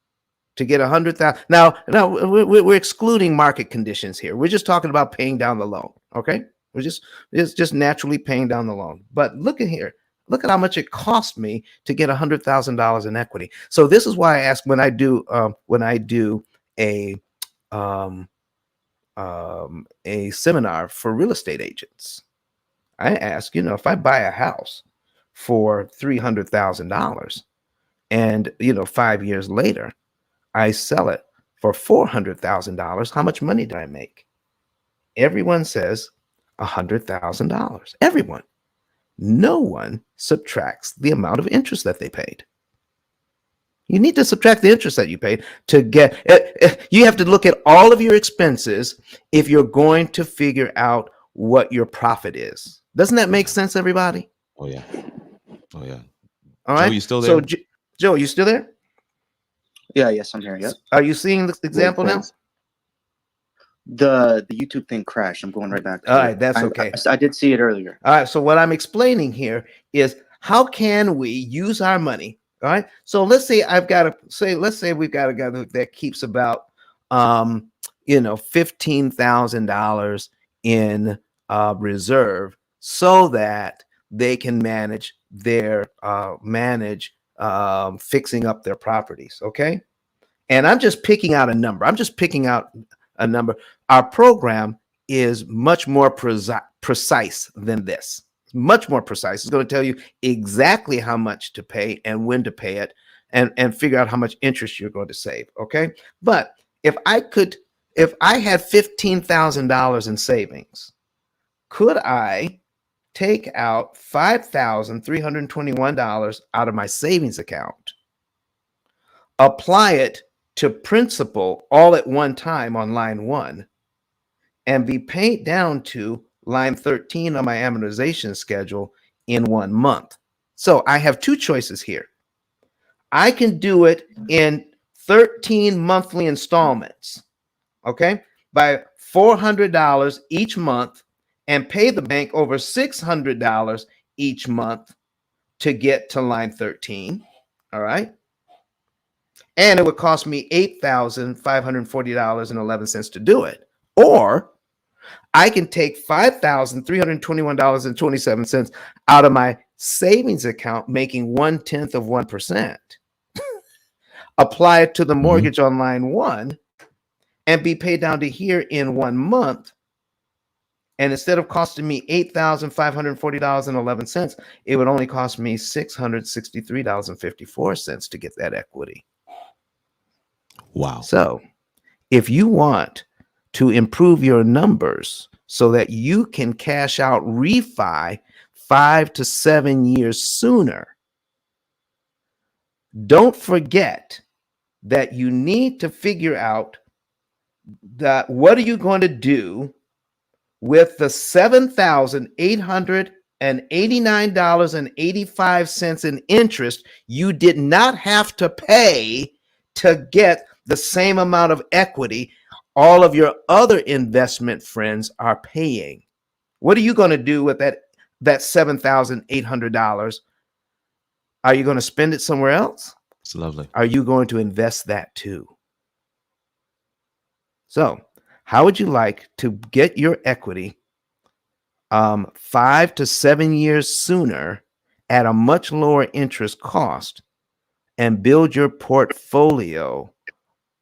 to get 100,000. Now we're excluding market conditions here. We're just talking about paying down the loan. Okay, it's just naturally paying down the loan. But look at here. Look at how much it cost me to get $100,000 in equity. So this is why I ask when I do a seminar for real estate agents. I ask, if I buy a house for $300,000 and 5 years later I sell it for $400,000, how much money did I make? Everyone says $100,000. Everyone. No one subtracts the amount of interest that they paid. You need to subtract the interest that you paid to get. You have to look at all of your expenses if you're going to figure out what your profit is. Doesn't that make sense, everybody? Oh yeah. Oh yeah. All right. Joe, you still there? So, Joe, you still there? Yeah, yes, I'm here. Yep. Are you seeing the example now? The YouTube thing crashed. I'm going right back to All right, that's okay. I did see it earlier. All right, so what I'm explaining here is how can we use our money? All right, so let's say let's say we've got a guy that keeps about $15,000 in reserve so that they can manage fixing up their properties. Okay, and I'm just picking out a number. Our program is much more precise than this. It's much more precise. It's going to tell you exactly how much to pay and when to pay it, and figure out how much interest you're going to save. Okay, but if I had $15,000 in savings, could I take out $5,321 out of my savings account, apply it to principal all at one time on line 1, and be paid down to line 13 on my amortization schedule in 1 month? So I have two choices here. I can do it in 13 monthly installments, okay, by $400 each month, and pay the bank over $600 each month to get to line 13. All right. And it would cost me $8,540.11 to do it. Or I can take $5,321.27 out of my savings account, making 0.1%, apply it to the mortgage on line 1, and be paid down to here in 1 month. And instead of costing me $8,540.11, it would only cost me $663.54 to get that equity. Wow. So if you want to improve your numbers so that you can cash out refi 5 to 7 years sooner, don't forget that you need to figure out that what are you going to do with the $7,889.85 in interest you did not have to pay to get the same amount of equity all of your other investment friends are paying. What are you going to do with that $7,800? Are you going to spend it somewhere else? It's lovely. Are you going to invest that too? So, how would you like to get your equity 5 to 7 years sooner at a much lower interest cost and build your portfolio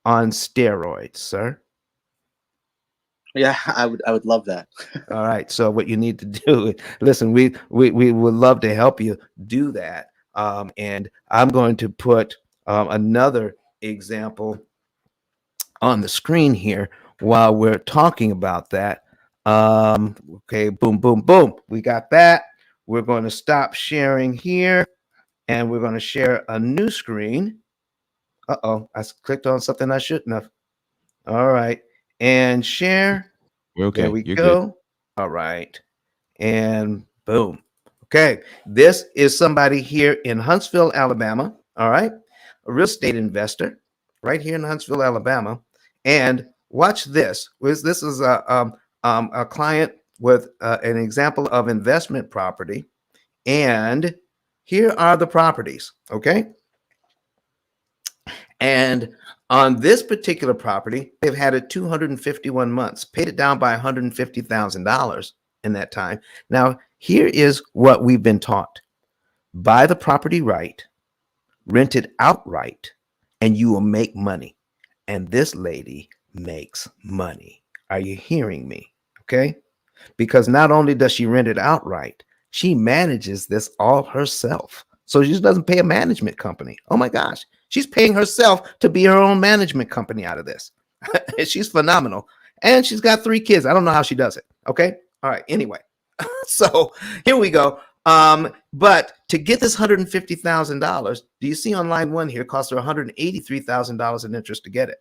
on steroids, sir? Yeah, I would love that. All right. So what you need to do, listen, we would love to help you do that. And I'm going to put another example on the screen here while we're talking about that. Okay, boom, boom, boom. We got that. We're going to stop sharing here and we're going to share a new screen. Uh-oh, I clicked on something I shouldn't have. All right. And share. We're okay. There we You're go. good. All right. And boom. Okay. This is somebody here in Huntsville, Alabama. All right. A real estate investor right here in Huntsville, Alabama. And watch this. This is a client with an example of investment property. And here are the properties. Okay. And on this particular property, they've had it 251 months, paid it down by $150,000 in that time. Now, here is what we've been taught. Buy the property right, rent it outright, and you will make money. And this lady makes money. Are you hearing me? Okay. Because not only does she rent it outright, she manages this all herself. So she doesn't pay a management company. Oh my gosh. She's paying herself to be her own management company out of this. She's phenomenal. And she's got 3 kids. I don't know how she does it. Okay. All right. Anyway, so here we go. But to get this $150,000, do you see on line 1 here, cost her $183,000 in interest to get it?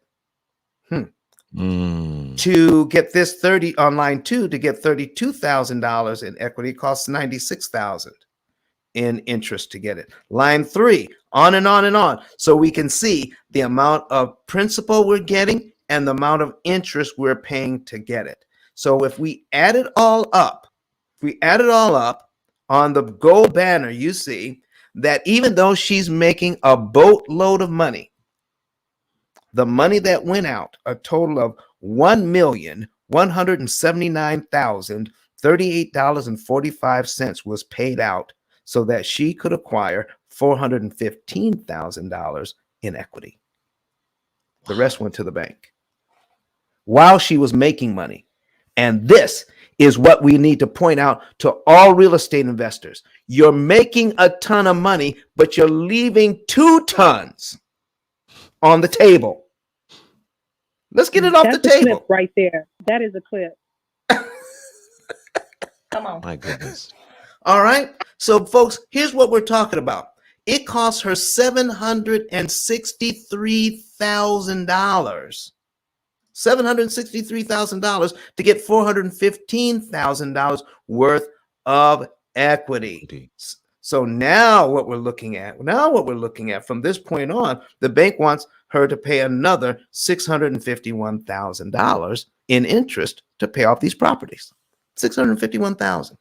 To get this 30 on line 2, to get $32,000 in equity costs $96,000 in interest to get it. Line 3, on and on and on. So we can see the amount of principal we're getting and the amount of interest we're paying to get it. So if we add it all up, on the gold banner, you see that even though she's making a boatload of money, the money that went out, a total of $1,179,038.45 was paid out so that she could acquire $415,000 in equity. The rest went to the bank while she was making money. And this is what we need to point out to all real estate investors. You're making a ton of money, but you're leaving 2 tons on the table. Let's get it off the That's a table. clip right there. That is a clip. Come on. My goodness. All right. So, folks, here's what we're talking about. It costs her $763,000. $763,000 to get $415,000 worth of equity. So now what we're looking at from this point on, the bank wants her to pay another $651,000 in interest to pay off these properties. $651,000.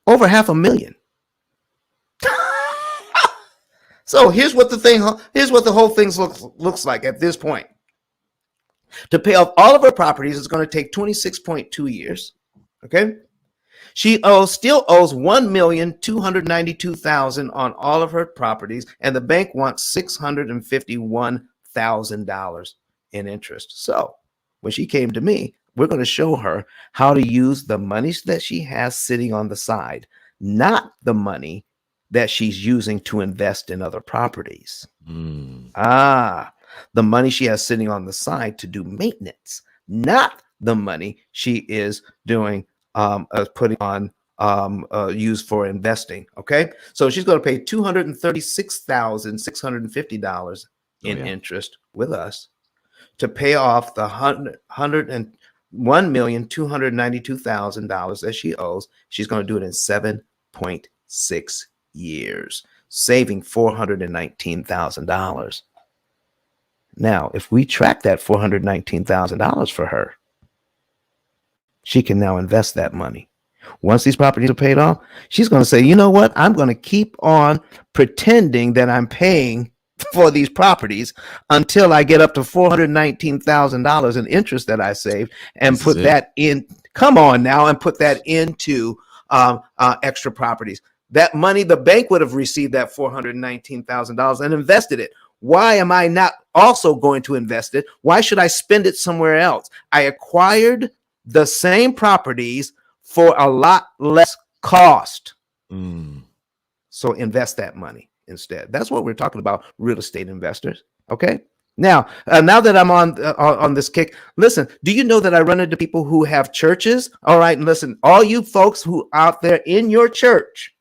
Over $500,000. So here's what the whole thing looks like at this point. To pay off all of her properties is going to take 26.2 years. Okay. She still owes $1,292,000 on all of her properties, and the bank wants $651,000 in interest. So when she came to me, we're going to show her how to use the money that she has sitting on the side, not the money that she's using to invest in other properties. The money she has sitting on the side to do maintenance, not the money she is doing putting on used for investing. Okay, so she's going to pay $236,650 in interest with us to pay off the $1,292,000 that she owes. She's going to do it in 7.6 years, saving $419,000. Now, if we track that $419,000 for her, she can now invest that money. Once these properties are paid off, she's going to say, you know what? I'm going to keep on pretending that I'm paying for these properties until I get up to $419,000 in interest that I saved and This is put it. that in. Come on now, and put that into extra properties. That money, the bank would have received that $419,000 and invested it. Why am I not also going to invest it? Why should I spend it somewhere else? I acquired the same properties for a lot less cost. So invest that money instead. That's what we're talking about, real estate investors. Okay. Now that I'm on this kick, listen, do you know that I run into people who have churches? All right. And listen, all you folks who out there in your church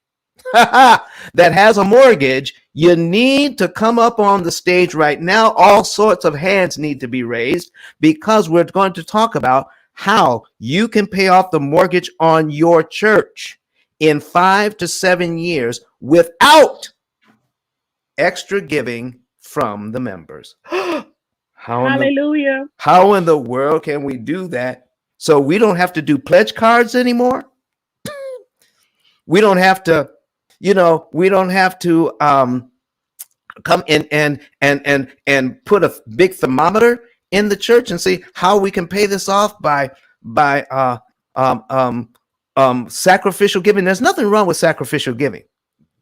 that has a mortgage, you need to come up on the stage right now. All sorts of hands need to be raised because we're going to talk about how you can pay off the mortgage on your church in 5 to 7 years without extra giving from the members. Hallelujah. How in the world can we do that? So we don't have to do pledge cards anymore. We don't have to, we don't have to come in and put a big thermometer in the church and see how we can pay this off by sacrificial giving. There's nothing wrong with sacrificial giving.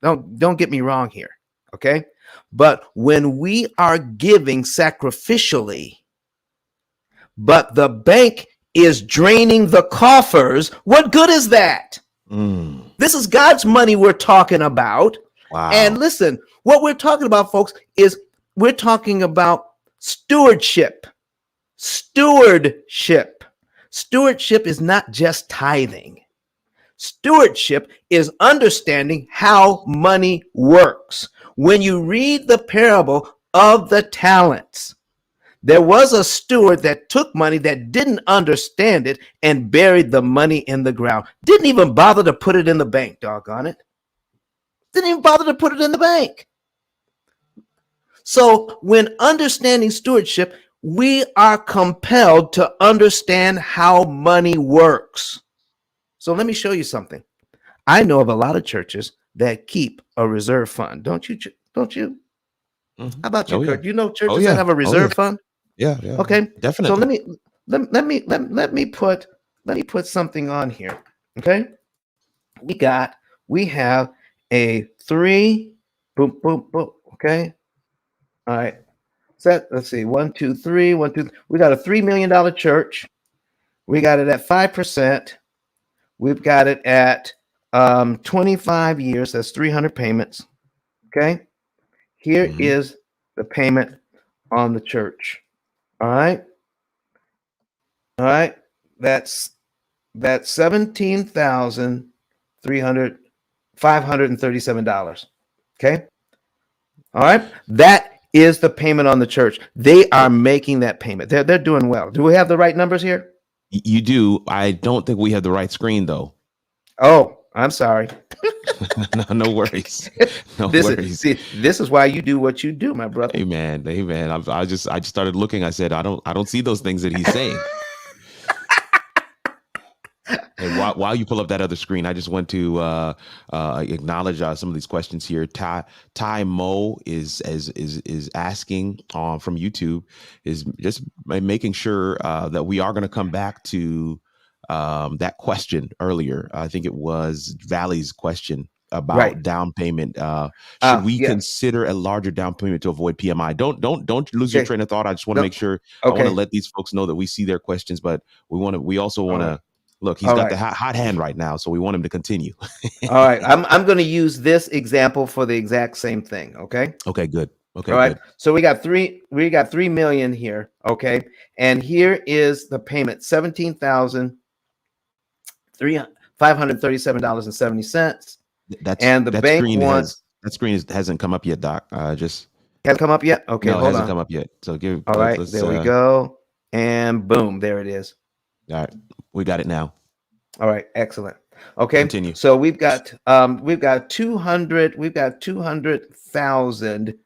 Don't get me wrong here. Okay. But when we are giving sacrificially, but the bank is draining the coffers, what good is that? This is God's money we're talking about. Wow. And listen, what we're talking about, folks, is we're talking about stewardship. Stewardship. Stewardship is not just tithing. Stewardship is understanding how money works. When you read the parable of the talents, there was a steward that took money that didn't understand it and buried the money in the ground. Didn't even bother to put it in the bank, doggone it. Didn't even bother to put it in the bank. So when understanding stewardship, we are compelled to understand how money works. So let me show you something. I know of a lot of churches that keep a reserve fund. Don't you? How about you, Kurt? You know churches that have a reserve fund? Yeah. Okay. Definitely. So let me put something on here. Okay. We have a 3. Boom, boom, boom. Okay. All right. Let's see. 1, 2, 3. 1, 2. We got a $3 million church. We got it at 5%. We've got it at 25 years. That's 300 payments. Okay. Here is the payment on the church. All right. All right. That's $17,537. Okay. All right. That is the payment on the church. They are making that payment. They're doing well. Do we have the right numbers here? You do. I don't think we have the right screen though. Oh, I'm sorry. No worries. No worries. This is why you do what you do, my brother. Hey man. I just started looking. I said, I don't see those things that he's saying. And while you pull up that other screen, I just want to acknowledge some of these questions here. Ty Mo is asking from YouTube, is just making sure that we are going to come back to that question earlier. I think it was Valley's question about down payment. Should we consider a larger down payment to avoid PMI? Don't lose your train of thought. I just want to make sure. I want to let these folks know that we see their questions, but we also want to. Look, he's got the hot hand right now, so we want him to continue. All right, I'm going to use this example for the exact same thing. Okay. Okay. Good. Okay. All right. Good. So we got 3 million here. Okay, and here is the payment: $17,537.70. And the bank wants that screen hasn't come up yet, Doc. Just hasn't come up yet. Okay, no, hold it hasn't on. come up yet. So All right, there we go, and boom, there it is. All right, we got it now. All right, excellent. Okay, continue. So we've got 200,000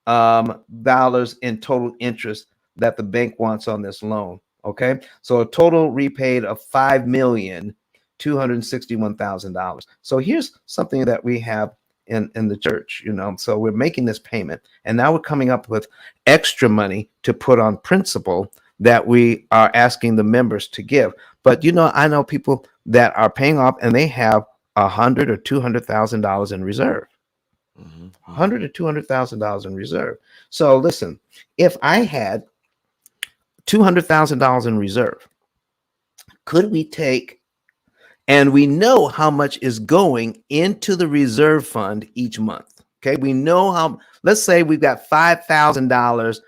dollars in total interest that the bank wants on this loan. Okay, so a total repaid of $5,261,000. So here's something that we have in the church, So we're making this payment, and now we're coming up with extra money to put on principal that we are asking the members to give. But I know people that are paying off and they have $100,000 or $200,000 in reserve. $100,000 to $200,000 in reserve. So listen, if I had $200,000 in reserve, could we take, and we know how much is going into the reserve fund each month. Okay, we know how. Let's say we've got $5,000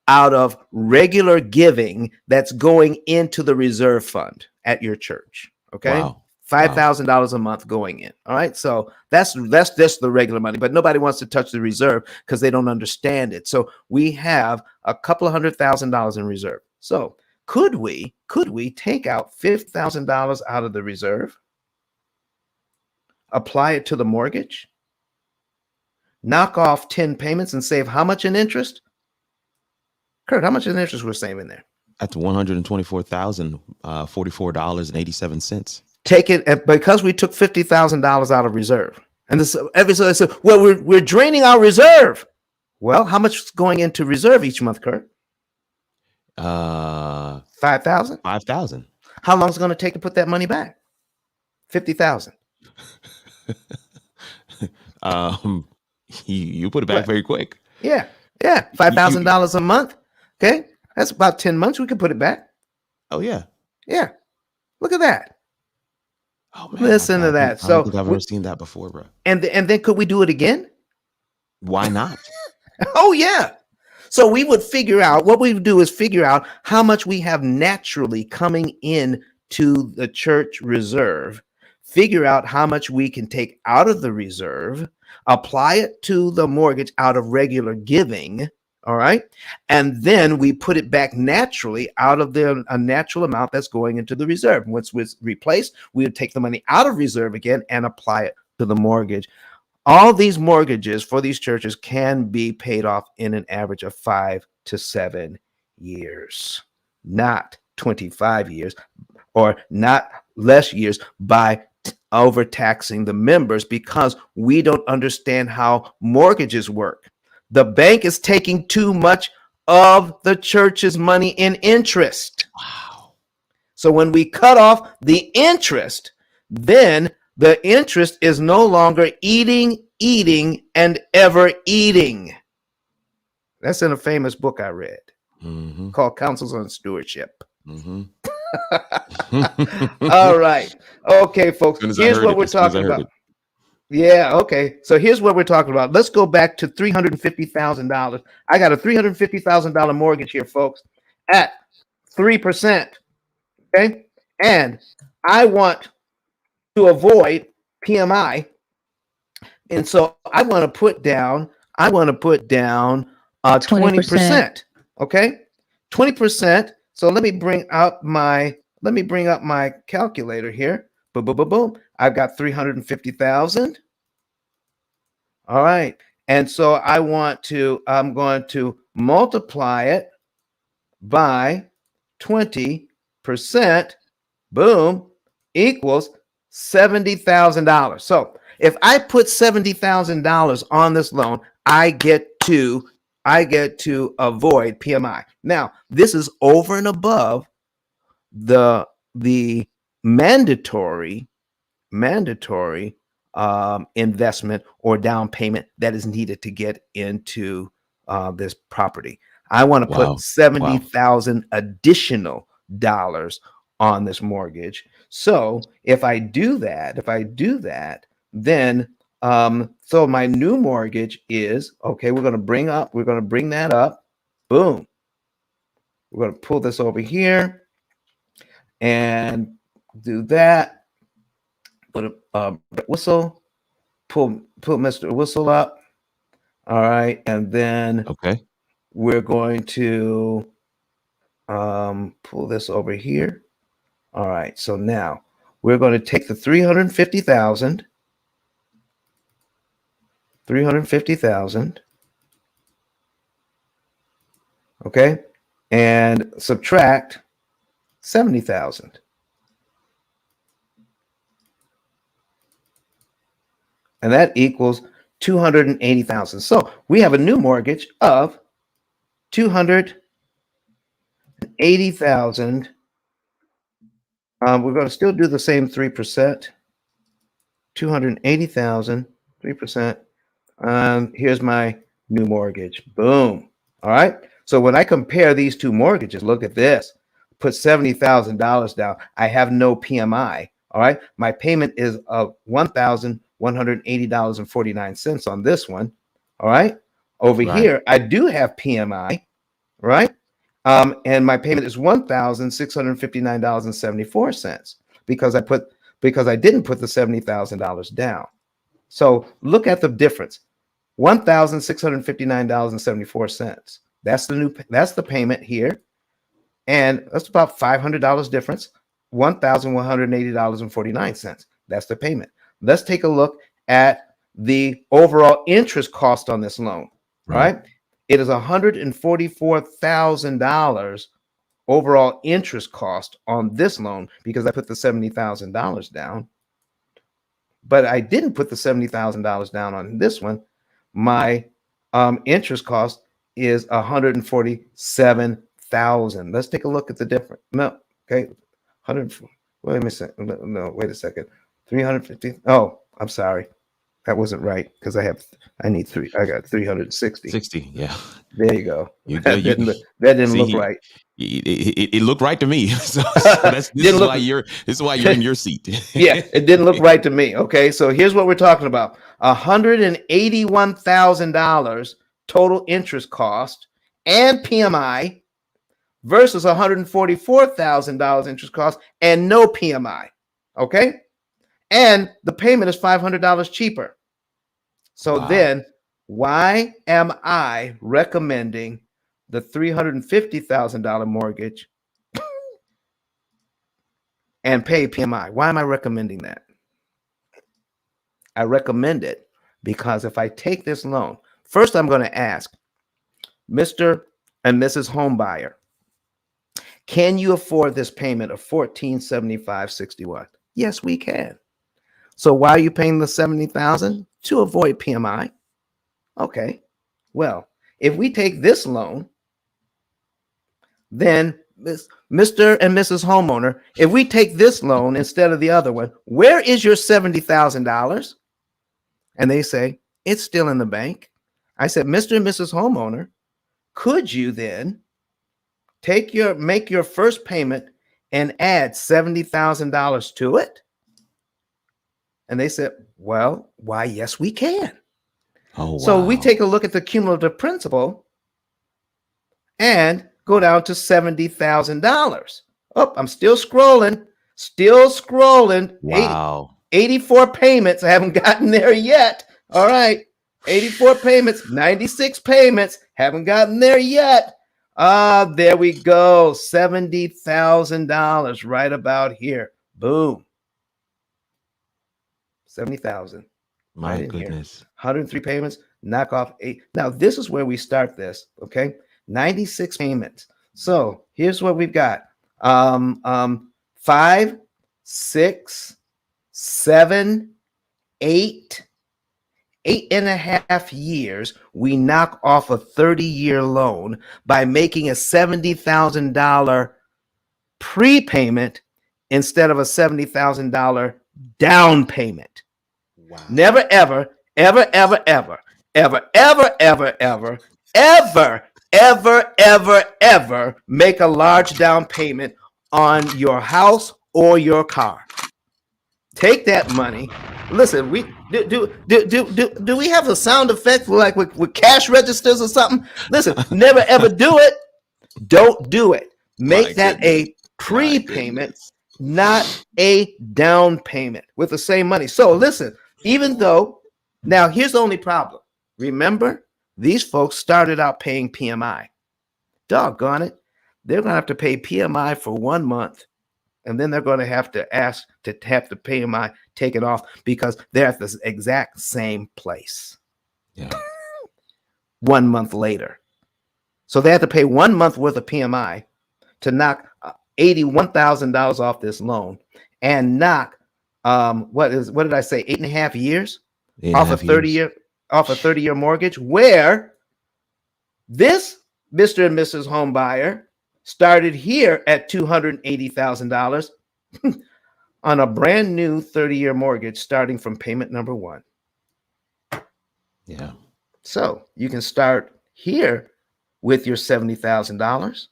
out of regular giving that's going into the reserve fund at your church. Okay. Wow. $5,000 a month going in. All right. So that's just the regular money, but nobody wants to touch the reserve because they don't understand it. So we have a couple of $100,000 in reserve. So could we take out $50,000 out of the reserve, apply it to the mortgage, knock off 10 payments and save how much in interest? Kurt, how much in interest we're saving there? That's $124,044.87. Take it because we took $50,000 out of reserve, and this everybody said, "Well, we're draining our reserve." Well, how much is going into reserve each month, Kurt? 5,000. 5,000. How long is it going to take to put that money back? 50,000. You put it back very quick. Yeah. $5,000 a month. Okay, that's about 10 months. We can put it back. Oh yeah. Yeah. Look at that. Oh man. Listen to that. I don't think I've ever seen that before, bro. And then could we do it again? Why not? Oh yeah. So we would figure out what we would do is figure out how much we have naturally coming in to the church reserve, figure out how much we can take out of the reserve, apply it to the mortgage out of regular giving. All right. And then we put it back naturally out of a natural amount that's going into the reserve. Once it's replaced, we would take the money out of reserve again and apply it to the mortgage. All these mortgages for these churches can be paid off in an average of 5 to 7 years, not 25 years or not less years by overtaxing the members because we don't understand how mortgages work. The bank is taking too much of the church's money in interest. Wow. So when we cut off the interest, then the interest is no longer eating, and ever eating. That's in a famous book I read called Counsels on Stewardship. All right. Okay, folks. Here's what we're talking about. Yeah, okay. So here's what we're talking about. Let's go back to $350,000. I got a $350,000 mortgage here, folks, at 3%. Okay. And I want to avoid PMI. And so I want to put down 20%. Okay. 20%. So let me bring up my calculator here. Boom, boom, boom, boom. I've got 350,000. All right. And so I'm going to multiply it by 20%. Boom, equals $70,000. So if I put $70,000 on this loan, I get to avoid PMI. Now, this is over and above the mandatory investment or down payment that is needed to get into this property. I want to put 70,000 additional dollars on this mortgage. So if I do that, then so my new mortgage is okay. We're going to bring that up. Boom. We're going to pull this over here and do that. Put a whistle. Pull Mr. Whistle up. All right, and then we're going to pull this over here. All right, so now we're going to take the 350,000, okay, and subtract 70,000. And that equals 280,000. So we have a new mortgage of 280,000. We're going to still do the same 3%. 280,000, 3%. Here's my new mortgage. Boom. All right. So when I compare these two mortgages, look at this. Put $70,000 down. I have no PMI. All right. My payment is of $1,180.49 on this one. All right. Over here, I do have PMI. Right. And my payment is $1,659.74 because I didn't put the $70,000 down. So look at the difference. $1,659.74. That's the payment here. And that's about $500 difference. $1,180.49. That's the payment. Let's take a look at the overall interest cost on this loan. Right? It is $144,000 overall interest cost on this loan because I put the $70,000 down. But I didn't put the $70,000 down on this one. My interest cost is $147,000. Let's take a look at the difference. No, okay, 100. Wait a second. No, wait a second. 350. Oh, I'm sorry, that wasn't right because I need three. I got 360. 60. Yeah. There you go. That didn't look right. It looked right to me. So this is why you're in your seat. Yeah, it didn't look right to me. Okay, so here's what we're talking about: $181,000 total interest cost and PMI versus $144,000 interest cost and no PMI. Okay, and the payment is $500 cheaper. So then, why am I recommending the $350,000 mortgage and pay PMI? Why am I recommending that? I recommend it because if I take this loan, first I'm going to ask Mr. and Mrs. Homebuyer, can you afford this payment of $1,475.61? Yes, we can. So why are you paying the $70,000? To avoid PMI. Okay. Well, if we take this loan, then Mr. and Mrs. Homeowner, if we take this loan instead of the other one, where is your $70,000? And they say, it's still in the bank. I said, Mr. and Mrs. Homeowner, could you then make your first payment and add $70,000 to it? And they said, well, why, yes, we can. Oh, wow. So we take a look at the cumulative principal and go down to $70,000. Oh, I'm still scrolling. Wow. 84 payments. I haven't gotten there yet. All right. 84 payments, 96 payments. Haven't gotten there yet. There we go. $70,000 right about here. Boom. 70,000. My goodness. 103 payments, knock off 8. Now, this is where we start this, okay? 96 payments. So here's what we've got. 5, 6, 7, 8.5 years, we knock off a 30-year loan by making a $70,000 prepayment instead of a $70,000 down payment. Wow. Never, ever, ever, ever, ever, ever, ever, ever, ever, ever, ever, ever, ever make a large down payment on your house or your car. Take that money. Listen, we do we have a sound effect like with cash registers or something? Listen, never ever do it. Don't do it. Make that a prepayment, not a down payment with the same money. So listen, even though, now here's the only problem. Remember, these folks started out paying PMI. Doggone it. They're going to have to pay PMI for 1 month. And then they're going to have to ask to have the PMI taken off because they're at the exact same place. Yeah. 1 month later. So they had to pay 1 month worth of PMI to knock $81,000 off this loan and knock what did I say, 8.5 years off a 30-year mortgage, where this Mr. and Mrs. Homebuyer started here at $280,000 on a brand new 30-year mortgage starting from payment number 1. Yeah. So you can start here with your $70,000,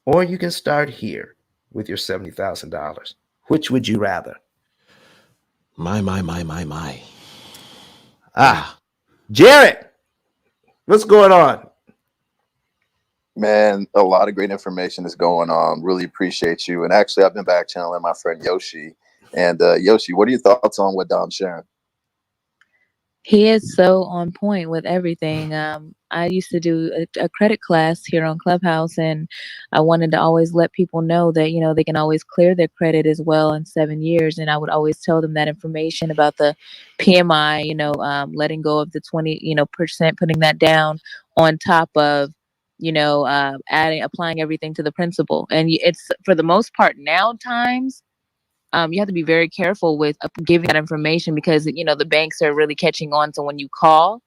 or you can start here with your $70,000. Which would you rather? My. Jared, what's going on? Man, a lot of great information is going on. Really appreciate you. And actually, I've been back channeling my friend Yoshi. And Yoshi, what are your thoughts on what Dom's sharing? He is so on point with everything. I used to do a credit class here on Clubhouse, and I wanted to always let people know that, you know, they can always clear their credit as well in 7 years. And I would always tell them that information about the PMI, you know, letting go of the 20, percent, putting that down on top of, applying everything to the principal. And it's, for the most part, now times, you have to be very careful with giving that information, because, you know, the banks are really catching on. So when you call,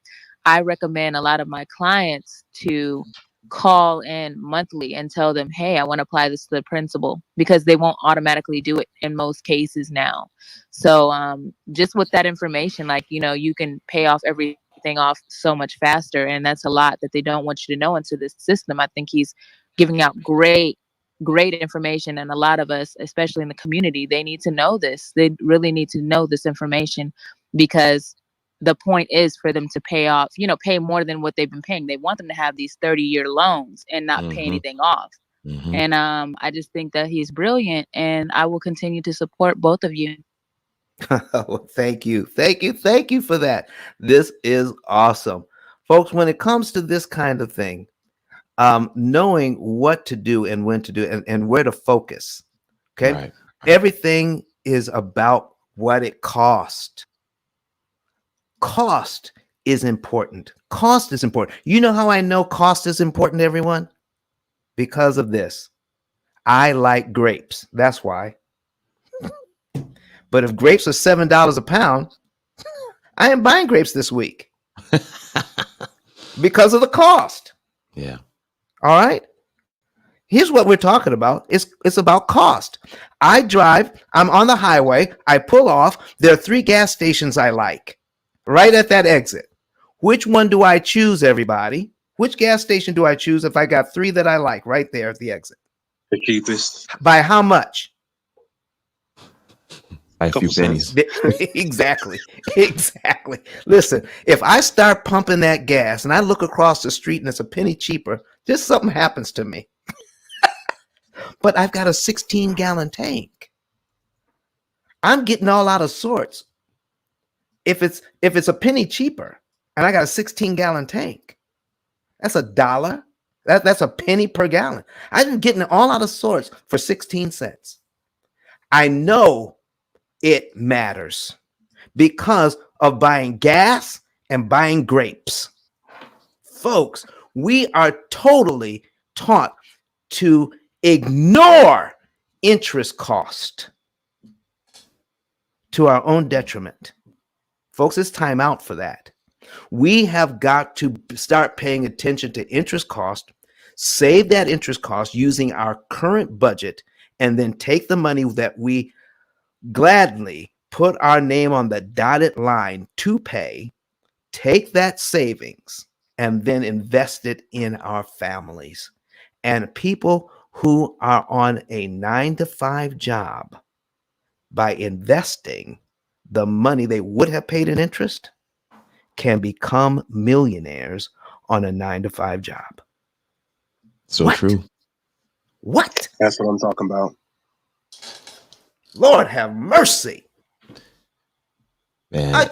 I recommend a lot of my clients to call in monthly and tell them, hey, I want to apply this to the principal, because they won't automatically do it in most cases now. So just with that information, like, you know, you can pay off everything off so much faster. And that's a lot that they don't want you to know into this system. I think he's giving out great information, and a lot of us, especially in the community, they need to know this. They really need to know this information, because the point is for them to pay off, pay more than what they've been paying. They want them to have these 30-year loans and not pay anything off. And I just think that he's brilliant, and I will continue to support both of you. Well, thank you for that. This is awesome, folks. When it comes to this kind of thing, knowing what to do and when to do it, and where to focus. Okay. Right. Everything is about what it costs. Cost is important. Cost is important. You know how I know cost is important, everyone? Because of this. I like grapes. That's why. But if grapes are $7 a pound, I am buying grapes this week because of the cost. Yeah. All right. Here's what we're talking about. It's about cost. I'm on the highway. I pull off. There are 3 gas stations I like right at that exit. Which one do I choose, everybody? Which gas station do I choose if I got 3 that I like right there at the exit? The cheapest. By how much? By a few pennies. Exactly. Listen, if I start pumping that gas and I look across the street and it's a penny cheaper, just something happens to me. But I've got a 16-gallon tank. I'm getting all out of sorts. If it's a penny cheaper and I got a 16-gallon tank, that's $1. That's a penny per gallon. I'm getting all out of sorts for 16 cents. I know it matters because of buying gas and buying grapes. Folks, we are totally taught to ignore interest cost to our own detriment. Folks, it's time out for that. We have got to start paying attention to interest cost, save that interest cost using our current budget, and then take the money that we gladly put our name on the dotted line to pay, take that savings, and then invest it in our families. And people who are on a 9-to-5 job, by investing the money they would have paid in interest, can become millionaires on a 9-to-5 job. So true. What? That's what I'm talking about. Lord have mercy. Man,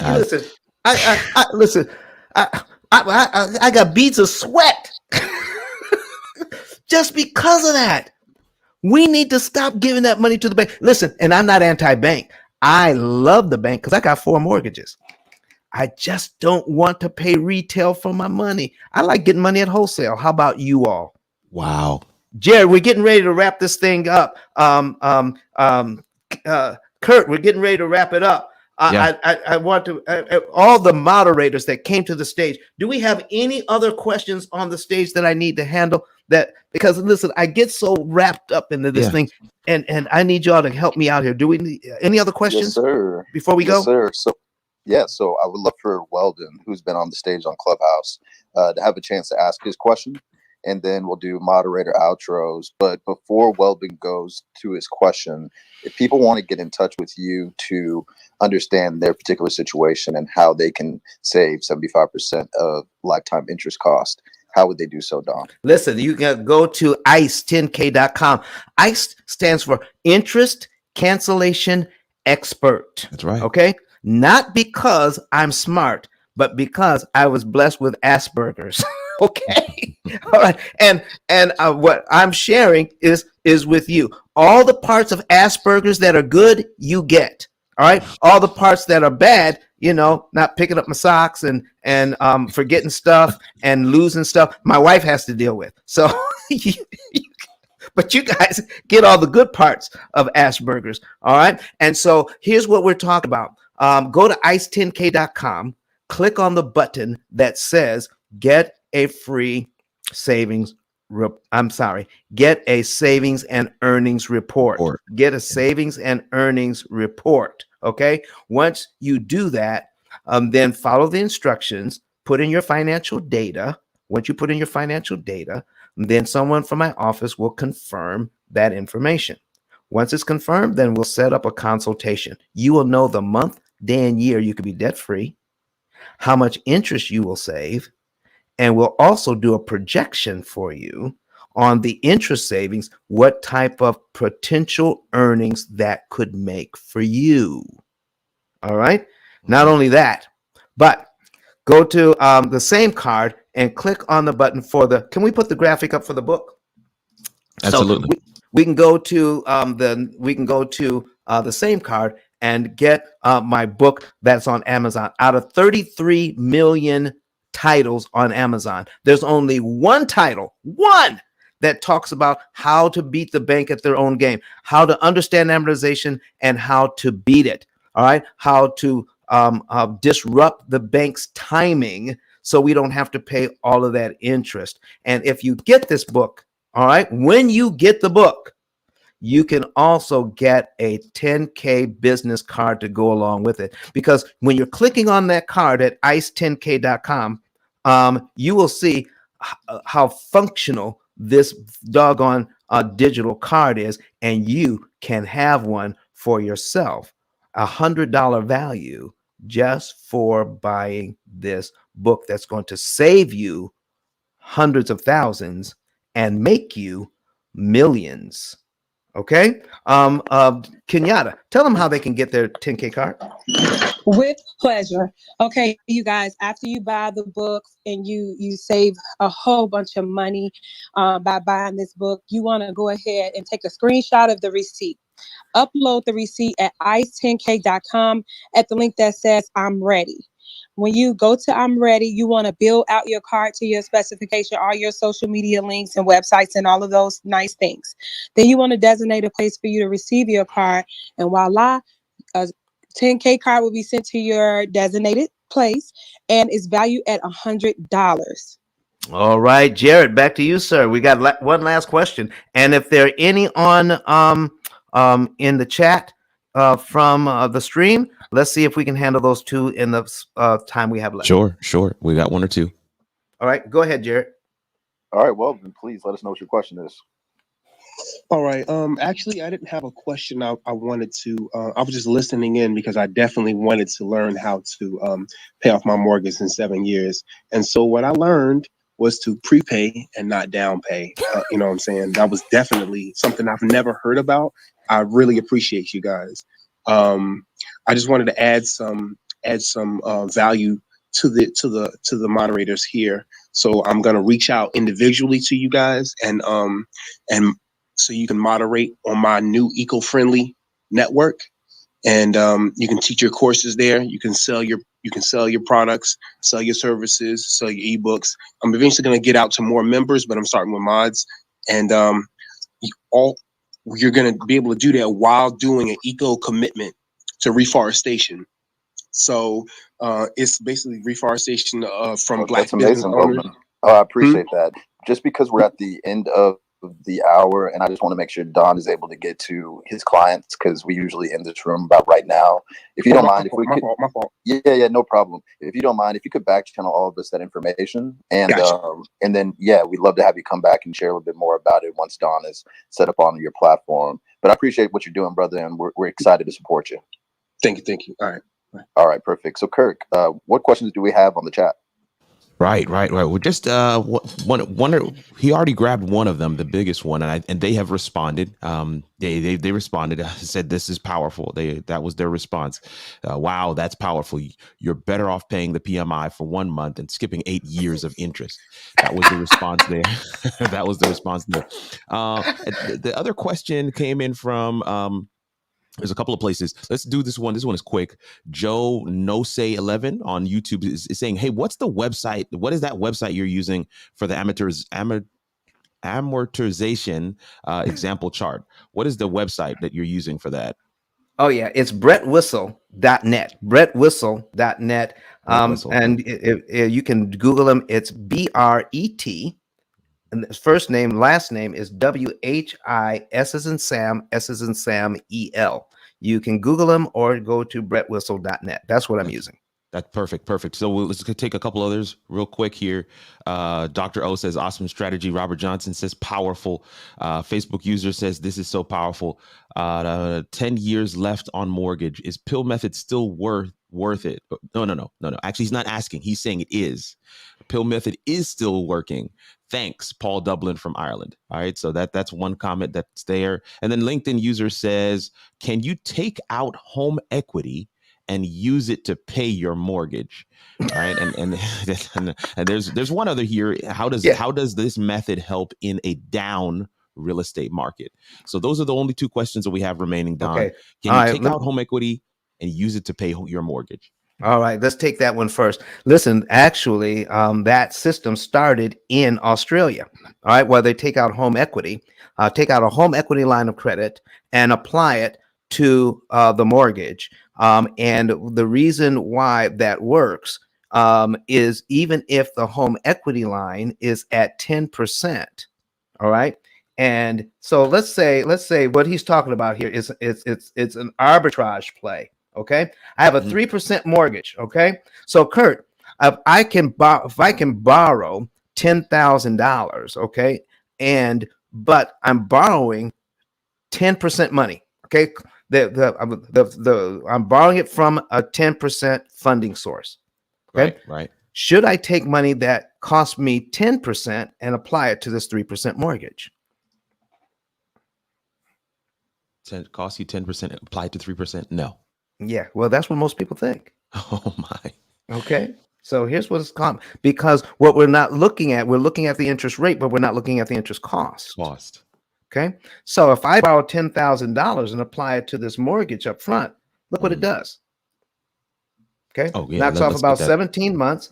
listen. I got beads of sweat just because of that. We need to stop giving that money to the bank. Listen, and I'm not anti-bank. I love the bank because I got 4 mortgages. I just don't want to pay retail for my money. I like getting money at wholesale. How about you all? Wow. Jared, we're getting ready to wrap this thing up. Kurt, we're getting ready to wrap it up. I want to all the moderators that came to the stage. Do we have any other questions on the stage that I need to handle? That because listen, I get so wrapped up into this thing, and I need y'all to help me out here. Do we need any other questions? Yes, sir. Before we go, sir. So I would love for Weldon, who's been on the stage on Clubhouse, to have a chance to ask his question, and then we'll do moderator outros. But before Weldon goes to his question, if people want to get in touch with you to understand their particular situation and how they can save 75% of lifetime interest cost, how would they do so, Don? Listen, you can go to ICE10K.com. ICE stands for Interest Cancellation Expert. That's right. Okay. Not because I'm smart, but because I was blessed with Asperger's. Okay. All right. And what I'm sharing is with you. All the parts of Asperger's that are good, you get. All right. All the parts that are bad, not picking up my socks and forgetting stuff and losing stuff, my wife has to deal with. So, but you guys get all the good parts of Asperger's. All right. And so here's what we're talking about. Go to ice10k.com, click on the button that says get a free savings. Get a savings and earnings report. Get a savings and earnings report. Okay. Once you do that, then follow the instructions, put in your financial data. Once you put in your financial data, then someone from my office will confirm that information. Once it's confirmed, then we'll set up a consultation. You will know the month, day, and year you could be debt free, how much interest you will save, and we'll also do a projection for you on the interest savings, what type of potential earnings that could make for you. All right. Not only that, but go to the same card and click on the button for can we put the graphic up for the book? Absolutely. So we can go to the same card and get my book that's on Amazon. Out of 33 million titles on Amazon, there's only one title, that talks about how to beat the bank at their own game, how to understand amortization and how to beat it. All right. How to disrupt the bank's timing so we don't have to pay all of that interest. And if you get this book, all right, when you get the book, you can also get a 10K business card to go along with it. Because when you're clicking on that card at ice10k.com, you will see how functional this doggone digital card is, and you can have one for yourself. $100 value just for buying this book that's going to save you hundreds of thousands and make you millions. Okay. Kenyatta, tell them how they can get their 10K card. With pleasure. Okay, you guys, after you buy the book and you save a whole bunch of money by buying this book, you want to go ahead and take a screenshot of the receipt. Upload the receipt at ice10k.com at the link that says I'm ready. When you go to I'm ready, you want to build out your card to your specification, all your social media links and websites and all of those nice things. Then you want to designate a place for you to receive your card, and voila, a 10K card will be sent to your designated place and is valued at $100. All right, Jared, back to you, sir. We got one last question, and if there are any on in the chat from the stream, let's see if we can handle those two in the time we have left. Sure. We got one or two. All right, go ahead, Jared. All right, well, then please let us know what your question is. All right. Actually, I didn't have a question. I wanted to. I was just listening in because I definitely wanted to learn how to pay off my mortgage in 7 years. And so what I learned was to prepay and not down pay. You know what I'm saying? That was definitely something I've never heard about. I really appreciate you guys. I just wanted to add some value to the moderators here. So I'm gonna reach out individually to you guys and so you can moderate on my new eco-friendly network, and you can teach your courses there. You can sell your products, sell your services, sell your ebooks. I'm eventually going to get out to more members, but I'm starting with mods. And you're going to be able to do that while doing an eco commitment to reforestation. So it's basically reforestation from Black That's business amazing, owners. Boatman. I appreciate that. Just because we're at the end of the hour, and I just want to make sure Don is able to get to his clients, because we usually end this room about right now. If you don't mind, if we could, My fault. yeah, no problem. If you don't mind, if you could back channel all of us that information, and Gotcha. and then we'd love to have you come back and share a little bit more about it once Don is set up on your platform. But I appreciate what you're doing, brother, and we're excited to support you. Thank you. All right, perfect. So, Kirk, what questions do we have on the chat? Right. We're just one. He already grabbed one of them, the biggest one, and they have responded. They responded. Said this is powerful. That was their response. Wow, that's powerful. You're better off paying the PMI for 1 month and skipping 8 years of interest. That was the response there. That was the response there. The other question came in from. There's a couple of places. Let's do this one. This one is quick. Joe No Say 11 on YouTube is saying, "Hey, what's the website? What is that website you're using for the amortization example chart? What is the website that you're using for that?" Oh yeah, it's brettwhistle.net. Brettwhistle.net. And if you can Google him. It's BRET. And his first name, last name is WHIS as in Sam, S as in Sam, EL. You can Google him or go to brettwhistle.net. That's what I'm using. That's perfect. So let's take a couple others real quick here. Dr. O says, awesome strategy. Robert Johnson says, powerful. Facebook user says, this is so powerful. 10 years left on mortgage. Is P.I.L.L method still worth it? No. Actually, he's not asking. He's saying it is. P.I.L.L method is still working. Thanks, Paul Dublin from Ireland. All right, so that's one comment that's there. And then LinkedIn user says, can you take out home equity and use it to pay your mortgage? All right, and there's one other here. How does this method help in a down real estate market? So those are the only two questions that we have remaining, Don. Okay. Can you take out home equity and use it to pay your mortgage? All right, let's take that one first. Listen, actually, that system started in Australia. All right, where they take out home equity, take out a home equity line of credit and apply it to the mortgage. And the reason why that works is even if the home equity line is at 10%. All right. And so let's say what he's talking about here is it's an arbitrage play. Okay, I have a 3% mortgage. Okay, so Kurt, if I can borrow $10,000, okay, but I'm borrowing 10% money. Okay, I'm borrowing it from a 10% funding source. Okay, right. Should I take money that cost me 10% and apply it to this 3% mortgage? Cost you 10%, apply to 3%? No. Yeah, well, that's what most people think. Oh my. Okay, so here's what it's called. Because what we're not looking at, we're looking at the interest rate, but we're not looking at the interest cost. Okay, so if I borrow $10,000 and apply it to this mortgage up front, look what it does. Okay, knocks off about 17 months,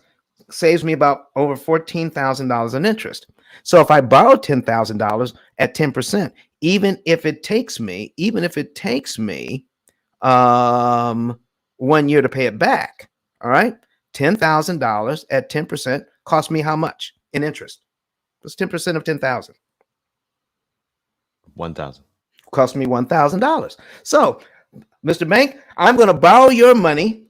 saves me about over $14,000 in interest. So if I borrow $10,000 at 10%, even if it takes me 1 year to pay it back. All right. $10,000 at 10% cost me how much in interest? What's 10% of 10,000? 1,000. Cost me $1,000. So, Mr. Bank, I'm going to borrow your money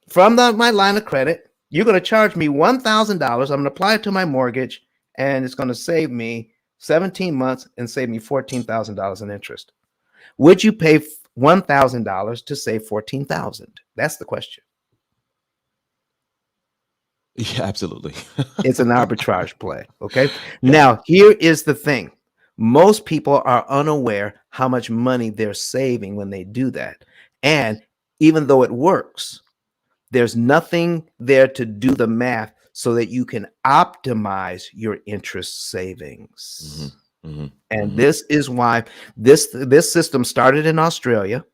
from my line of credit. You're going to charge me $1,000. I'm going to apply it to my mortgage, and it's going to save me 17 months and save me $14,000 in interest. Would you pay $1,000 to save $14,000? That's the question. Yeah, absolutely. It's an arbitrage play. Okay. Now, here is the thing. Most people are unaware how much money they're saving when they do that. And even though it works, there's nothing there to do the math so that you can optimize your interest savings. And this is why this system started in Australia.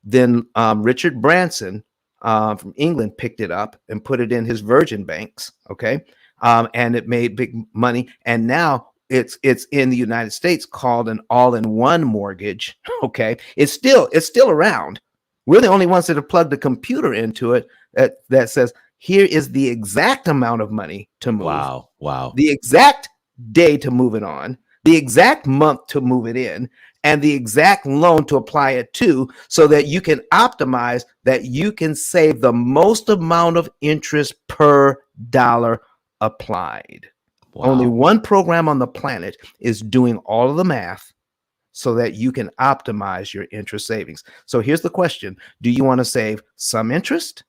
Then Richard Branson from England picked it up and put it in his Virgin banks. Okay. And it made big money. And now it's in the United States called an all-in-one mortgage. Okay, it's still around. We're the only ones that have plugged a computer into it that says here is the exact amount of money to move, Wow. the exact day to move it on, the exact month to move it in, and the exact loan to apply it to, so that you can optimize, that you can save the most amount of interest per dollar applied. Only Wow. one program on the planet is doing all of the math so that you can optimize your interest savings. So here's the question. Do you want to save some interest,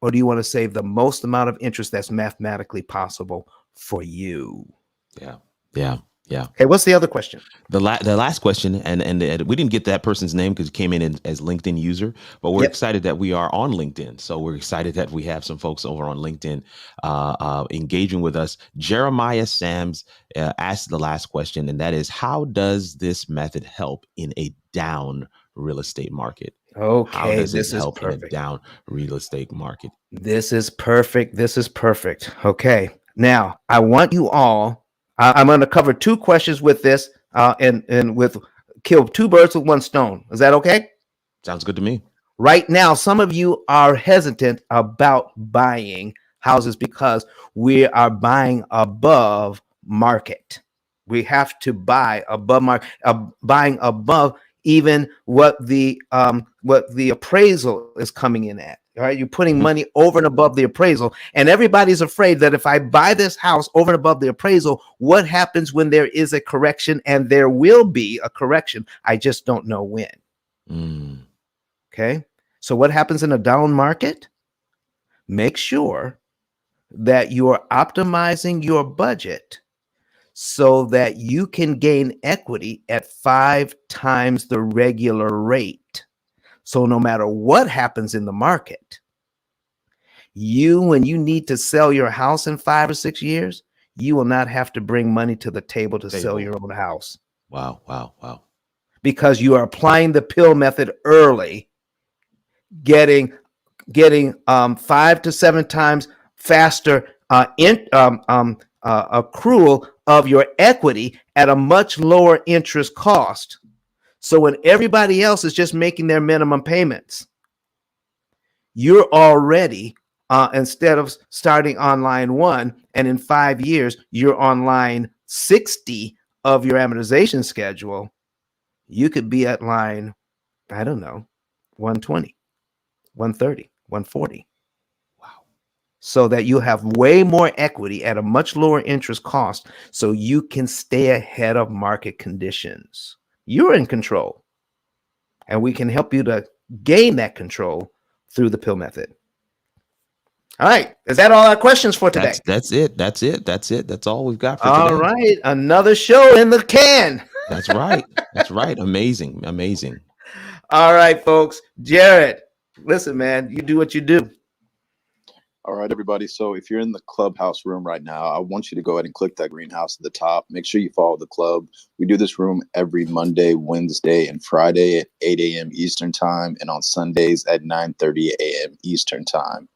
or do you want to save the most amount of interest that's mathematically possible for you? Yeah. Okay, what's the other question? The last question, and we didn't get that person's name because it came in as LinkedIn user, but we're Yep. excited that we are on LinkedIn. So we're excited that we have some folks over on LinkedIn engaging with us. Jeremiah Sams asked the last question, and that is, how does this method help in a down real estate market? How Okay, does it this is help in a perfect. down real estate market? This is perfect. This is perfect. Okay, now I want you all. I'm going to cover two questions with this, and with kill two birds with one stone. Is that okay? Sounds good to me. Right now, some of you are hesitant about buying houses because we are buying above market. We have to buy above market, buying above even what the appraisal is coming in at. All right, you're putting money over and above the appraisal, and everybody's afraid that if I buy this house over and above the appraisal, what happens when there is a correction? And there will be a correction. I just don't know when. Okay. So what happens in a down market? Make sure that you are optimizing your budget so that you can gain equity at 5 times the regular rate. So no matter what happens in the market, when you need to sell your house in 5 or 6 years, you will not have to bring money to the table to sell your own house. Wow. Because you are applying the P.I.L.L method early, getting 5 to 7 times faster accrual of your equity at a much lower interest cost. So when everybody else is just making their minimum payments, you're already instead of starting on line 1, and in 5 years you're on line 60 of your amortization schedule, you could be at line, I don't know, 120, 130, 140. So that you have way more equity at a much lower interest cost, so you can stay ahead of market conditions. You're in control, and we can help you to gain that control through the P.I.L.L method. All right, is that all our questions for today? That's it. That's all we've got for all today. Right, another show in the can. That's right. Amazing. All right, folks. Jared, listen, man, you do what you do. All right, everybody. So if you're in the clubhouse room right now, I want you to go ahead and click that greenhouse at the top. Make sure you follow the club. We do this room every Monday, Wednesday, and Friday at 8 a.m. Eastern time, and on Sundays at 9:30 a.m. Eastern time.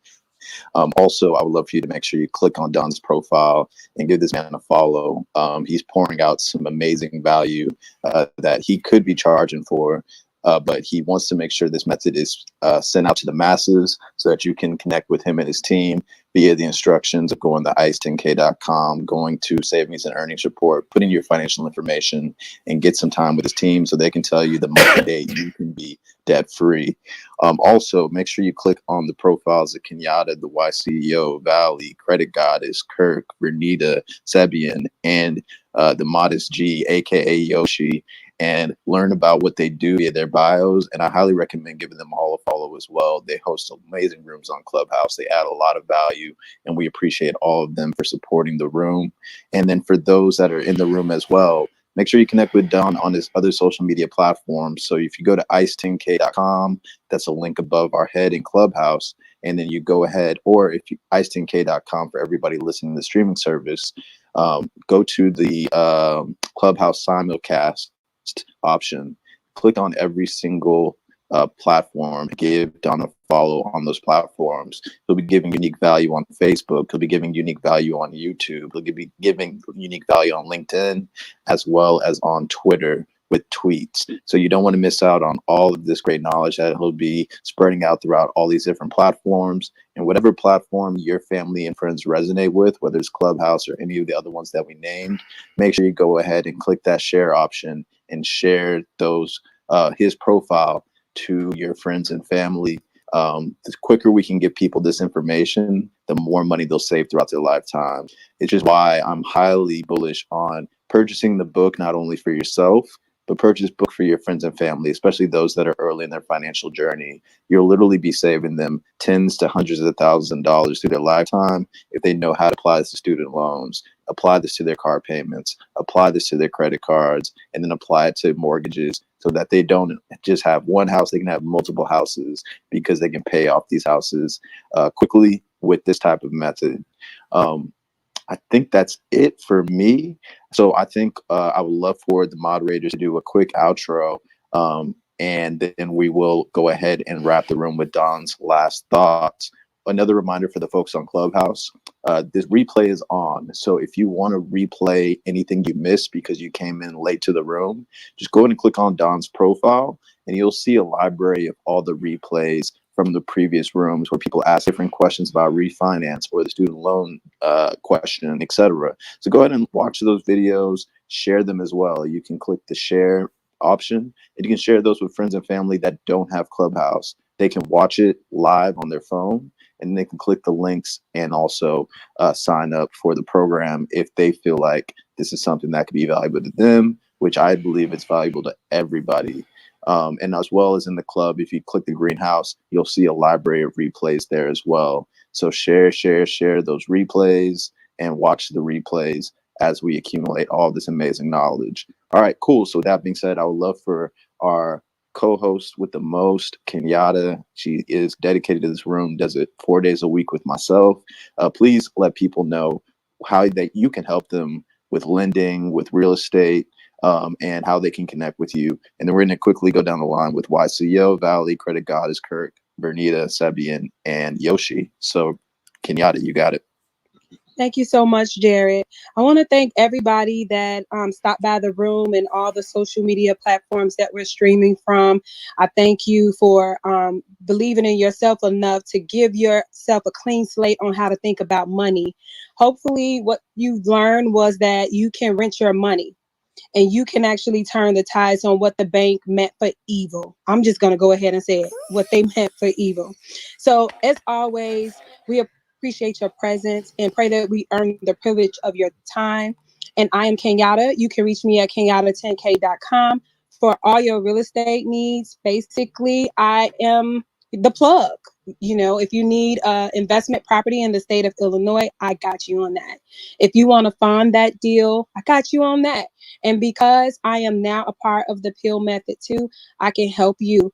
Also, I would love for you to make sure you click on Don's profile and give this man a follow. He's pouring out some amazing value that he could be charging for. But he wants to make sure this method is sent out to the masses so that you can connect with him and his team via the instructions of going to ice10k.com, going to savings and earnings report, putting your financial information, and get some time with his team so they can tell you the monthly date you can be debt free. Also, make sure you click on the profiles of Kenyatta, the Y CEO, Valley, Credit Goddess, Kirk, Vernita, Sebian, and the Modest G, aka Yoshi, and learn about what they do via their bios. And I highly recommend giving them all a follow as well. They host amazing rooms on Clubhouse. They add a lot of value, and we appreciate all of them for supporting the room. And then for those that are in the room as well, make sure you connect with Don on his other social media platforms. So if you go to ice10k.com, that's a link above our head in Clubhouse. And then you go ahead, or if you ice10k.com for everybody listening to the streaming service, go to the Clubhouse simulcast option, click on every single platform. Give Don a follow on those platforms. He'll be giving unique value on Facebook. He'll be giving unique value on YouTube. He'll be giving unique value on LinkedIn, as well as on Twitter with tweets. So you don't want to miss out on all of this great knowledge that he'll be spreading out throughout all these different platforms. And whatever platform your family and friends resonate with, whether it's Clubhouse or any of the other ones that we named, make sure you go ahead and click that share option and share those his profile to your friends and family. The quicker we can give people this information, the more money they'll save throughout their lifetime. It's just why I'm highly bullish on purchasing the book, not only for yourself, but purchase book for your friends and family, especially those that are early in their financial journey. You'll literally be saving them tens to hundreds of thousands of dollars through their lifetime if they know how to apply this to student loans, apply this to their car payments, apply this to their credit cards, and then apply it to mortgages, so that they don't just have one house, they can have multiple houses, because they can pay off these houses quickly with this type of method. I think that's it for me. So I think I would love for the moderators to do a quick outro, and then we will go ahead and wrap the room with Don's last thoughts. Another reminder for the folks on Clubhouse, this replay is on. So if you want to replay anything you missed because you came in late to the room, just go ahead and click on Don's profile, and you'll see a library of all the replays from the previous rooms where people ask different questions about refinance or the student loan question, etc. So go ahead and watch those videos, share them as well. You can click the share option, and you can share those with friends and family that don't have Clubhouse. They can watch it live on their phone, and they can click the links and also sign up for the program if they feel like this is something that could be valuable to them, which I believe it's valuable to everybody. And as well as in the club, if you click the greenhouse, you'll see a library of replays there as well. So share those replays and watch the replays as we accumulate all this amazing knowledge. All right, cool. So with that being said, I would love for our co-host with the most, Kenyatta. She is dedicated to this room, does it 4 days a week with myself. Please let people know how that you can help them with lending, with real estate, and how they can connect with you. And then we're going to quickly go down the line with YCO, Valley, Credit Goddess, Kirk, Bernita, Sebian, and Yoshi. So Kenyatta, you got it. Thank you so much, Jared. I want to thank everybody that stopped by the room and all the social media platforms that we're streaming from. I thank you for believing in yourself enough to give yourself a clean slate on how to think about money. Hopefully what you've learned was that you can rent your money, and you can actually turn the tides on what the bank meant for evil. I'm just going to go ahead and say it, what they meant for evil. So as always, we appreciate your presence and pray that we earn the privilege of your time. And I am Kenyatta. You can reach me at kenyatta10k.com for all your real estate needs. Basically, I am the plug. You know, if you need investment property in the state of Illinois, I got you on that. If you want to fund that deal, I got you on that. And because I am now a part of the P.I.L.L method too, I can help you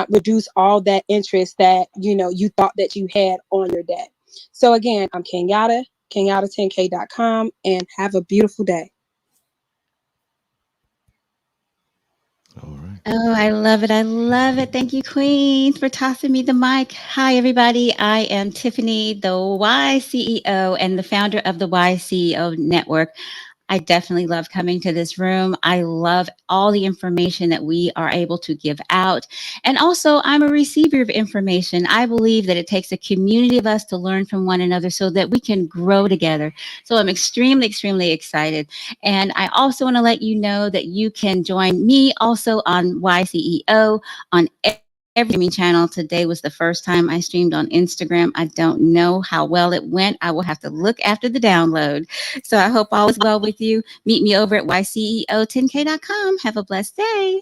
reduce all that interest that, you know, you thought that you had on your debt. So again, I'm Kenyatta, kenyatta10k.com, and have a beautiful day. All right. Oh, I love it. I love it. Thank you, Queen, for tossing me the mic. Hi, everybody. I am Tiffany, the Y CEO and the founder of the Y CEO Network. I definitely love coming to this room. I love all the information that we are able to give out. And also, I'm a receiver of information. I believe that it takes a community of us to learn from one another so that we can grow together. So I'm extremely, extremely excited. And I also want to let you know that you can join me also on YCEO on every streaming channel. Today was the first time I streamed on Instagram. I don't know how well it went. I will have to look after the download. So I hope all is well with you. Meet me over at yceo10k.com. Have a blessed day.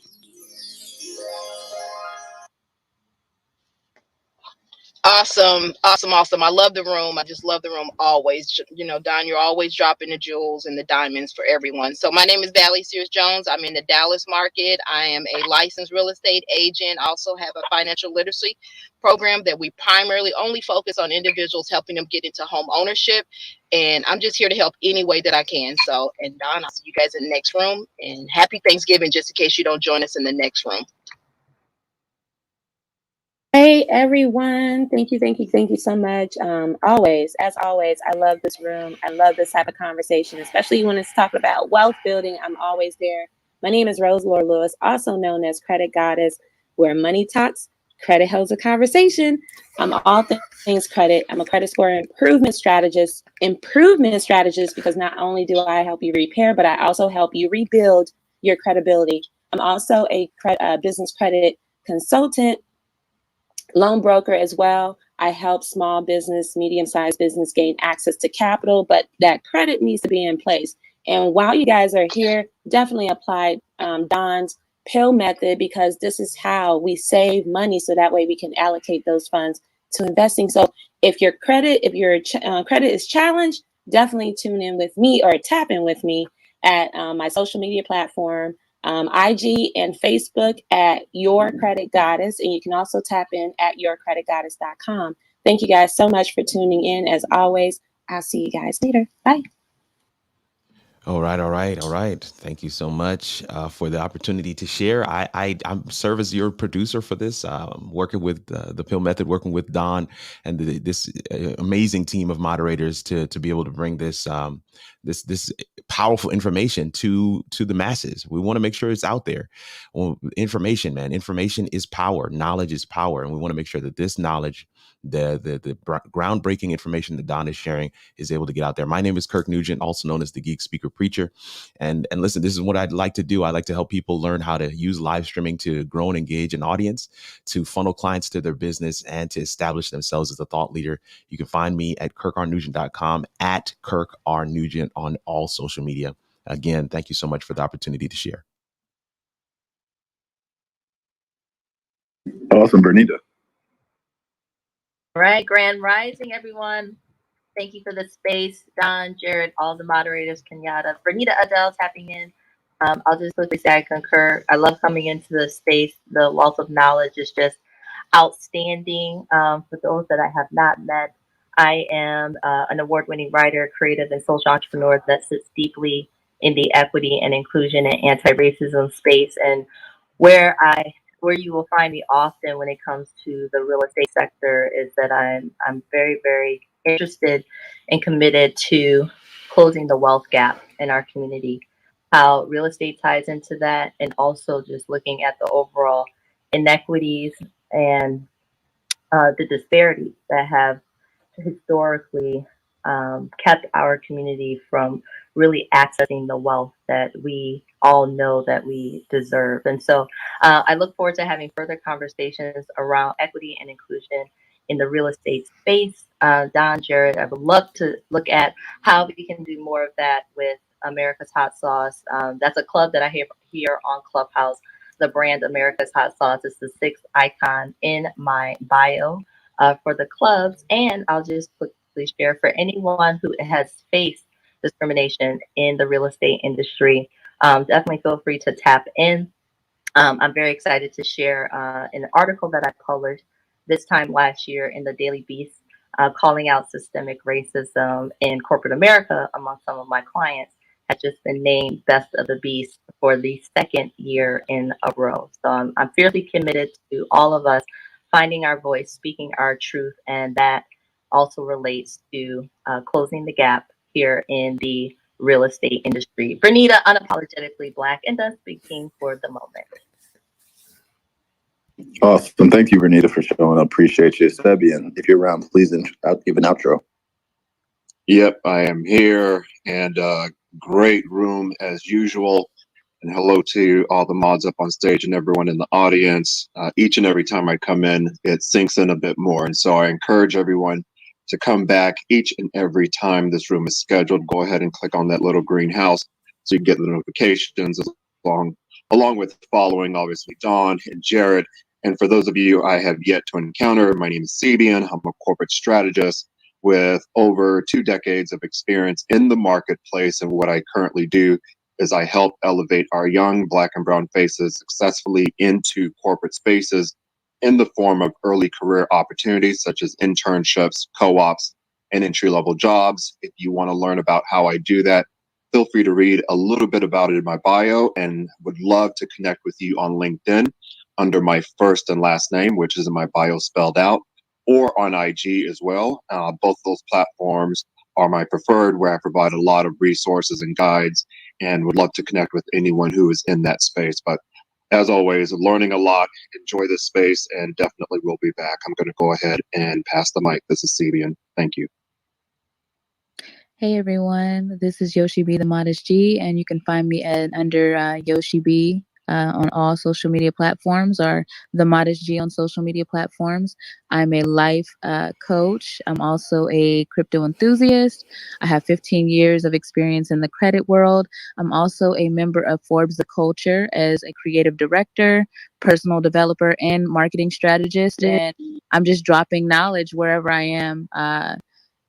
Awesome. I love the room. I just love the room always. You know, Don, you're always dropping the jewels and the diamonds for everyone. So my name is Valley Sears Jones. I'm in the Dallas market. I am a licensed real estate agent. I also have a financial literacy program that we primarily only focus on individuals, helping them get into home ownership. And I'm just here to help any way that I can. So, and Don, I'll see you guys in the next room. And happy Thanksgiving, just in case you don't join us in the next room. Hey everyone, thank you so much. As always, I love this room. I love this type of conversation, especially when it's talking about wealth building. I'm always there. My name is Rose Lord Lewis, also known as Credit Goddess, where money talks, credit holds a conversation. I'm all things credit. I'm a credit score improvement strategist, because not only do I help you repair, but I also help you rebuild your credibility. I'm also a business credit consultant, loan broker as well. I help small business, medium-sized business gain access to capital, but that credit needs to be in place. And while you guys are here, definitely apply Don's P.I.L.L method, because this is how we save money, so that way we can allocate those funds to investing. So if your credit is challenged, definitely tune in with me or tap in with me at my social media platform, IG and Facebook at Your Credit Goddess. And you can also tap in at yourcreditgoddess.com. Thank you guys so much for tuning in. As always, I'll see you guys later. Bye. All right, all right, all right. Thank you so much for the opportunity to share. I serve as your producer for this, working with the P.I.L.L method, working with Don and this amazing team of moderators to be able to bring this this powerful information to the masses. We want to make sure it's out there. Well, information, man, information is power. Knowledge is power, and we want to make sure that this knowledge, the groundbreaking information that Don is sharing, is able to get out there. My name is Kirk Nugent, also known as the Geek Speaker Preacher. And listen, this is what I'd like to do. I like to help people learn how to use live streaming to grow and engage an audience, to funnel clients to their business, and to establish themselves as a thought leader. You can find me at kirkrnugent.com, at Kirk R. Nugent on all social media. Again, thank you so much for the opportunity to share. Awesome, Bernita. All right, Grand Rising, everyone. Thank you for the space, Don, Jared, all the moderators, Kenyatta, Bernita Adele tapping in. I'll just quickly say I concur. I love coming into the space. The wealth of knowledge is just outstanding. For those that I have not met, I am an award-winning writer, creative, and social entrepreneur that sits deeply in the equity and inclusion and anti-racism space, and where you will find me often when it comes to the real estate sector is that I'm very, very interested and committed to closing the wealth gap in our community, how real estate ties into that, and also just looking at the overall inequities and the disparities that have historically kept our community from really accessing the wealth that we all know that we deserve. And so I look forward to having further conversations around equity and inclusion in the real estate space. Don, Jared, I would love to look at how we can do more of that with America's Hot Sauce. That's a club that I have here on Clubhouse. The brand America's Hot Sauce is the 6th icon in my bio for the clubs. And I'll just quickly share, for anyone who has faced discrimination in the real estate industry, definitely feel free to tap in. I'm very excited to share an article that I published this time last year in the Daily Beast, calling out systemic racism in corporate America among some of my clients, has just been named Best of the Beast for the 2nd year in a row. So I'm fiercely committed to all of us finding our voice, speaking our truth, and that also relates to closing the gap here in the real estate industry. Bernita, unapologetically Black, and done speaking for the moment. Awesome. Thank you, Bernita, for showing up. Appreciate you. Sebian, if you're around, please give an outro. Yep, I am here, and great room as usual. And hello to all the mods up on stage and everyone in the audience. Each and every time I come in, it sinks in a bit more. And so I encourage everyone to come back each and every time this room is scheduled. Go ahead and click on that little green house so you can get the notifications along with following, obviously, Dawn and Jared. And for those of you I have yet to encounter, my name is Sebian. I'm a corporate strategist with over 2 decades of experience in the marketplace. And what I currently do is I help elevate our young Black and brown faces successfully into corporate spaces in the form of early career opportunities such as internships, co-ops, and entry-level jobs. If you want to learn about how I do that, feel free to read a little bit about it in my bio, and would love to connect with you on LinkedIn. under my first and last name, which is in my bio spelled out, or on IG as well. Both those platforms are my preferred, where I provide a lot of resources and guides and would love to connect with anyone who is in that space. But as always, learning a lot, enjoy this space, and definitely will be back. I'm going to go ahead and pass the mic. This is Cebian. Thank you. Hey everyone, this is Yoshi B, the Modest G, and you can find me under Yoshi B on all social media platforms, or the Modest G on social media platforms. I'm a life coach. I'm also a crypto enthusiast. I have 15 years of experience in the credit world. I'm also a member of Forbes The Culture as a creative director, personal developer, and marketing strategist. And I'm just dropping knowledge wherever I am.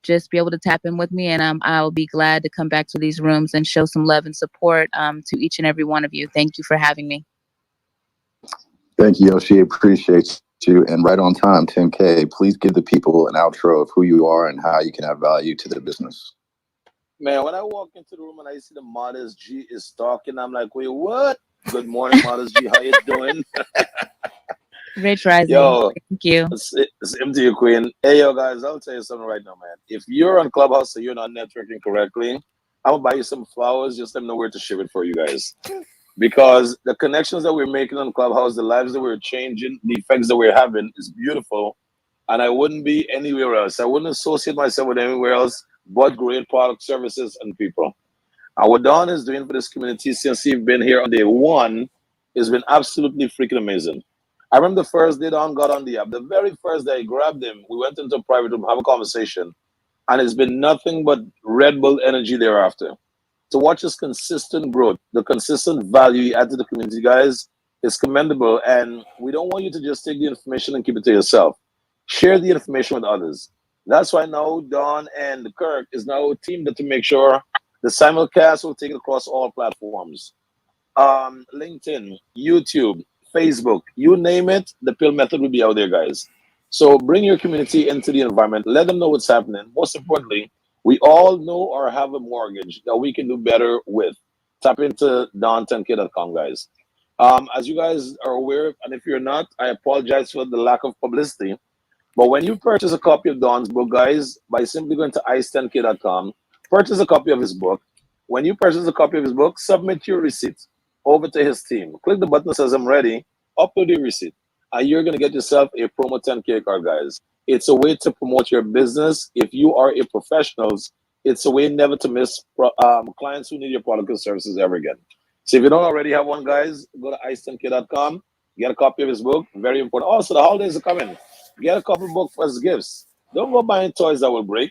Just be able to tap in with me, and I'll be glad to come back to these rooms and show some love and support to each and every one of you. Thank you for having me. Thank you, Yoshi. Appreciate you. And right on time, 10K. Please give the people an outro of who you are and how you can add value to their business. Man, when I walk into the room and I see the Modest G is talking, I'm like, wait, what? Good morning, Modest G. How you doing? Rich Rising. Yo, thank you. it's empty, you queen. Hey, yo, guys, I'll tell you something right now, man. If you're on Clubhouse and you're not networking correctly, I'm gonna buy you some flowers. Just let me know where to ship it for you guys. Because the connections that we're making on Clubhouse, the lives that we're changing, the effects that we're having is beautiful. And I wouldn't be anywhere else. I wouldn't associate myself with anywhere else but great product, services, and people. And what Don is doing for this community since he's been here on day one has been absolutely freaking amazing. I remember the first day Don got on the app, the very first day I grabbed him, we went into a private room, have a conversation, and it's been nothing but Red Bull energy thereafter. To watch his consistent growth, the consistent value he adds to the community, guys, is commendable. And we don't want you to just take the information and keep it to yourself. Share the information with others. That's why now Don and Kirk is now teamed up to make sure the simulcast will take it across all platforms. LinkedIn, YouTube, Facebook, you name it, the P.I.L.L method will be out there, guys. So bring your community into the environment. Let them know what's happening. Most importantly, we all know or have a mortgage that we can do better with. Tap into don10k.com, guys. As you guys are aware, and if you're not, I apologize for the lack of publicity. But when you purchase a copy of Don's book, guys, by simply going to ice10k.com, purchase a copy of his book. When you purchase a copy of his book, submit your receipt over to his team. Click the button that says I'm ready, upload your receipt, and you're going to get yourself a promo 10K card, guys. It's a way to promote your business. If you are a professional, it's a way never to miss clients who need your product and services ever again. So if you don't already have one, guys, go to ice10k.com, get a copy of his book. Very important. Also, the holidays are coming. Get a couple books as gifts. Don't go buying toys that will break.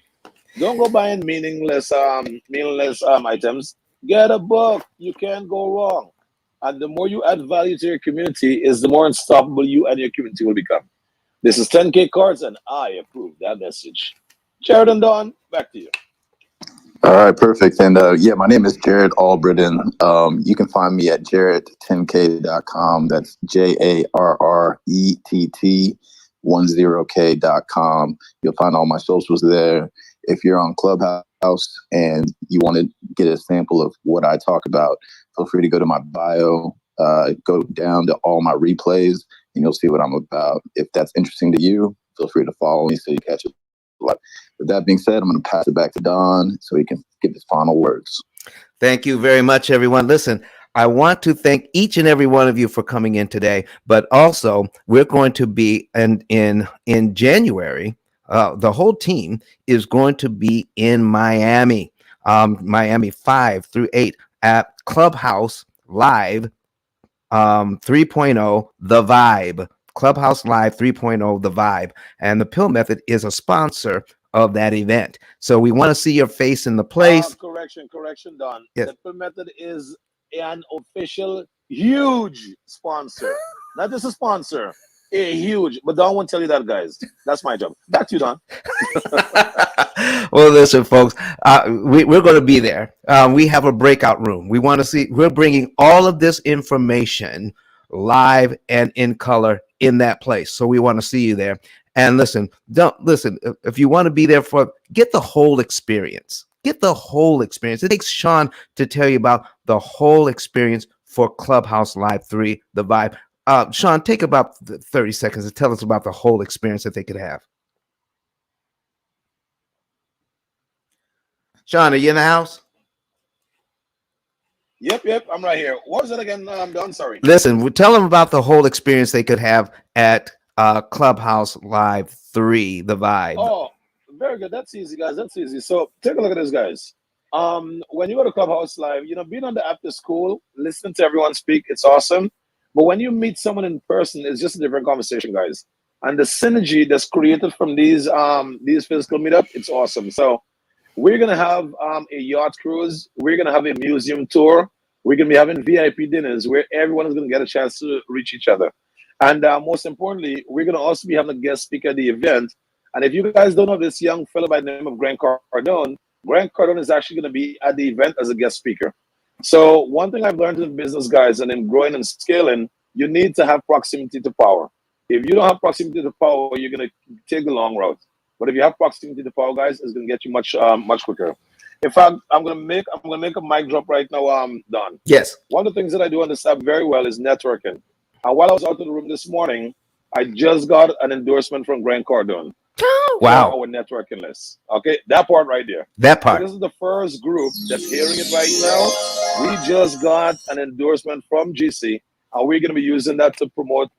Don't go buying meaningless items. Get a book. You can't go wrong. And the more you add value to your community, is the more unstoppable you and your community will become. This is 10K Cards, and I approve that message. Jared and Don, back to you. All right, perfect. And yeah, my name is Jared Albritton. You can find me at jared10k.com. That's JARRETT10k.com. You'll find all my socials there. If you're on Clubhouse and you want to get a sample of what I talk about, feel free to go to my bio, go down to all my replays, and you'll see what I'm about. If that's interesting to you, feel free to follow me so you catch it. With that being said, I'm going to pass it back to Don so he can give his final words. Thank you very much, everyone. Listen, I want to thank each and every one of you for coming in today, but also we're going to be in January. The whole team is going to be in Miami, Miami 5 through 8 at Clubhouse Live 3.0, The Vibe. Clubhouse Live 3.0, The Vibe. And the P.I.L.L method is a sponsor of that event. So we want to see your face in the place. Correction, Don. Yes. The P.I.L.L method is an official huge sponsor. Not just a sponsor, a huge. But Don won't tell you that, guys. That's my job. Back to you, Don. Well, listen, folks, we're going to be there. We have a breakout room. We want to see, we're bringing all of this information live and in color in that place. So we want to see you there. And listen, if you want to be there get the whole experience. Get the whole experience. It takes Sean to tell you about the whole experience for Clubhouse Live 3, The Vibe. Sean, take about 30 seconds to tell us about the whole experience that they could have. Sean, are you in the house? Yep, I'm right here. What was it again? I'm done. Sorry. Listen, we tell them about the whole experience they could have at Clubhouse Live 3, the vibe. Oh, very good. That's easy, guys. That's easy. So take a look at this, guys. When you go to Clubhouse Live, being on the app is cool. Listening to everyone speak, it's awesome. But when you meet someone in person, it's just a different conversation, guys. And the synergy that's created from these physical meetup, it's awesome. So we're gonna have a yacht cruise. We're gonna have a museum tour. We're gonna be having VIP dinners where everyone is gonna get a chance to reach each other. And most importantly, we're gonna also be having a guest speaker at the event. And if you guys don't know this young fellow by the name of Grant Cardone is actually gonna be at the event as a guest speaker. So one thing I've learned in business, guys, and in growing and scaling, you need to have proximity to power. If you don't have proximity to power, you're gonna take the long route. But if you have proximity to power, guys, it's gonna get you much quicker. In fact, I'm gonna make a mic drop right now, Don. Yes. One of the things that I do on this app very well is networking. And while I was out of the room this morning, I just got an endorsement from Grant Cardone. Wow. For our networking list. Okay, that part right there. That part. So this is the first group that's hearing it right now. We just got an endorsement from GC, and we're gonna be using that to promote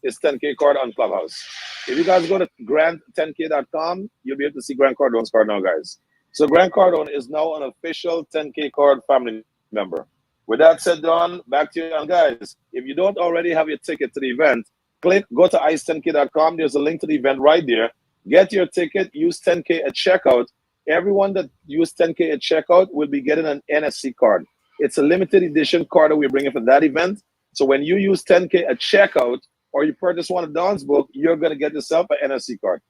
his 10K card on Clubhouse. If you guys go to grant10k.com, you'll be able to see Grant Cardone's card now, guys. So Grant Cardone is now an official 10K card family member. With that said, Don, back to you. And guys, if you don't already have your ticket to the event, go to ice10k.com. There's a link to the event right there. Get your ticket, use 10K at checkout. Everyone that used 10K at checkout will be getting an NFC card. It's a limited edition card that we're bringing for that event. So when you use 10K at checkout or you purchase one of Don's book, you're going to get yourself an NFC card.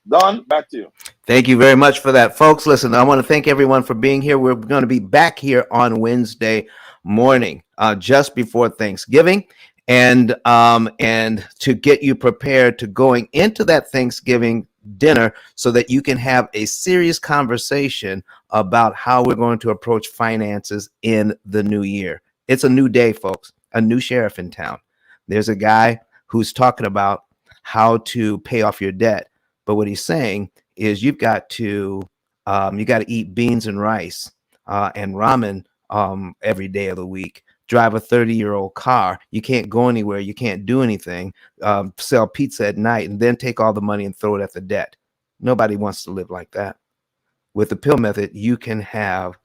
Don, back to you. Thank you very much for that, folks. Listen, I want to thank everyone for being here. We're going to be back here on Wednesday morning, just before Thanksgiving. And to get you prepared to going into that Thanksgiving dinner so that you can have a serious conversation about how we're going to approach finances in the new year. It's a new day, folks, a new sheriff in town. There's a guy who's talking about how to pay off your debt. But what he's saying is you've got to eat beans and rice and ramen every day of the week. Drive a 30-year-old car. You can't go anywhere. You can't do anything. Sell pizza at night and then take all the money and throw it at the debt. Nobody wants to live like that. With the P.I.L.L method, you can have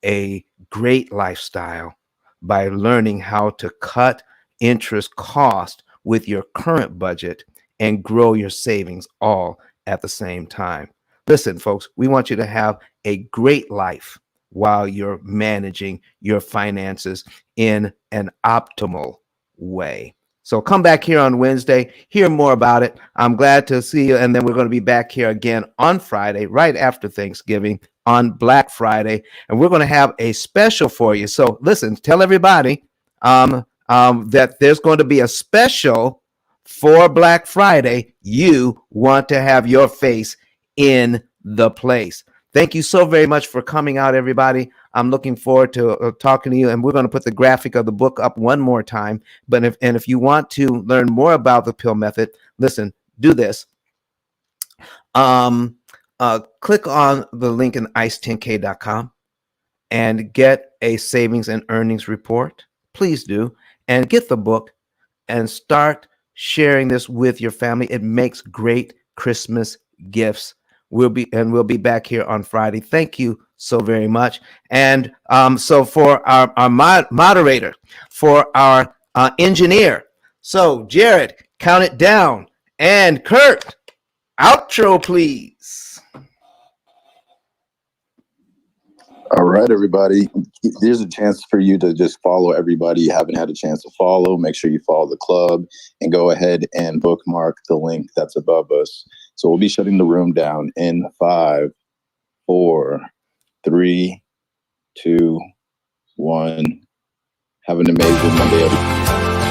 a great lifestyle by learning how to cut interest cost with your current budget and grow your savings all at the same time. Listen, folks, we want you to have a great life while you're managing your finances in an optimal way. So come back here on Wednesday, hear more about it. I'm glad to see you. And then we're going to be back here again on Friday, right after Thanksgiving, on Black Friday. And we're going to have a special for you. So listen, tell everybody that there's going to be a special for Black Friday. You want to have your face in the place. Thank you so very much for coming out, everybody. I'm looking forward to talking to you, and we're going to put the graphic of the book up one more time. But if you want to learn more about the P.I.L.L method, listen, do this. Click on the link in ice10k.com and get a savings and earnings report. Please do, and get the book and start sharing this with your family. It makes great Christmas gifts. We'll be back here on Friday. Thank you so very much. And so for our moderator, for our engineer, so Jared, count it down. And Kurt, outro, please. All right, everybody. There's a chance for you to just follow everybody you haven't had a chance to follow. Make sure you follow the club and go ahead and bookmark the link that's above us. So we'll be shutting the room down in 5, 4, 3, 2, 1. Have an amazing Monday, everybody.